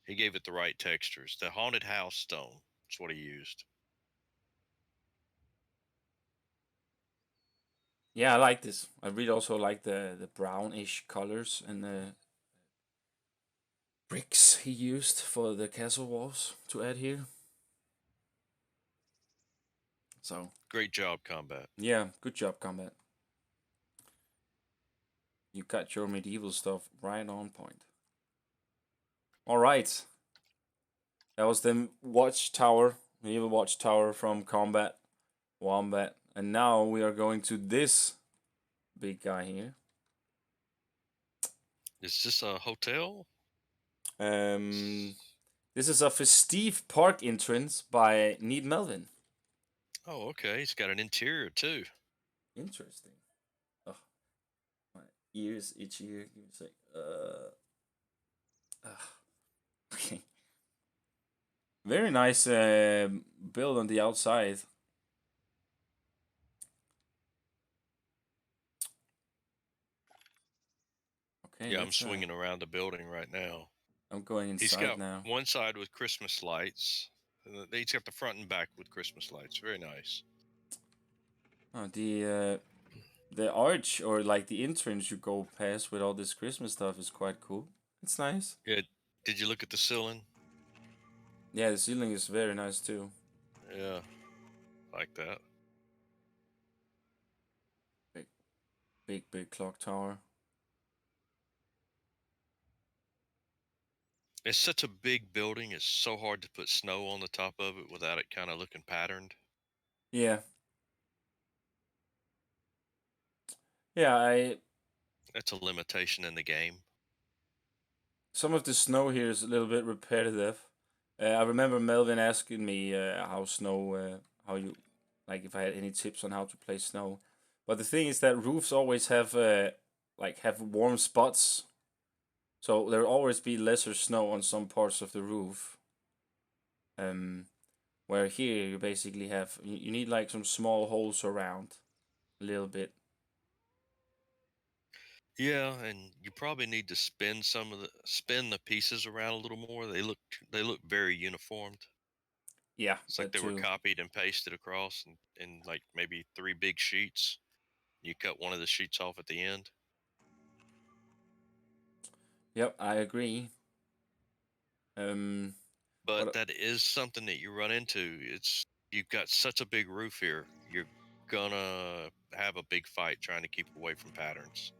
B: He gave it the right textures. The haunted house stone. That's what he used.
A: yeah, I like this. I really also like the brownish colors and the bricks he used for the castle walls to add here. So
B: Great job, combat.
A: yeah, good job, combat. You got your medieval stuff right on point. All right, that was the watchtower, medieval watchtower from Combat Wombat, and now we are going to this big guy here.
B: Is this a hotel?
A: Um, this is a festive park entrance by Need Melvin.
B: Oh, okay. It's got an interior too.
A: Interesting. Oh, my ears itchy here. Give me a sec. Okay. Very nice build on the outside. Okay,
B: Yeah, I'm
A: let's.
B: swinging around the building right now.
A: I'm going
B: He's
A: inside
B: got
A: now.
B: one side with Christmas lights. And he's got the front and back with Christmas lights. Very nice.
A: Oh, the arch or like the entrance you go past with all this Christmas stuff is quite cool. It's nice.
B: Yeah. Did you look at the ceiling?
A: Yeah, the ceiling is very nice too.
B: Yeah, like that.
A: Big, big clock tower.
B: It's such a big building. It's so hard to put snow on the top of it without it kind of looking patterned.
A: Yeah, yeah. I
B: That's a limitation in the game.
A: Some of the snow here is a little bit repetitive. I remember Melvin asking me how you, like, if I had any tips on how to play snow. But the thing is that roofs always have warm spots, so there'll always be lesser snow on some parts of the roof. Um, where here you basically you need like some small holes around a little bit.
B: Yeah, and you probably need to spin the pieces around a little more. They look very uniformed.
A: Yeah,
B: It's like
A: that
B: they were
A: too.
B: copied and pasted across in like maybe three big sheets. You cut one of the sheets off at the end.
A: Yep, I agree.
B: But
A: But
B: that is something that you run into. It's you've got such a big roof here. You're gonna have a big fight trying to keep away from patterns.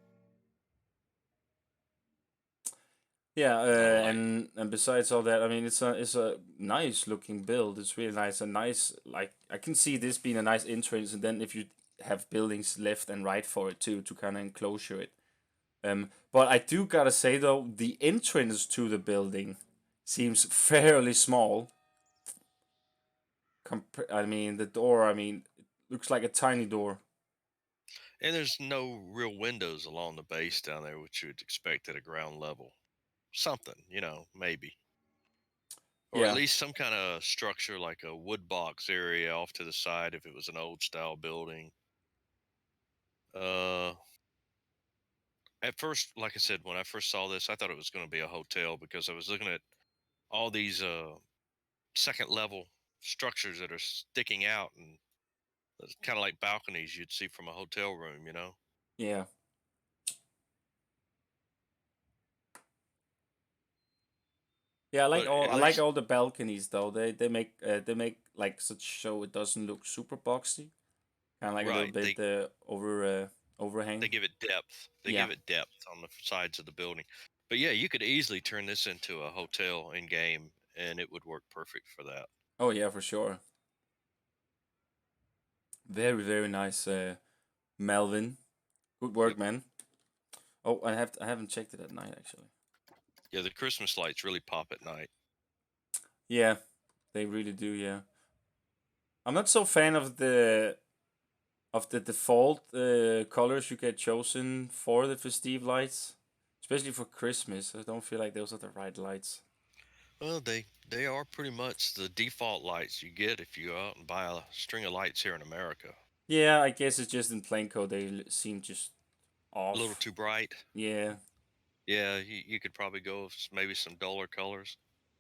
A: Yeah,
B: All right.
A: and besides all that, I mean, it's a nice looking build. It's really nice. A nice, like, I can see this being a nice entrance, and then if you have buildings left and right for it too to kind of enclosure it. But I do gotta say though, the entrance to the building seems fairly small. I mean, the door. I mean, it looks like a tiny door.
B: And there's no real windows along the base down there, which you'd expect at a ground level. Something, maybe. Or at
A: Yeah.
B: least some kind of structure like a wood box area off to the side if it was an old style building. Uh, at first, like I said, when I first saw this, I thought it was going to be a hotel because I was looking at all these second level structures that are sticking out and it's kind of like balconies you'd see from a hotel room.
A: Yeah. Yeah,
B: But
A: I
B: at
A: like
B: least,
A: all the balconies though. They make like such so it doesn't look super boxy. Kind of like a little
B: right,
A: bit overhang.
B: they give it depth. They
A: Yeah.
B: give it depth on the sides of the building. But yeah, you could easily turn this into a hotel in game, and it would work perfect for that.
A: Oh yeah, for sure. Very nice, Melvin. Good
B: Yep.
A: work, man. Oh, I haven't checked it at night actually.
B: Yeah, the Christmas lights really pop at night.
A: Yeah, they really do. Yeah, I'm not so fan of the default colors you get chosen for the festive lights, especially for Christmas. I don't feel like those are the right lights.
B: Well, they are pretty much the default lights you get if you go out and buy a string of lights here in America.
A: Yeah, I guess it's just in plain code seem just
B: A little
A: off.
B: too bright.
A: Yeah,
B: Yeah, you could probably go with maybe some duller colors.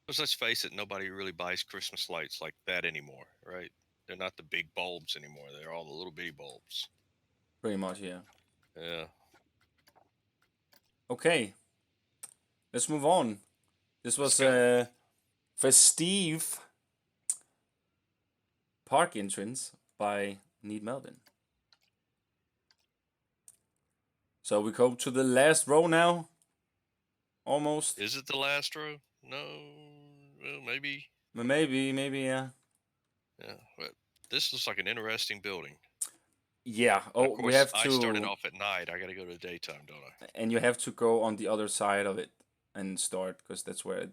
B: Because let's face it, nobody really buys Christmas lights like that anymore, right? They're not the big bulbs anymore. They're all the little bitty bulbs.
A: pretty much. Yeah.
B: Yeah.
A: Okay, let's move on. This
B: Let's
A: was
B: go.
A: a festive park entrance by Need Melvin. So we come to the last row now, almost.
B: Is it the last row? No. Well, maybe.
A: Maybe, yeah.
B: Yeah. But this looks like an interesting building.
A: Yeah.
B: And of
A: Oh, we
B: course,
A: have
B: I started
A: to,
B: off at night. I got to go to the daytime, don't I?
A: and you have to go on the other side of it and start because that's where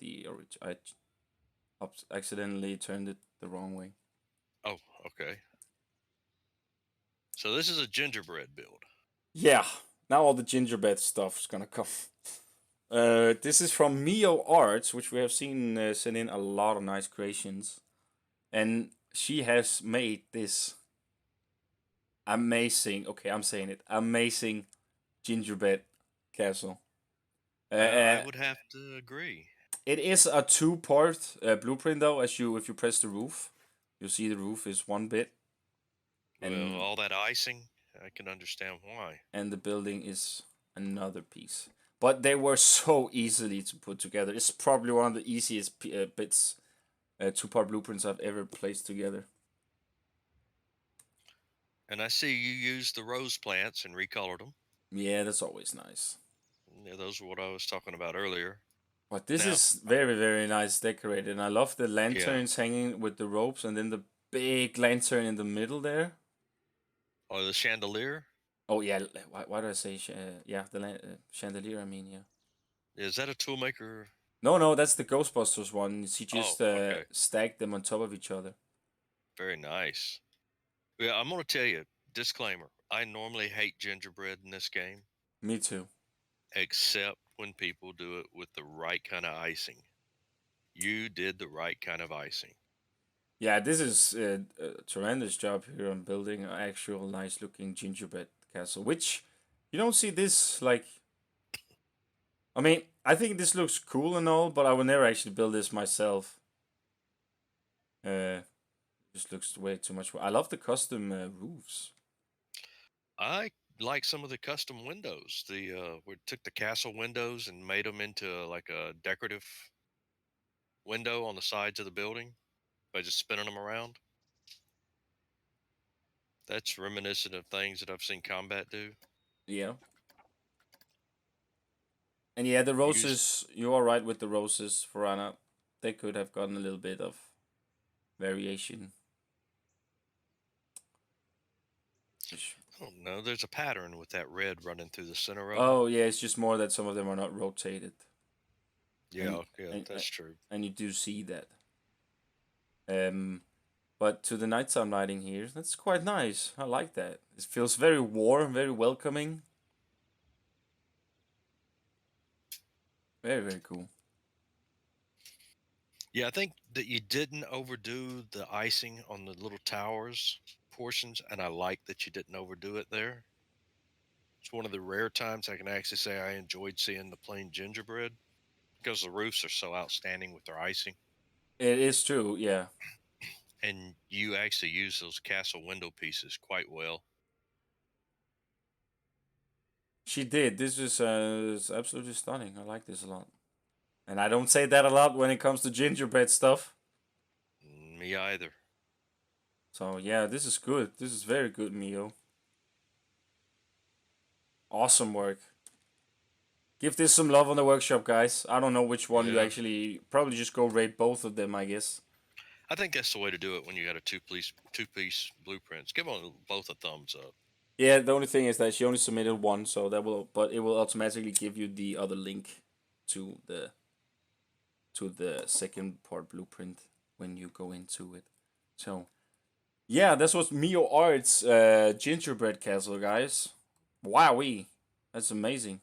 A: I accidentally turned it the wrong way.
B: Oh, okay. So this is a gingerbread build.
A: Yeah. Now all the gingerbread stuff's gonna come. This is from Mio Arts, which we have seen send in a lot of nice creations, and she has made this amazing. Okay, I'm saying it. Amazing gingerbread castle.
B: I
A: Uh,
B: would have to agree.
A: it is a two-part blueprint though. As you if you press the roof, you see the roof is one bit,
B: Well,
A: and
B: all that icing, I can understand why.
A: the building is another piece. But they were so easily to put together. It's probably one of the easiest bits, two-part blueprints I've ever placed together.
B: And I see you used the rose plants and recolored them.
A: Yeah, that's always nice.
B: Yeah, those are what I was talking about earlier.
A: But this
B: Now,
A: is very nice decorated, and I love the
B: yeah,
A: lanterns hanging with the ropes, and then the big lantern in the middle there.
B: or the chandelier.
A: Oh yeah, why do I say yeah chandelier? I mean yeah.
B: Is that a toolmaker?
A: No, that's the Ghostbusters one. She
B: Oh,
A: just
B: okay.
A: stacked them on top of each other.
B: Very nice. Yeah, I'm going to tell you, disclaimer. I normally hate gingerbread in this game,
A: Me too.
B: except when people do it with the right kind of icing. You did the right kind of icing.
A: Yeah, this is a tremendous job here on building an actual nice looking gingerbread castle, which you don't see this like. I mean, I think this looks cool and all, but I would never actually build this myself. Just looks way too much. I love the custom roofs.
B: I like some of the custom windows. We took the castle windows and made them into like a decorative window on the sides of the building by just spinning them around. That's reminiscent of things that I've seen combat do.
A: Yeah. And yeah, the
B: Use
A: roses, you are right with the roses, Farana. They could have gotten a little bit of variation. Which,
B: I don't know. There's a pattern with that red running through the center of them.
A: oh yeah, it's just more that some of them are not rotated, and
B: Yeah, yeah,
A: and
B: that's true.
A: and you do see that. Um, but to the nighttime lighting here, that's quite nice. I like that. It feels very warm, very welcoming. Very cool.
B: Yeah, I think that you didn't overdo the icing on the little towers portions, and I like that you didn't overdo it there. It's one of the rare times I can actually say I enjoyed seeing the plain gingerbread because the roofs are so outstanding with their icing.
A: It is true. Yeah.
B: And you actually use those castle window pieces quite well.
A: She did. This is absolutely stunning. I like this a lot. And I don't say that a lot when it comes to gingerbread stuff.
B: Me either.
A: So yeah, this is good. This is very good, Mio. Awesome work. Give this some love on the workshop, guys. I don't know which one you
B: Yeah.
A: actually probably just go rate both of them, I guess.
B: I think that's the way to do it when you got a two piece blueprints. Give them both a thumbs up.
A: Yeah, the only thing is that she only submitted one, so that will, but it will automatically give you the other link to the second part blueprint when you go into it. So yeah, this was Mio Art's gingerbread castle, guys. Wowee, that's amazing,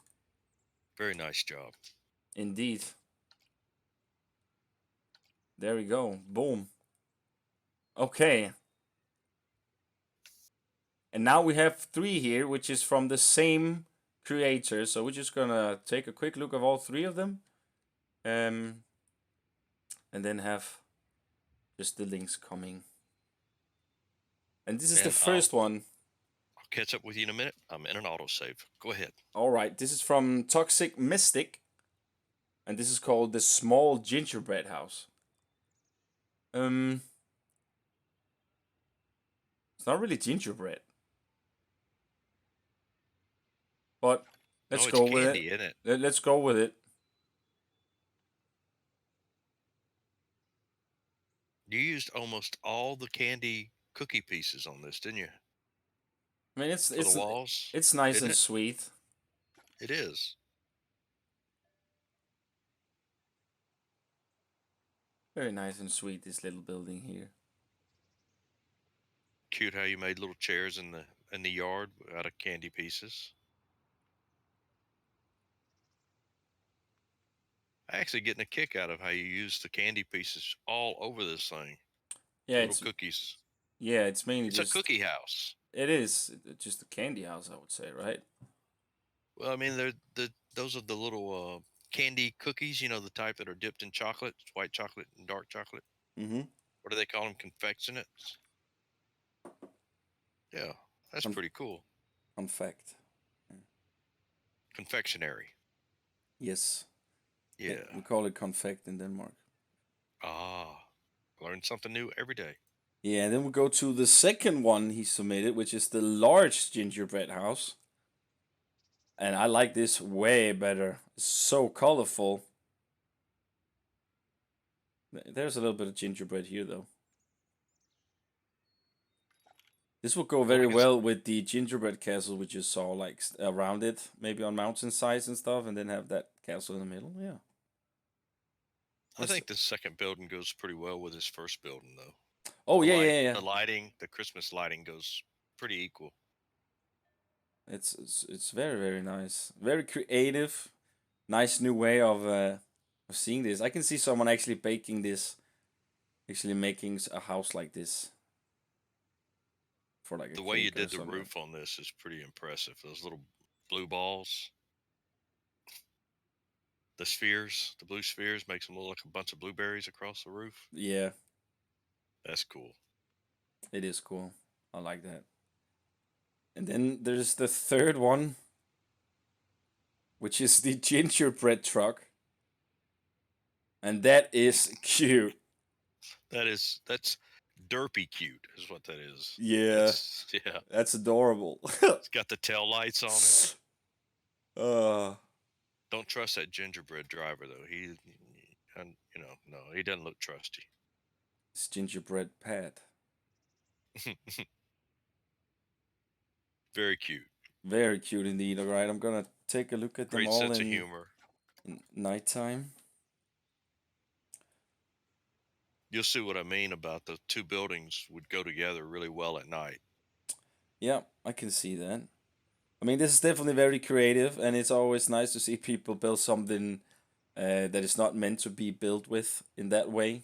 B: Very nice job.
A: indeed. There we go. Boom. Okay, and now we have three here, which is from the same creator. So we're just gonna take a quick look of all three of them, um, and then have just the links coming. And this is the
B: And I'll
A: first one.
B: catch up with you in a minute. I'm in an autosave. Go ahead.
A: All right, this is from Toxic Mystic, and this is called the Small Gingerbread House. Um, it's not really gingerbread, but let's
B: No, it's
A: go with it.
B: candy, isn't it?
A: Let's go with it.
B: You used almost all the candy cookie pieces on this, didn't you?
A: I mean, it's
B: For the
A: it's
B: walls,
A: it's nice
B: isn't
A: and
B: it?
A: sweet.
B: It is.
A: Very nice and sweet. This little building here.
B: Cute how you made little chairs in the yard out of candy pieces. I actually getting a kick out of how you use the candy pieces all over this thing.
A: Yeah,
B: The little
A: it's
B: cookies.
A: yeah, it's mainly
B: It's a
A: just
B: cookie house.
A: it is just a candy house, I would say, right?
B: Well, I mean, those are the little candy cookies. You know, the type that are dipped in chocolate, white chocolate and dark chocolate.
A: Mm-hmm.
B: What do they call them? Confectionates. Yeah, that's
A: Con-
B: pretty cool.
A: Confect.
B: Confectionery.
A: Yes. Yeah,
B: Yeah.
A: we call it confect in Denmark.
B: Ah, learn something new every day.
A: Yeah, and then we go to the second one he submitted, which is the large gingerbread house. And I like this way better. It's so colorful. There's a little bit of gingerbread here, though. This will go
B: Well,
A: very
B: we can.
A: well with the gingerbread castle we just saw, like around it, maybe on mountainsides and stuff, and then have that castle in the middle. Yeah.
B: I
A: What's the...
B: think the second building goes pretty well with this first building, though.
A: Oh
B: The
A: yeah,
B: light,
A: yeah, yeah.
B: the lighting, the Christmas lighting goes pretty equal.
A: It's very very nice, very creative, nice new way of seeing this. I can see someone actually baking this, actually making a house like this for like a
B: The way you
A: cake or
B: did the
A: something.
B: roof on this is pretty impressive. Those little blue balls, the spheres, the blue spheres makes them look like a bunch of blueberries across the roof.
A: Yeah,
B: That's cool.
A: it is cool. I like that. And then there's the third one, which is the gingerbread truck, and that is cute.
B: That's derpy cute is what that is.
A: Yeah,
B: It's yeah.
A: that's adorable.
B: It's got the tail lights on it.
A: uh,
B: Don't trust that gingerbread driver though. And no, he doesn't look trusty.
A: it's gingerbread pad.
B: Very cute.
A: Very cute indeed. All right, I'm gonna take a look at them
B: Great
A: all
B: sense of humor.
A: in nighttime.
B: You'll see what I mean about the two buildings would go together really well at night.
A: Yeah, I can see that. I mean, this is definitely very creative, and it's always nice to see people build something that is not meant to be built with in that way.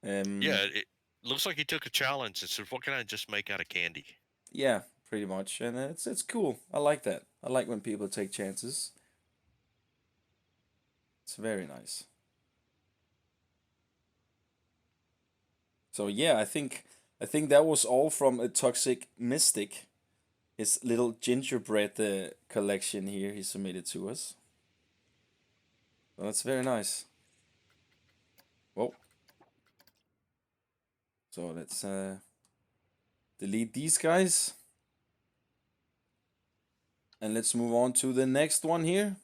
B: Yeah,
A: Um,
B: it looks like he took a challenge and said, "What can I just make out of candy?"
A: yeah, pretty much, and it's cool. I like that. I like when people take chances. It's very nice. So yeah, I think that was all from a Toxic Mystic. his little gingerbread collection here he submitted to us. So that's very nice. Whoa. So let's delete these guys. And let's move on to the next one here.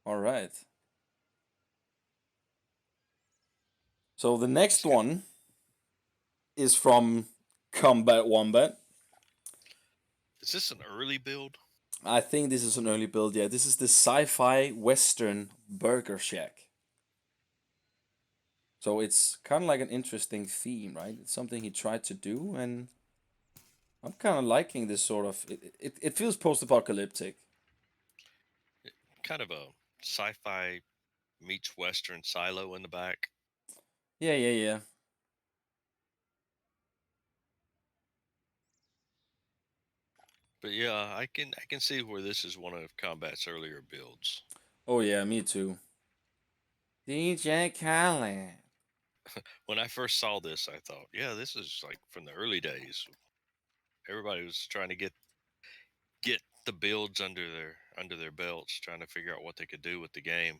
A: All right. So the next
B: It's good.
A: one is from Combat Wombat.
B: Is this an early build?
A: I think this is an early build. Yeah, this is the sci-fi western burger shack. So it's kind of like an interesting theme, right? It's something he tried to do, and I'm kind of liking this sort of. It feels post-apocalyptic.
B: Kind of a sci-fi meets western silo in the back.
A: Yeah, yeah, yeah.
B: But yeah, I can see where this is one of Combat's earlier builds.
A: Oh yeah, me too. DJ Khaled.
B: When I first saw this, I thought, yeah, this is like from the early days. Everybody was trying to get the builds under their belts, trying to figure out what they could do with the game.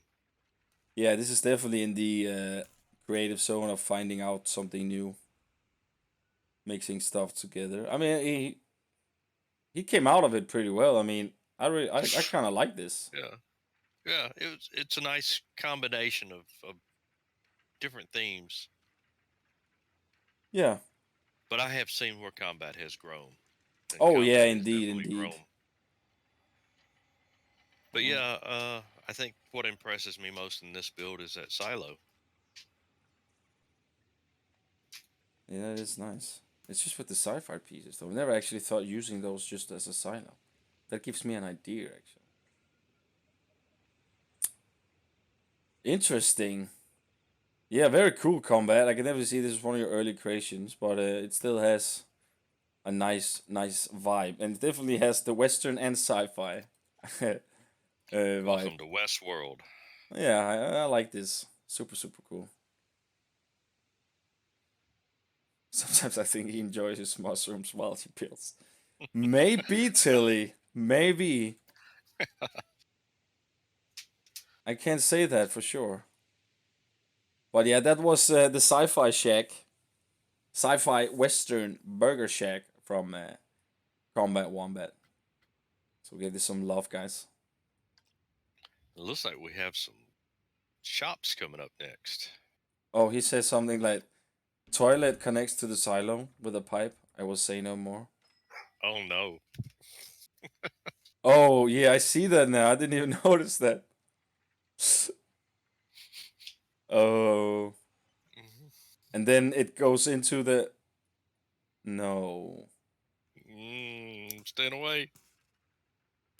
A: Yeah, this is definitely in the creative zone of finding out something new, mixing stuff together. I mean, he came out of it pretty well. I mean, I kind of like this.
B: Yeah, yeah, it's a nice combination of different themes.
A: Yeah.
B: But I have seen where Combat has grown, and
A: Oh yeah,
B: Combat has
A: indeed,
B: definitely
A: indeed.
B: grown. But
A: Oh,
B: yeah, I think what impresses me most in this build is that silo.
A: yeah, that is nice. It's just with the sci-fi pieces, though. I never actually thought using those just as a silo. That gives me an idea, actually. Interesting. Yeah, very cool combat. I can definitely see this is one of your early creations, but it still has a nice vibe, and it definitely has the Western and sci-fi vibe.
B: Welcome to Westworld.
A: Yeah, I like this. Super cool. Sometimes I think he enjoys his mushrooms while he builds. Maybe Tilly. Maybe. I can't say that for sure. But yeah, that was the Sci-Fi Shack, Sci-Fi Western Burger Shack from Combat Wombat. So give this some love, guys.
B: It looks like we have some shops coming up next.
A: Oh, he says something like toilet connects to the silo with a pipe. I will say no more.
B: Oh no.
A: Oh yeah, I see that now. I didn't even notice that. Oh,
B: Mhm.
A: and then it goes into the no.
B: Staying away.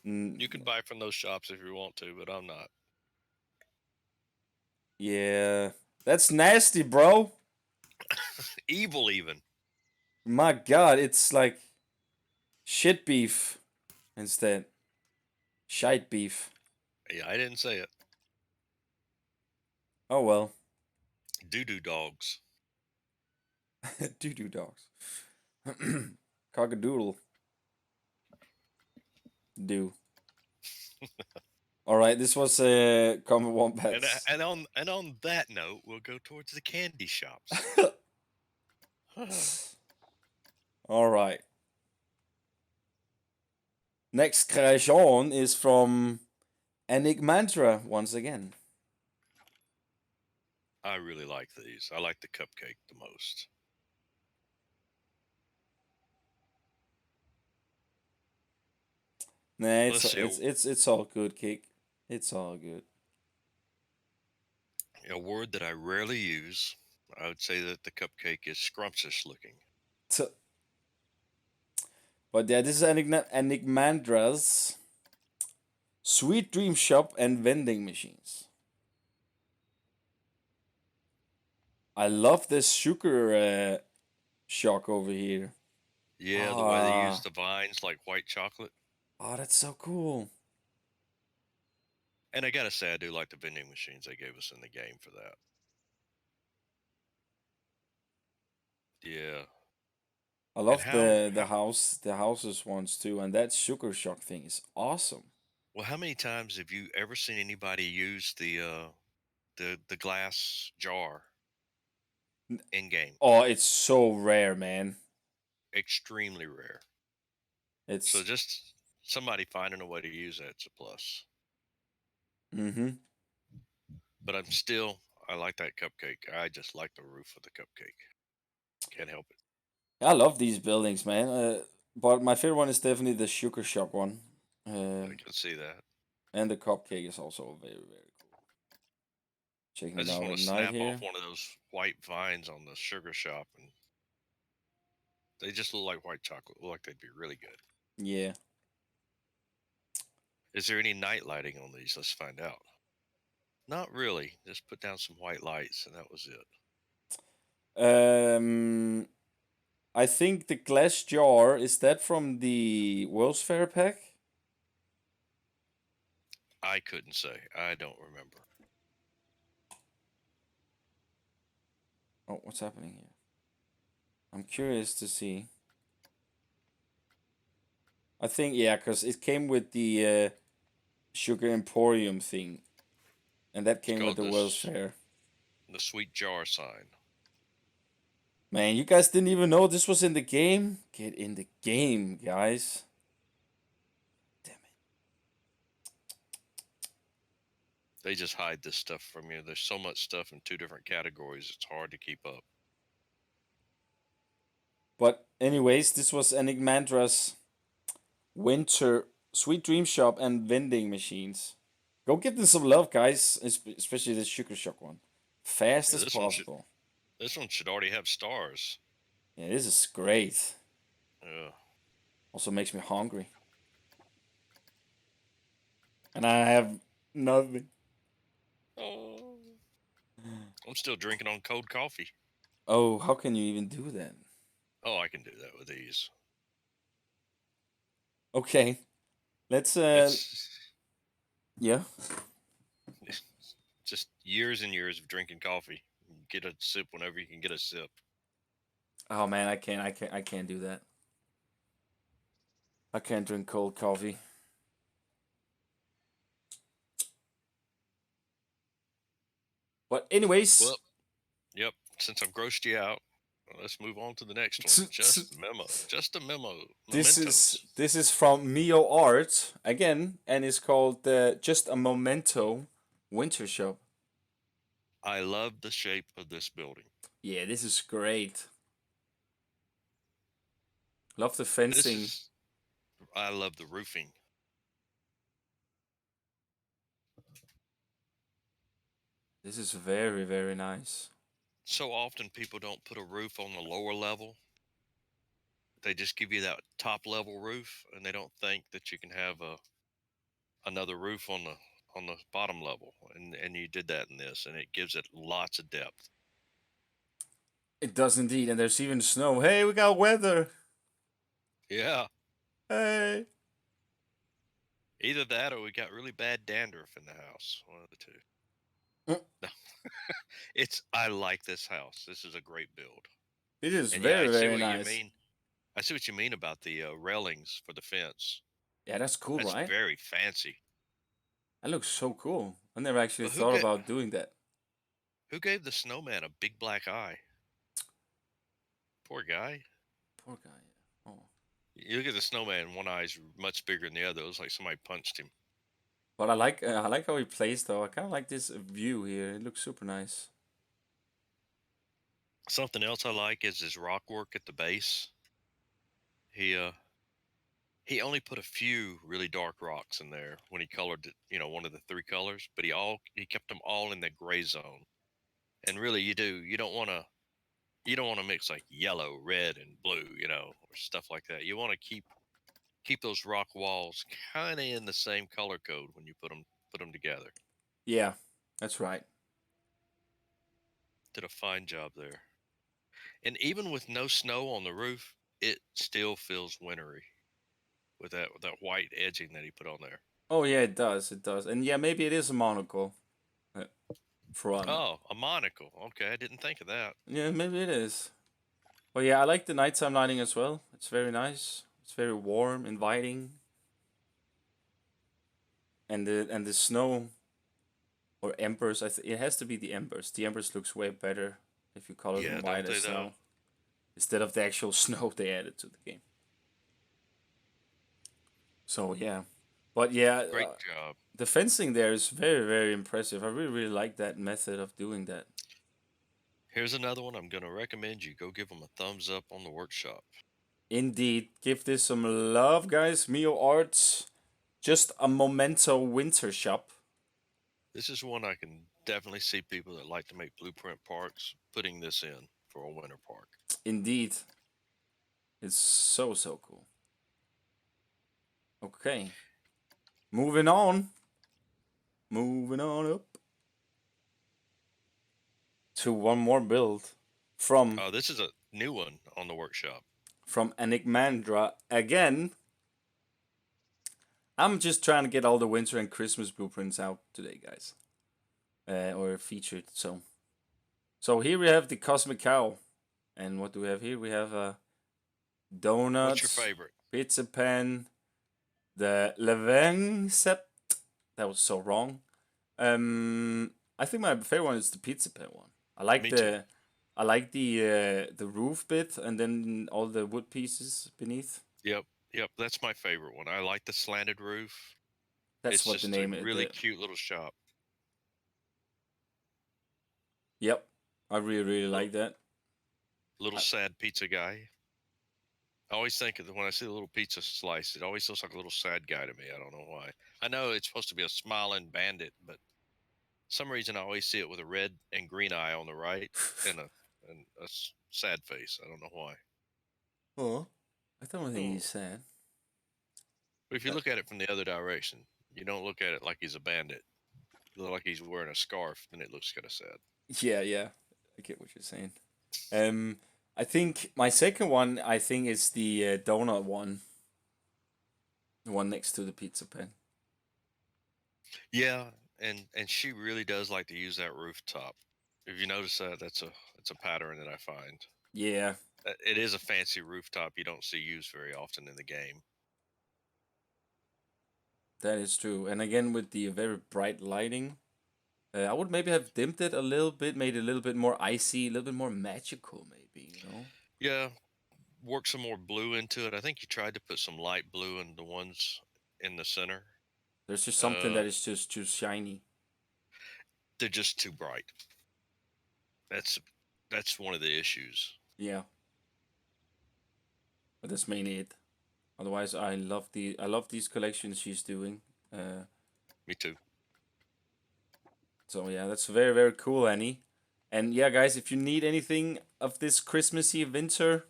A: Mm,
B: You can buy from those shops if you want to, but I'm not.
A: yeah, that's nasty, bro.
B: Evil, even.
A: My God, it's like shit beef instead. Shite beef.
B: Yeah, I didn't say it.
A: Oh well.
B: Doo doo dogs.
A: Doo doo dogs. Cockadoodle. Do. All right, this was Common
B: And
A: Wombats.
B: on that note, we'll go towards the candy shops.
A: All right. Next creation is from Enigmantra once again.
B: I really like these. I like the cupcake the most.
A: Nah,
B: Let's see
A: it's all good, Kick. It's all good.
B: a word that I rarely use. I would say that the cupcake is scrumptious looking.
A: But yeah, this is Enigmandra's Sweet Dream Shop and Vending Machines. I love this sugar shock over here.
B: Yeah, the way they use
A: Ah,
B: the vines like white chocolate.
A: oh, that's so cool.
B: And I gotta say, I do like the vending machines they gave us in the game for that. Yeah.
A: I
B: And
A: love the houses ones too, and that sugar shock thing is awesome.
B: how many times have you ever seen anybody use the glass jar
A: N-
B: in game?
A: Oh, it's so rare, man.
B: Extremely rare. So
A: It's
B: just somebody finding a way to use that's a plus.
A: mm-hmm.
B: But I like that cupcake. I just like the roof of the cupcake. Can't help it.
A: I love these buildings, man. But my favorite one is definitely the sugar shock one.
B: I
A: Um,
B: can see that.
A: and the cupcake is also very, very cool. Checking
B: I
A: it
B: just
A: out
B: want
A: at
B: to
A: night
B: snap off
A: here.
B: one of those white vines on the sugar shop, and they just look like white chocolate. Look like they'd be really good.
A: Yeah.
B: Is there any night lighting on these? Let's find out. Not really. Just put down some white lights, and that was it.
A: Um, I think the glass jar is that from the World's Fair pack.
B: I couldn't say. I don't remember.
A: Oh, what's happening here? I'm curious to see. I think yeah, cause it came with the Sugar Emporium thing, and that
B: It's
A: came with
B: called
A: the World's Fair.
B: the sweet jar sign.
A: Man, you guys didn't even know this was in the game? Get in the game, guys. Damn it.
B: They just hide this stuff from you. There's so much stuff in two different categories. It's hard to keep up.
A: But anyways, this was Enigmandra's Winter Sweet Dream Shop and vending machines. Go give them some love, guys, especially the Sugar Shock one. Fast
B: Yeah,
A: as possible.
B: this one should already have stars.
A: Yeah, this is great.
B: Uh,
A: Also makes me hungry. And I have nothing.
B: oh, I'm still drinking on cold coffee.
A: Oh, how can you even do that?
B: Oh, I can do that with these.
A: Okay, let's
B: It's
A: yeah.
B: just years and years of drinking coffee. Get a sip whenever you can get a sip.
A: Oh man, I can't do that. I can't drink cold coffee. But anyways,
B: Well, yep. Since I've grossed you out, let's move on to the next one. Just a memo. Just a memo.
A: this is
B: Mementos.
A: this is from Mio Art again, and it's called Just a Memento Winter Shop.
B: I love the shape of this building.
A: Yeah, this is great. Love the
B: This
A: fencing.
B: is. I love the roofing.
A: This is very, very nice.
B: So often people don't put a roof on the lower level. They just give you that top level roof, and they don't think that you can have another roof on the bottom level. And you did that in this, and it gives it lots of depth.
A: It does indeed, and there's even snow. Hey, we got weather.
B: Yeah.
A: Hey.
B: Either that or we got really bad dandruff in the house. One of the two.
A: Mm,
B: No, I like this house. This is a great build.
A: it is
B: And yeah, I
A: very,
B: see
A: very
B: what you
A: nice.
B: mean. I see what you mean about the railings for the fence.
A: Yeah, that's cool,
B: That's
A: right?
B: very fancy.
A: That looks so cool. I never actually
B: But
A: thought about doing that.
B: who gave the snowman a big black eye? Poor guy.
A: Poor guy. Yeah. Oh.
B: You look at the snowman, one eye's much bigger than the other. It looks like somebody punched him.
A: But I like how he plays though. I kind of like this view here. It looks super nice.
B: Something else I like is his rock work at the base. He uh he only put a few really dark rocks in there when he colored it, one of the three colors, but he kept them all in the gray zone. And really you don't want to mix like yellow, red and blue, or stuff like that. You want to keep those rock walls kind of in the same color code when you put them together.
A: Yeah, that's right.
B: Did a fine job there. And even with no snow on the roof, it still feels wintry with that white edging that he put on there.
A: Oh yeah, it does. It does. And yeah, maybe it is a monocle front.
B: Oh, a monocle. Okay, I didn't think of that.
A: Yeah, maybe it is. But yeah, I like the nighttime lighting as well. It's very nice. It's very warm, inviting, and the snow or embers. It has to be the embers. The embers looks way better if you color them
B: Yeah,
A: white
B: don't they
A: as
B: though?
A: snow instead of the actual snow they added to the game. So yeah, but yeah,
B: Great job.
A: the fencing there is very very impressive. I really like that method of doing that.
B: Here's another one I'm going to recommend you go give them a thumbs up on the workshop.
A: Indeed, give this some love, guys. Mio Arts, just a memento winter shop.
B: This is one I can definitely see people that like to make blueprint parks putting this in for a winter park.
A: Indeed, it's so cool. Okay, moving on. Moving on up to one more build from
B: This is a new one on the workshop.
A: Enigmandra again. I'm just trying to get all the winter and Christmas blueprints out today, guys, or featured. So here we have the Cosmic Cow, and what do we have here? We have
B: What's your
A: donuts,
B: favorite?
A: pizza pan, the Leveng sept. That was so wrong. I think my favorite one is the pizza pan one. I like
B: Me too.
A: the roof bit and then all the wood pieces beneath.
B: Yep, yep, that's my favorite one. I like the slanted roof.
A: That's
B: It's
A: what the
B: just a
A: name is.
B: really cute little shop.
A: Yep, I really
B: Little
A: like that.
B: little
A: I,
B: sad pizza guy. I always think of when I see the little pizza slice, it always looks like a little sad guy to me. I don't know why. I know it's supposed to be a smiling bandit, but some reason I always see it with a red and green eye on the right and a sad face. I don't know why.
A: oh, I don't think he's
B: Oh.
A: sad.
B: But if you
A: Uh,
B: look at it from the other direction, you don't look at it like he's a bandit. You look like he's wearing a scarf, then it looks kind of sad.
A: yeah, I get what you're saying. Um, I think my second one, I think, is the donut one, the one next to the pizza pan.
B: Yeah, and she really does like to use that rooftop. If you notice that, that's a pattern that I find.
A: Yeah,
B: It is a fancy rooftop you don't see used very often in the game.
A: that is true. And again, with the very bright lighting, I would maybe have dimmed it a little bit, made it a little bit more icy, a little bit more magical, maybe, you know?
B: Yeah, work some more blue into it. I think you tried to put some light blue in the ones in the center.
A: There's just something
B: Uh,
A: that is just too shiny.
B: they're just too bright. That's that's one of the issues.
A: Yeah, but that's mainly it. Otherwise, I love these collections she's doing. Uh,
B: Me too.
A: so yeah, that's very cool, Annie. And yeah, guys, if you need anything of this Christmassy winter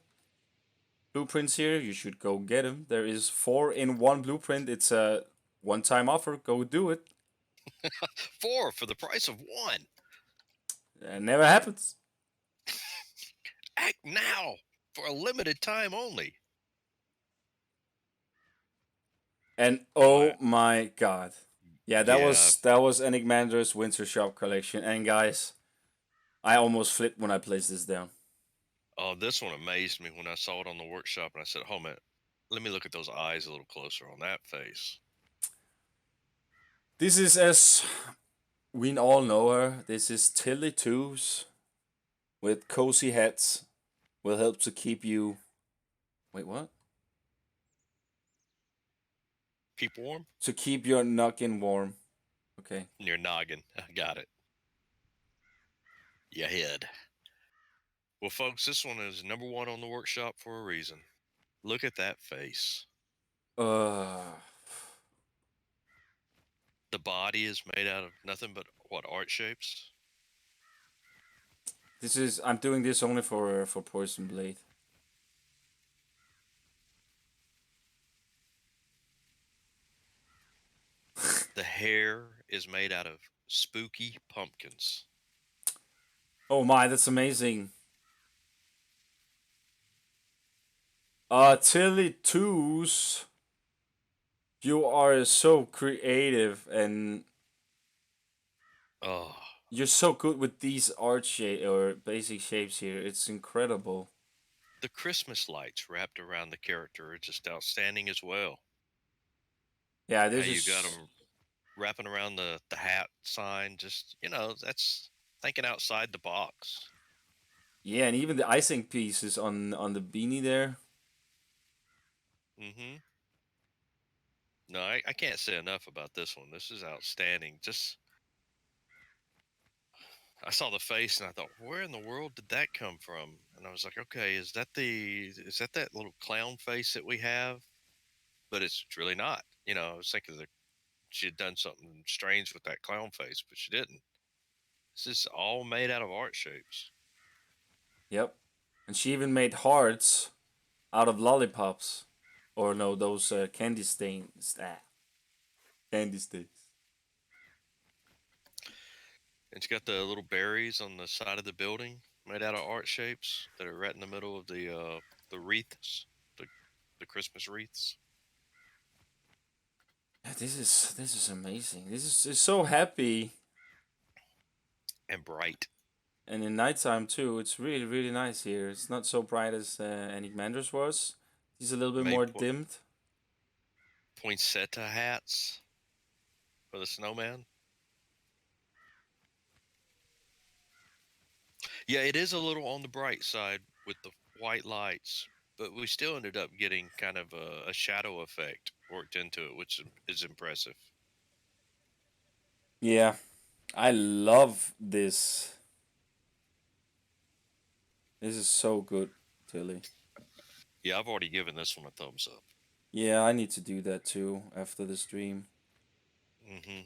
A: blueprints here, you should go get them. There is 4-in-1 blueprint. It's a one-time offer. Go do it.
B: Four for the price of one.
A: Never happens.
B: Act now for a limited time only.
A: And
B: Boy,
A: oh my god. Yeah,
B: yeah.
A: that was Enigmandra's Winter Shop collection. And guys, I almost flipped when I placed this down.
B: Oh, this one amazed me when I saw it on the workshop, and I said, "Oh man, let me look at those eyes a little closer on that face."
A: This is, as we all know her, this is Tilly Twos with cozy hats. Will help to keep you. Wait, what?
B: Keep warm
A: To keep your noggin warm. Okay.
B: in your noggin. I got it. Your head. Well, folks, this one is number one on the workshop for a reason. Look at that face.
A: Uh,
B: The body is made out of nothing but what art shapes.
A: this is. I'm doing this only for Poison Blade.
B: The hair is made out of spooky pumpkins.
A: Oh my, that's amazing. Tilly Twos, you are so creative and
B: Oh,
A: you're so good with these art shape or basic shapes here. It's incredible.
B: The Christmas lights wrapped around the character are just outstanding as well.
A: Yeah,
B: How
A: this
B: you got
A: is.
B: them wrapping around the hat sign, just that's thinking outside the box.
A: Yeah, and even the icing pieces on the beanie there.
B: Hmm. No, I can't say enough about this one. This is outstanding. Just I saw the face and I thought, where in the world did that come from? And I was like, okay, is that little clown face that we have? But it's really not. I was thinking that she had done something strange with that clown face, but she didn't. This is all made out of art shapes
A: Yep. And she even made hearts out of lollipops, or no, those candy stains. Candy stains.
B: and she got the little berries on the side of the building made out of art shapes that are right in the middle of the wreaths, the the Christmas wreaths,
A: Yeah, this is amazing. This is so happy,
B: and bright.
A: and in nighttime too. It's really really nice here. It's not so bright as Enigmander's was. It's a little bit
B: Made
A: more dimmed.
B: poinsettia hats for the snowman. Yeah, it is a little on the bright side with the white lights, but we still ended up getting kind of a shadow effect worked into it, which is impressive.
A: Yeah, I love this. This is so good, Tilly.
B: Yeah, I've already given this one a thumbs up.
A: Yeah, I need to do that too after the stream.
B: Hmm.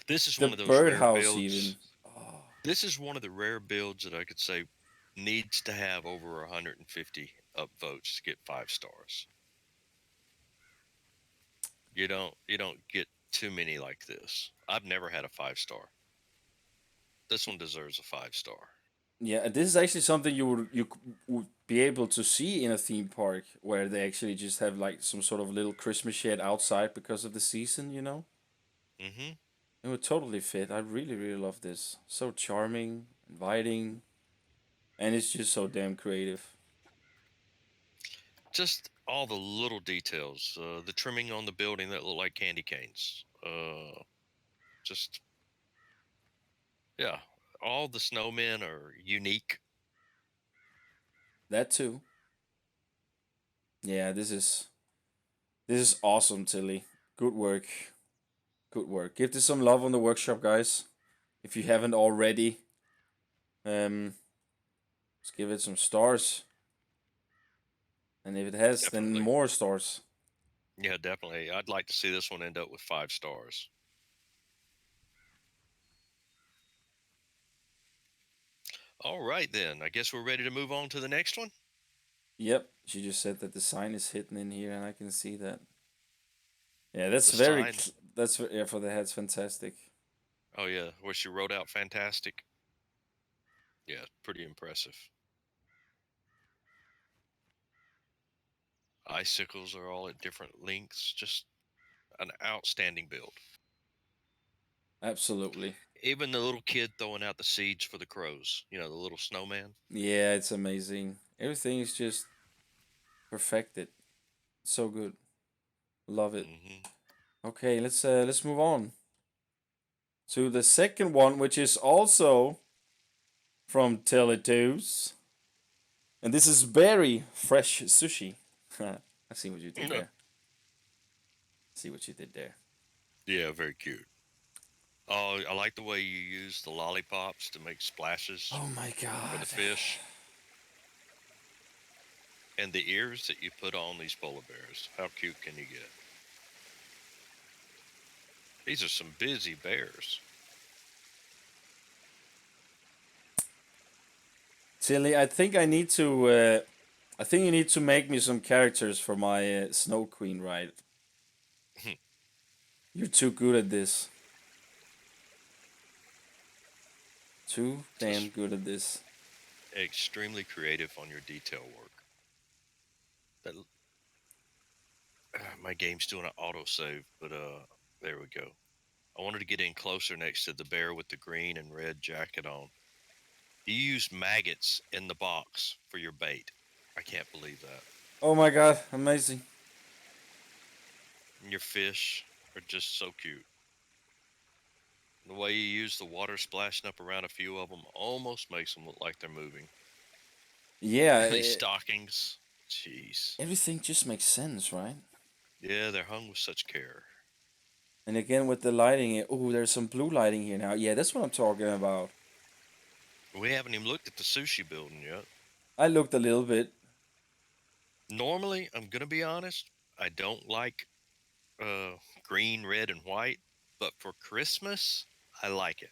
B: This is
A: The
B: one of those rare
A: birdhouse even.
B: builds.
A: Oh,
B: This is one of the rare builds that I could say needs to have over 150 upvotes to get 5 stars. You don't get too many like this. I've never had a 5 star. This one deserves a 5 star.
A: yeah, this is actually something you would be able to see in a theme park where they actually just have like some sort of little Christmas shed outside because of the season.
B: Hmm.
A: It would totally fit. I really really love this. So charming, inviting, and it's just so damn creative.
B: Just all the little details, the trimming on the building that look like candy canes. Just yeah, all the snowmen are unique.
A: That too. Yeah, this is awesome, Tilly. Good work. Good work. Give this some love on the workshop, guys. If you haven't already, let's give it some stars. And if it has, then
B: Definitely,
A: more stars.
B: yeah, definitely. I'd like to see this one end up with 5 stars. All right, then. I guess we're ready to move on to the next one.
A: Yep, she just said that the sign is hidden in here, and I can see that. Yeah, that's
B: The
A: very.
B: sign.
A: Yeah, for the head's fantastic.
B: Oh yeah, where she wrote out "fantastic." Yeah, pretty impressive. Icicles are all at different lengths. Just an outstanding build.
A: Absolutely.
B: Even the little kid throwing out the seeds for the crows. The little snowman.
A: Yeah, it's amazing. Everything is just perfected. So good. Love it.
B: Hmm.
A: Okay, let's move on to the second one, which is also from Teletoons. And this is very fresh sushi. I see what you did there. See what you did there.
B: Yeah, very cute. Oh, I like the way you use the lollipops to make splashes
A: Oh my
B: for the
A: god.
B: fish, and the ears that you put on these polar bears. How cute can you get? These are some busy bears.
A: Tilly, I think I need to. I think you need to make me some characters for my Snow Queen ride. You're too good at this. Too damn
B: Just
A: good at this.
B: extremely creative on your detail work. That my game's doing an autosave, but there we go. I wanted to get in closer next to the bear with the green and red jacket on. You use maggots in the box for your bait. I can't believe that.
A: Oh my god, amazing.
B: And your fish are just so cute. The way you use the water splashing up around a few of them almost makes them look like they're moving.
A: Yeah,
B: These stockings, jeez.
A: everything just makes sense, right?
B: Yeah, they're hung with such care.
A: And again with the lighting, oh, there's some blue lighting here now. Yeah, that's what I'm talking about.
B: We haven't even looked at the sushi building yet.
A: I looked a little bit.
B: Normally, I'm gonna be honest, I don't like uh, green, red, and white, but for Christmas, I like it.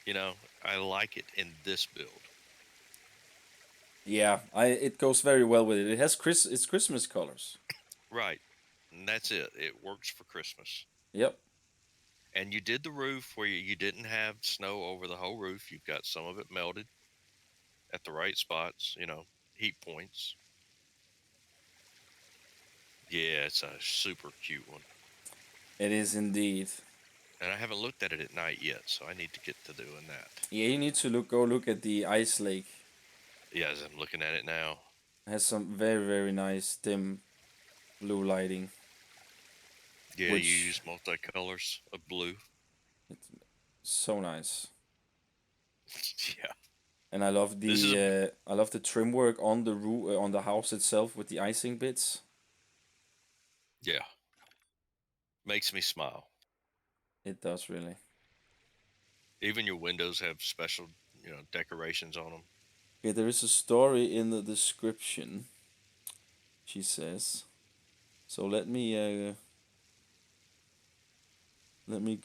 B: You know, I like it in this build.
A: Yeah, I it goes very well with it. It has it's Christmas colors.
B: Right. And that's it. It works for Christmas.
A: Yep.
B: And you did the roof where you didn't have snow over the whole roof. You've got some of it melted at the right spots, heat points. Yeah, it's a super cute one.
A: It is indeed.
B: And I haven't looked at it at night yet, so I need to get to doing that.
A: Yeah, you need to go look at the ice lake.
B: Yeah, as I'm looking at it now.
A: It has some very nice dim blue lighting,
B: Yeah, you
A: which
B: use multicolors of blue.
A: it's so nice.
B: Yeah.
A: And I love
B: This is a
A: the trim work on the roof on the house itself with the icing bits.
B: yeah, makes me smile.
A: It does really.
B: Even your windows have special, decorations on them.
A: Okay, there is a story in the description. She says. So let me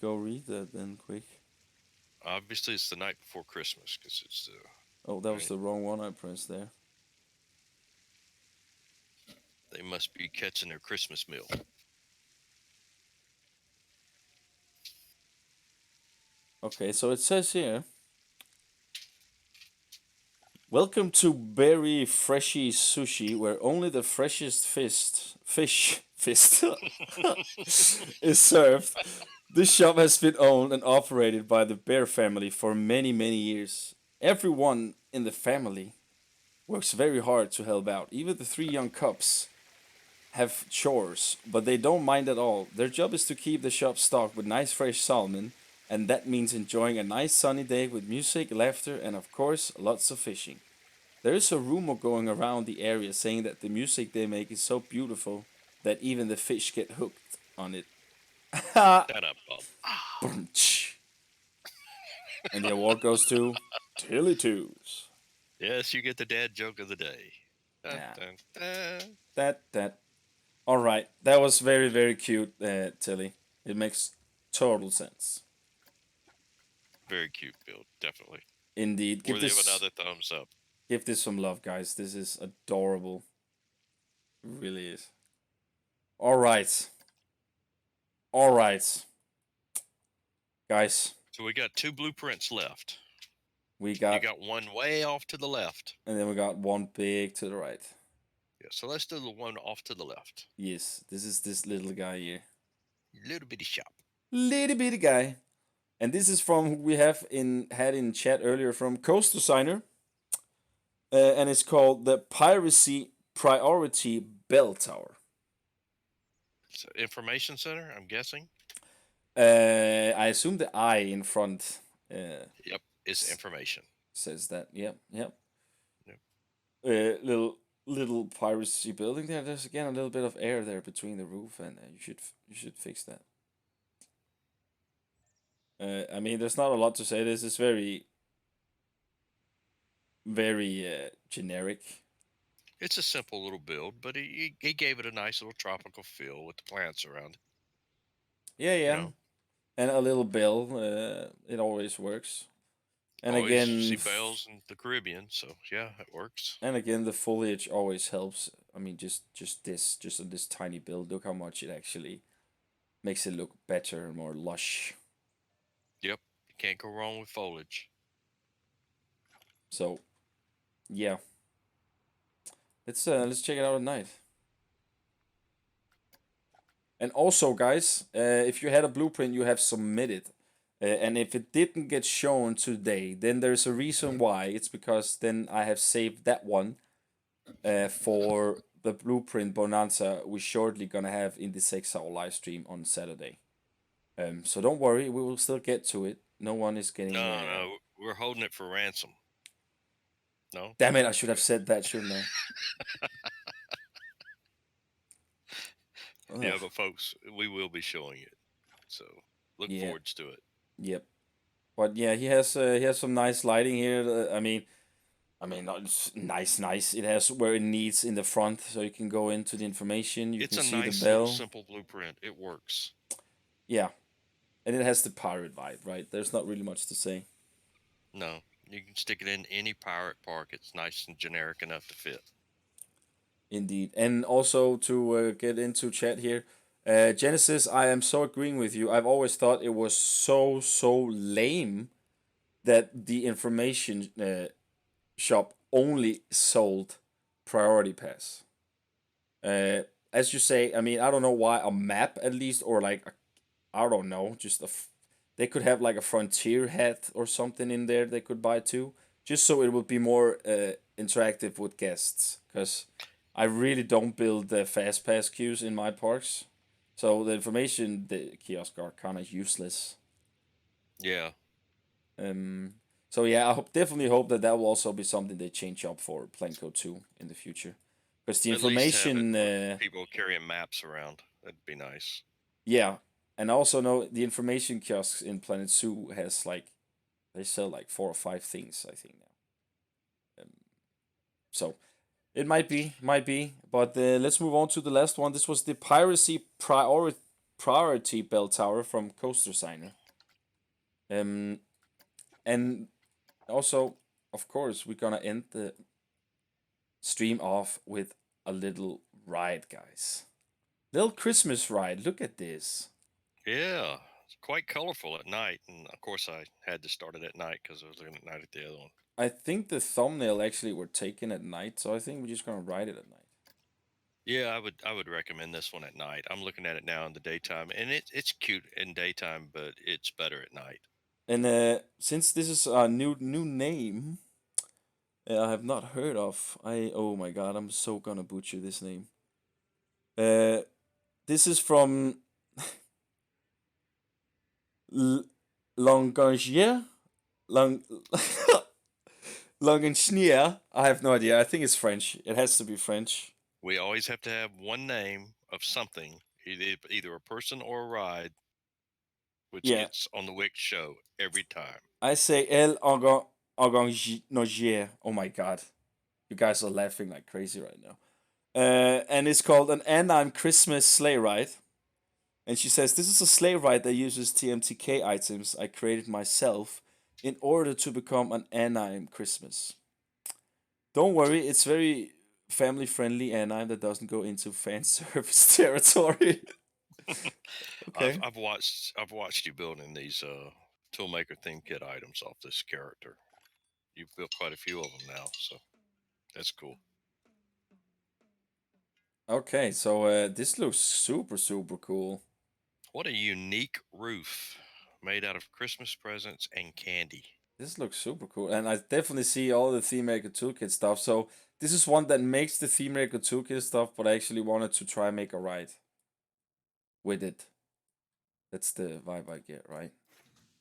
A: go read that then quick.
B: Obviously, it's the night before Christmas because it's
A: Oh, that was
B: right.
A: the wrong one I pressed there.
B: They must be catching their Christmas meal.
A: Okay, so it says here, welcome to Berry Freshy Sushi, where only the freshest fist is served. This shop has been owned and operated by the Bear family for many years. Everyone in the family works very hard to help out. Even the three young cubs have chores, but they don't mind at all. Their job is to keep the shop stocked with nice fresh salmon, and that means enjoying a nice sunny day with music, laughter, and of course, lots of fishing. There is a rumor going around the area saying that the music they make is so beautiful that even the fish get hooked on it.
B: Shut up, Bob.
A: And the award goes to Tilly Twos.
B: Yes, you get the dad joke of the day. Dun,
A: Yeah,
B: dun, dun.
A: that. All right, that was very cute, Tilly. It makes total sense.
B: Very cute build, definitely.
A: Indeed,
B: Worthy of another thumbs up.
A: give this some love, guys. This is adorable. It really is. All right, all right, guys.
B: So we got two blueprints left.
A: We
B: You
A: got,
B: got one way off to the left.
A: and then we got one big to the right.
B: Yeah, so let's do the one off to the left.
A: Yes, this is this little guy here,
B: Little bitty shop.
A: little bitty guy, and this is from who we have had in chat earlier from Coast Designer, and it's called the Piracy Priority Bell Tower.
B: So information center, I'm guessing.
A: I assume the I in front
B: Yep, it's information.
A: says that. Yep.
B: Yep.
A: Little piracy building there. There's again a little bit of air there between the roof, and you should fix that. I mean, there's not a lot to say. This is very generic.
B: It's a simple little build, but he gave it a nice little tropical feel with the plants around. You
A: Yeah,
B: know,
A: and a little bell. It always works. And
B: always see
A: again,
B: bells in the Caribbean, so yeah, it works.
A: and again, the foliage always helps. I mean, just on this tiny build, look how much it actually makes it look better and more lush.
B: Yep, you can't go wrong with foliage.
A: So, yeah, let's check it out at night. And also, guys, if you had a blueprint you have submitted, And if it didn't get shown today, then there's a reason why. It's because then I have saved that one for the Blueprint Bonanza we're shortly gonna have in the 6 hour live stream on Saturday. So don't worry, we will still get to it. No one is getting.
B: No, no, we're holding it for ransom. No?
A: Damn it! I should have
B: Okay.
A: said that, shouldn't I?
B: Yeah,
A: Ugh.
B: but folks, we will be showing it. So look
A: Yeah.
B: forwards to it.
A: Yep. But yeah, he has some nice lighting here. I mean, not nice. It has where it needs in the front, so you can go into the information. You
B: It's
A: can
B: a
A: see the
B: nice little
A: bell.
B: simple blueprint. It works.
A: Yeah, and it has the pirate vibe, right? There's not really much to say.
B: No, you can stick it in any pirate park. It's nice and generic enough to fit.
A: Indeed. And also to get into chat here, Genesis, I am so agreeing with you. I've always thought it was so lame that the information shop only sold Priority Pass. As you say, I mean, I don't know why a map at least, or like, I don't know, just they could have like a Frontier hat or something in there they could buy too, just so it would be more interactive with guests. Because I really don't build the fast pass queues in my parks, so the information the kiosk are kind of useless.
B: Yeah,
A: Um, so yeah, definitely hope that that will also be something they change up for Plenko 2 in the future, because the
B: at least have it
A: information,
B: with people carrying maps around. That'd be nice.
A: yeah, and I also know the information kiosks in Planet Zoo has like they sell like 4 or 5 things I think now. So it might be, but let's move on to the last one. This was the piracy priority bell tower from Coaster Signer. Um, and also, of course, we're gonna end the stream off with a little ride, guys. Little Christmas ride. Look at this.
B: Yeah, it's quite colorful at night, and of course I had to start it at night because I was looking at night at the other one.
A: I think the thumbnail actually were taken at night, so I think we're just gonna ride it at night.
B: Yeah, I would recommend this one at night. I'm looking at it now in the daytime, and it's cute in daytime, but it's better at night.
A: And since this is a new name, I have not heard of. Oh my god, I'm so gonna butcher this name. Uh, this is from L- Longangier, Long Longangier. I have no idea. I think it's French. It has to be French.
B: We always have to have one name of something, either a person or a ride, which
A: Yeah,
B: gets on the Wix show every time.
A: I say Longangier. Oh my god, you guys are laughing like crazy right now. And it's called an Anaheim Christmas sleigh ride. And she says, "This is a sleigh ride that uses TMTK items I created myself in order to become an Anaheim Christmas. Don't worry, it's very family friendly Anaheim that doesn't go into fan service territory."
B: I've
A: Okay.
B: I've watched I've watched you building these toolmaker theme kit items off this character. You've built quite a few of them now, so that's cool.
A: Okay, so this looks super cool.
B: What a unique roof made out of Christmas presents and candy.
A: This looks super cool. And I definitely see all the Theme Maker Toolkit stuff. So this is one that makes the Theme Maker Toolkit stuff, but I actually wanted to try make a ride with it. That's the vibe I get, right?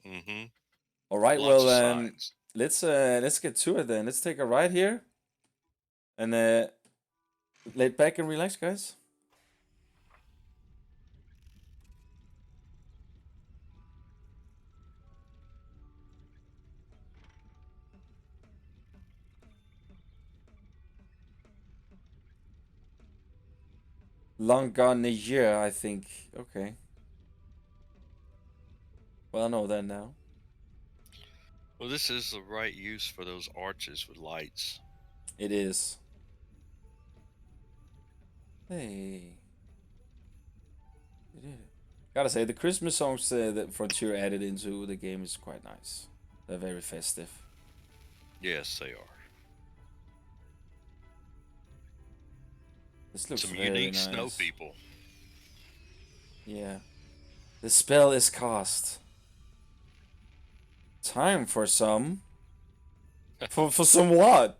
B: Mm-hmm.
A: All right,
B: Lots
A: well,
B: of signs.
A: let's get to it then. Let's take a ride here and lay back and relax, guys. Longanier, I think. Okay. Well, I know that now.
B: Well, this is the right use for those arches with lights.
A: It is. Hey. It is. Gotta say, the Christmas songs that Frontier added into the game is quite nice. They're very festive.
B: Yes, they are.
A: This looks
B: Some
A: very
B: unique snow
A: nice.
B: people.
A: Yeah. The spell is cast. Time for some. For some what?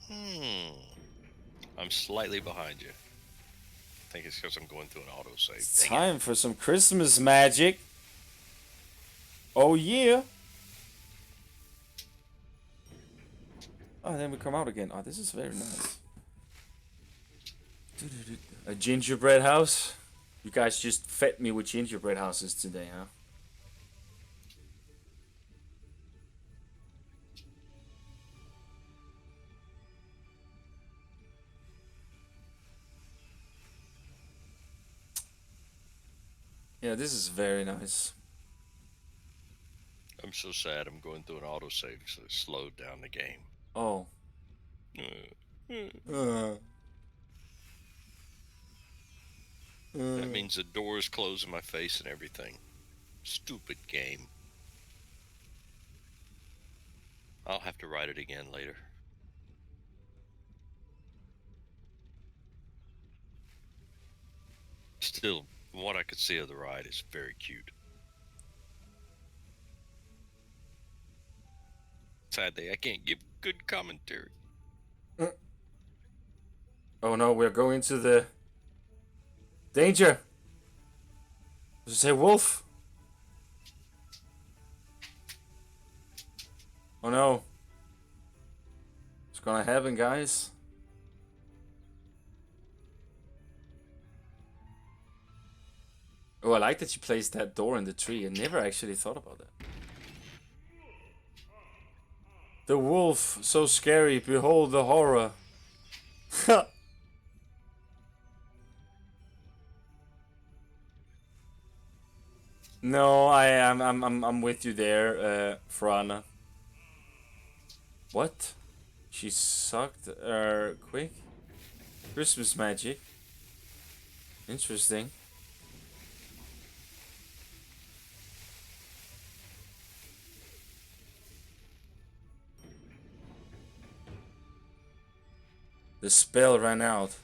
B: Hmm. I'm slightly behind you. I think it's because I'm going through an autosave.
A: It's
B: Dang it.
A: time for some Christmas magic. Oh yeah. Oh, then we come out again. Oh, this is very nice. A gingerbread house. You guys just fed me with gingerbread houses today, huh? Yeah, this is very nice.
B: I'm so sad I'm going through an autosave, so it slowed down the game.
A: Oh.
B: Uh,
A: Uh,
B: that
A: uh.
B: means the doors close in my face and everything. Stupid game. I'll have to write it again later. Still, from what I could see of the ride is very cute. Sadly, I can't give good commentary.
A: Oh no, we're going to the danger. Does it say wolf? Oh no. What's gonna happen, guys? Oh, I like that you placed that door in the tree. I never actually thought about that. The wolf, so scary. Behold the horror. No, I'm with you there, Frana. What? She sucked quick? Christmas magic. Interesting. The spell ran out.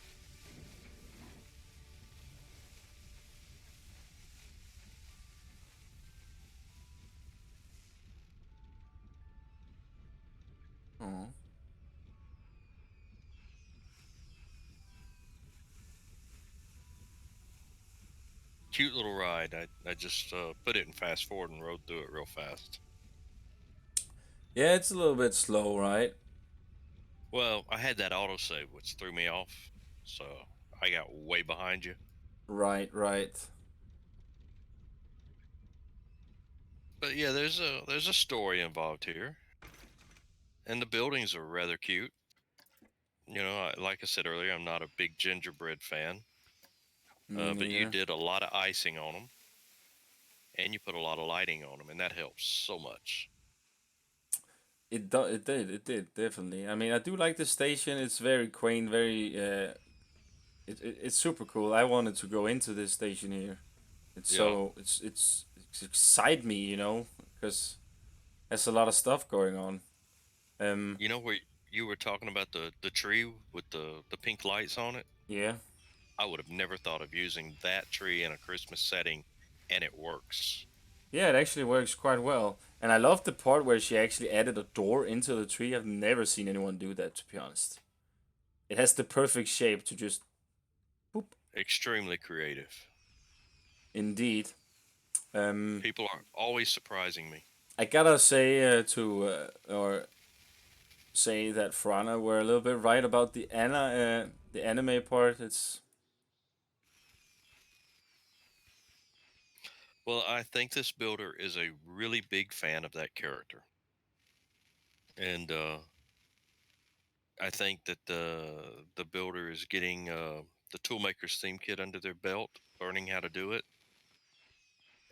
A: Oh.
B: Cute little ride. I just put it in fast forward and rode through it real fast.
A: Yeah, it's a little bit slow, right?
B: Well, I had that autosave, which threw me off, so I got way behind you.
A: Right, right.
B: But yeah, there's a story involved here, and the buildings are rather cute. Like I said earlier, I'm not a big gingerbread fan,
A: Me
B: but you
A: neither.
B: did a lot of icing on them, and you put a lot of lighting on them, and that helps so much.
A: It did definitely. I mean, I do like the station. It's very quaint, very it's super cool. I wanted to go into this station here. It's
B: Yeah,
A: so it's excite me, because there's a lot of stuff going on. Um,
B: you know where you were talking about the tree with the pink lights on it.
A: yeah,
B: I would have never thought of using that tree in a Christmas setting, and it works.
A: yeah, it actually works quite well. And I love the part where she actually added a door into the tree. I've never seen anyone do that, to be honest. It has the perfect shape to just boop.
B: Extremely creative.
A: Indeed. Um,
B: People are always surprising me.
A: I gotta say or say that Frana were a little bit right about the anime part. It's
B: Well, I think this builder is a really big fan of that character. And I think that the builder is getting the toolmaker's theme kit under their belt, learning how to do it.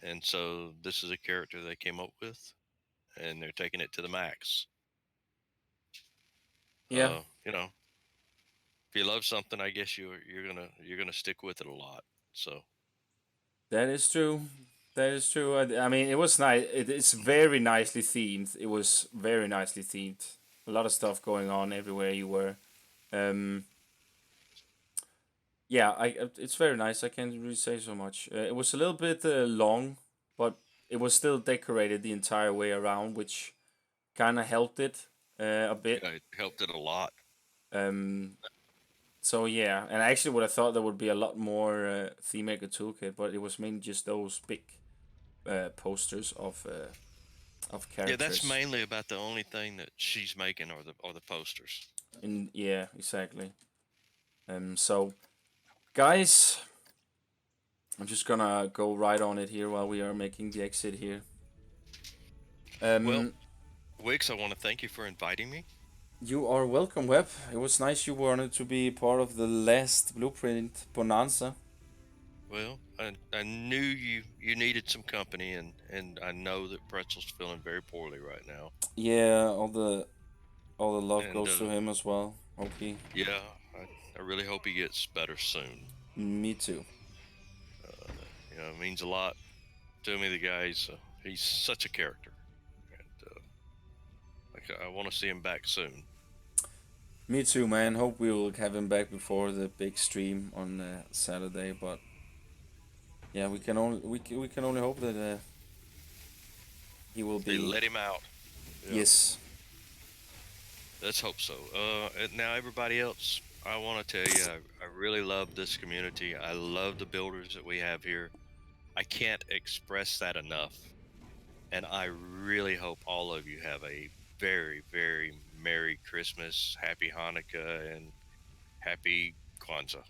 B: And so this is a character they came up with, and they're taking it to the max.
A: yeah,
B: You know, if you love something, I guess you're gonna stick with it a lot. So
A: that is true. That is true. I mean, it was nice. It's very nicely themed. It was very nicely themed. A lot of stuff going on everywhere you were. Um, yeah, it's very nice. I can't really say so much. It was a little bit long, but it was still decorated the entire way around, which kind of helped it a bit.
B: Yeah, it helped it a lot.
A: Um, so yeah, and I actually would have thought there would be a lot more theme maker toolkit, but it was mainly just those big posters of
B: Yeah, that's
A: characters.
B: mainly about the only thing that she's making are the posters.
A: In yeah, exactly. So guys, I'm just gonna go right on it here while we are making the exit here.
B: Well,
A: Um,
B: Wix, I want to thank you for inviting me.
A: you are welcome, Web. It was nice you wanted to be part of the last Blueprint Bonanza.
B: Well, I knew you needed some company, and I know that Pretzel's feeling very poorly right now.
A: Yeah, all the love
B: And
A: goes to him as well. Hope he.
B: yeah, I really hope he gets better soon.
A: Me too.
B: You know, it means a lot to me. The guy's he's such a character, and I want to see him back soon.
A: Me too, man. Hope we will have him back before the big stream on Saturday. But yeah, we can only hope that he will
B: They
A: be.
B: let him out. Yeah,
A: Yes,
B: let's hope so. And now everybody else, I want to tell you, I really love this community. I love the builders that we have here. I can't express that enough. And I really hope all of you have a very, very Merry Christmas, Happy Hanukkah, and Happy Kwanzaa.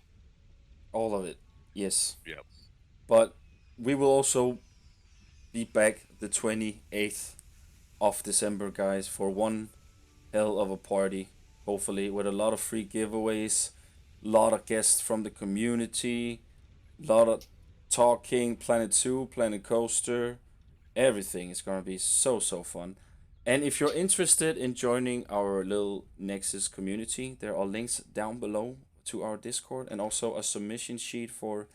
A: all of it. Yes,
B: Yep.
A: but we will also be back the 28th of December, guys, for one hell of a party. Hopefully, with a lot of free giveaways, a lot of guests from the community, a lot of talking, Planet 2, Planet Coaster, everything is gonna be so fun. And if you're interested in joining our little Nexus community, there are links down below to our Discord and also a submission sheet for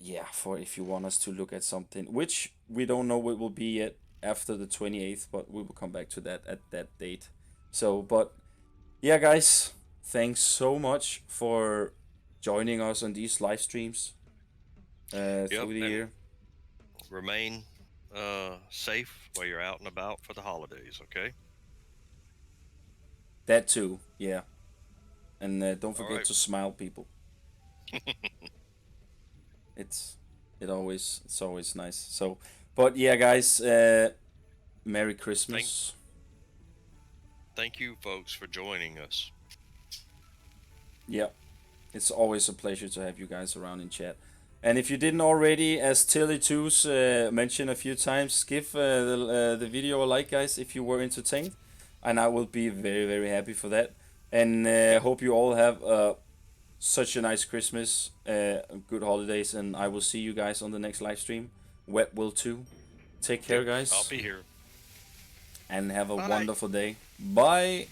A: yeah, for if you want us to look at something, which we don't know what will be yet after the 28th, but we will come back to that at that date. So, but yeah, guys, thanks so much for joining us on these live streams
B: Yep.
A: through the
B: And
A: year.
B: remain safe while you're out and about for the holidays, okay?
A: That too, yeah. And don't
B: All
A: forget
B: right.
A: to smile, people. It's it's always nice. So, but yeah, guys, Merry
B: thank
A: Christmas.
B: thank you folks for joining us.
A: Yeah, it's always a pleasure to have you guys around in chat. And if you didn't already, as Tilly2's mentioned a few times, give the video a like, guys, if you were entertained. And I will be very happy for that. And
B: Yep.
A: hope you all have such a nice Christmas, good holidays, and I will see you guys on the next live stream. Web will too. Take care,
B: Yep. I'll
A: guys,
B: be here.
A: and have a
B: Bye.
A: wonderful day. Bye.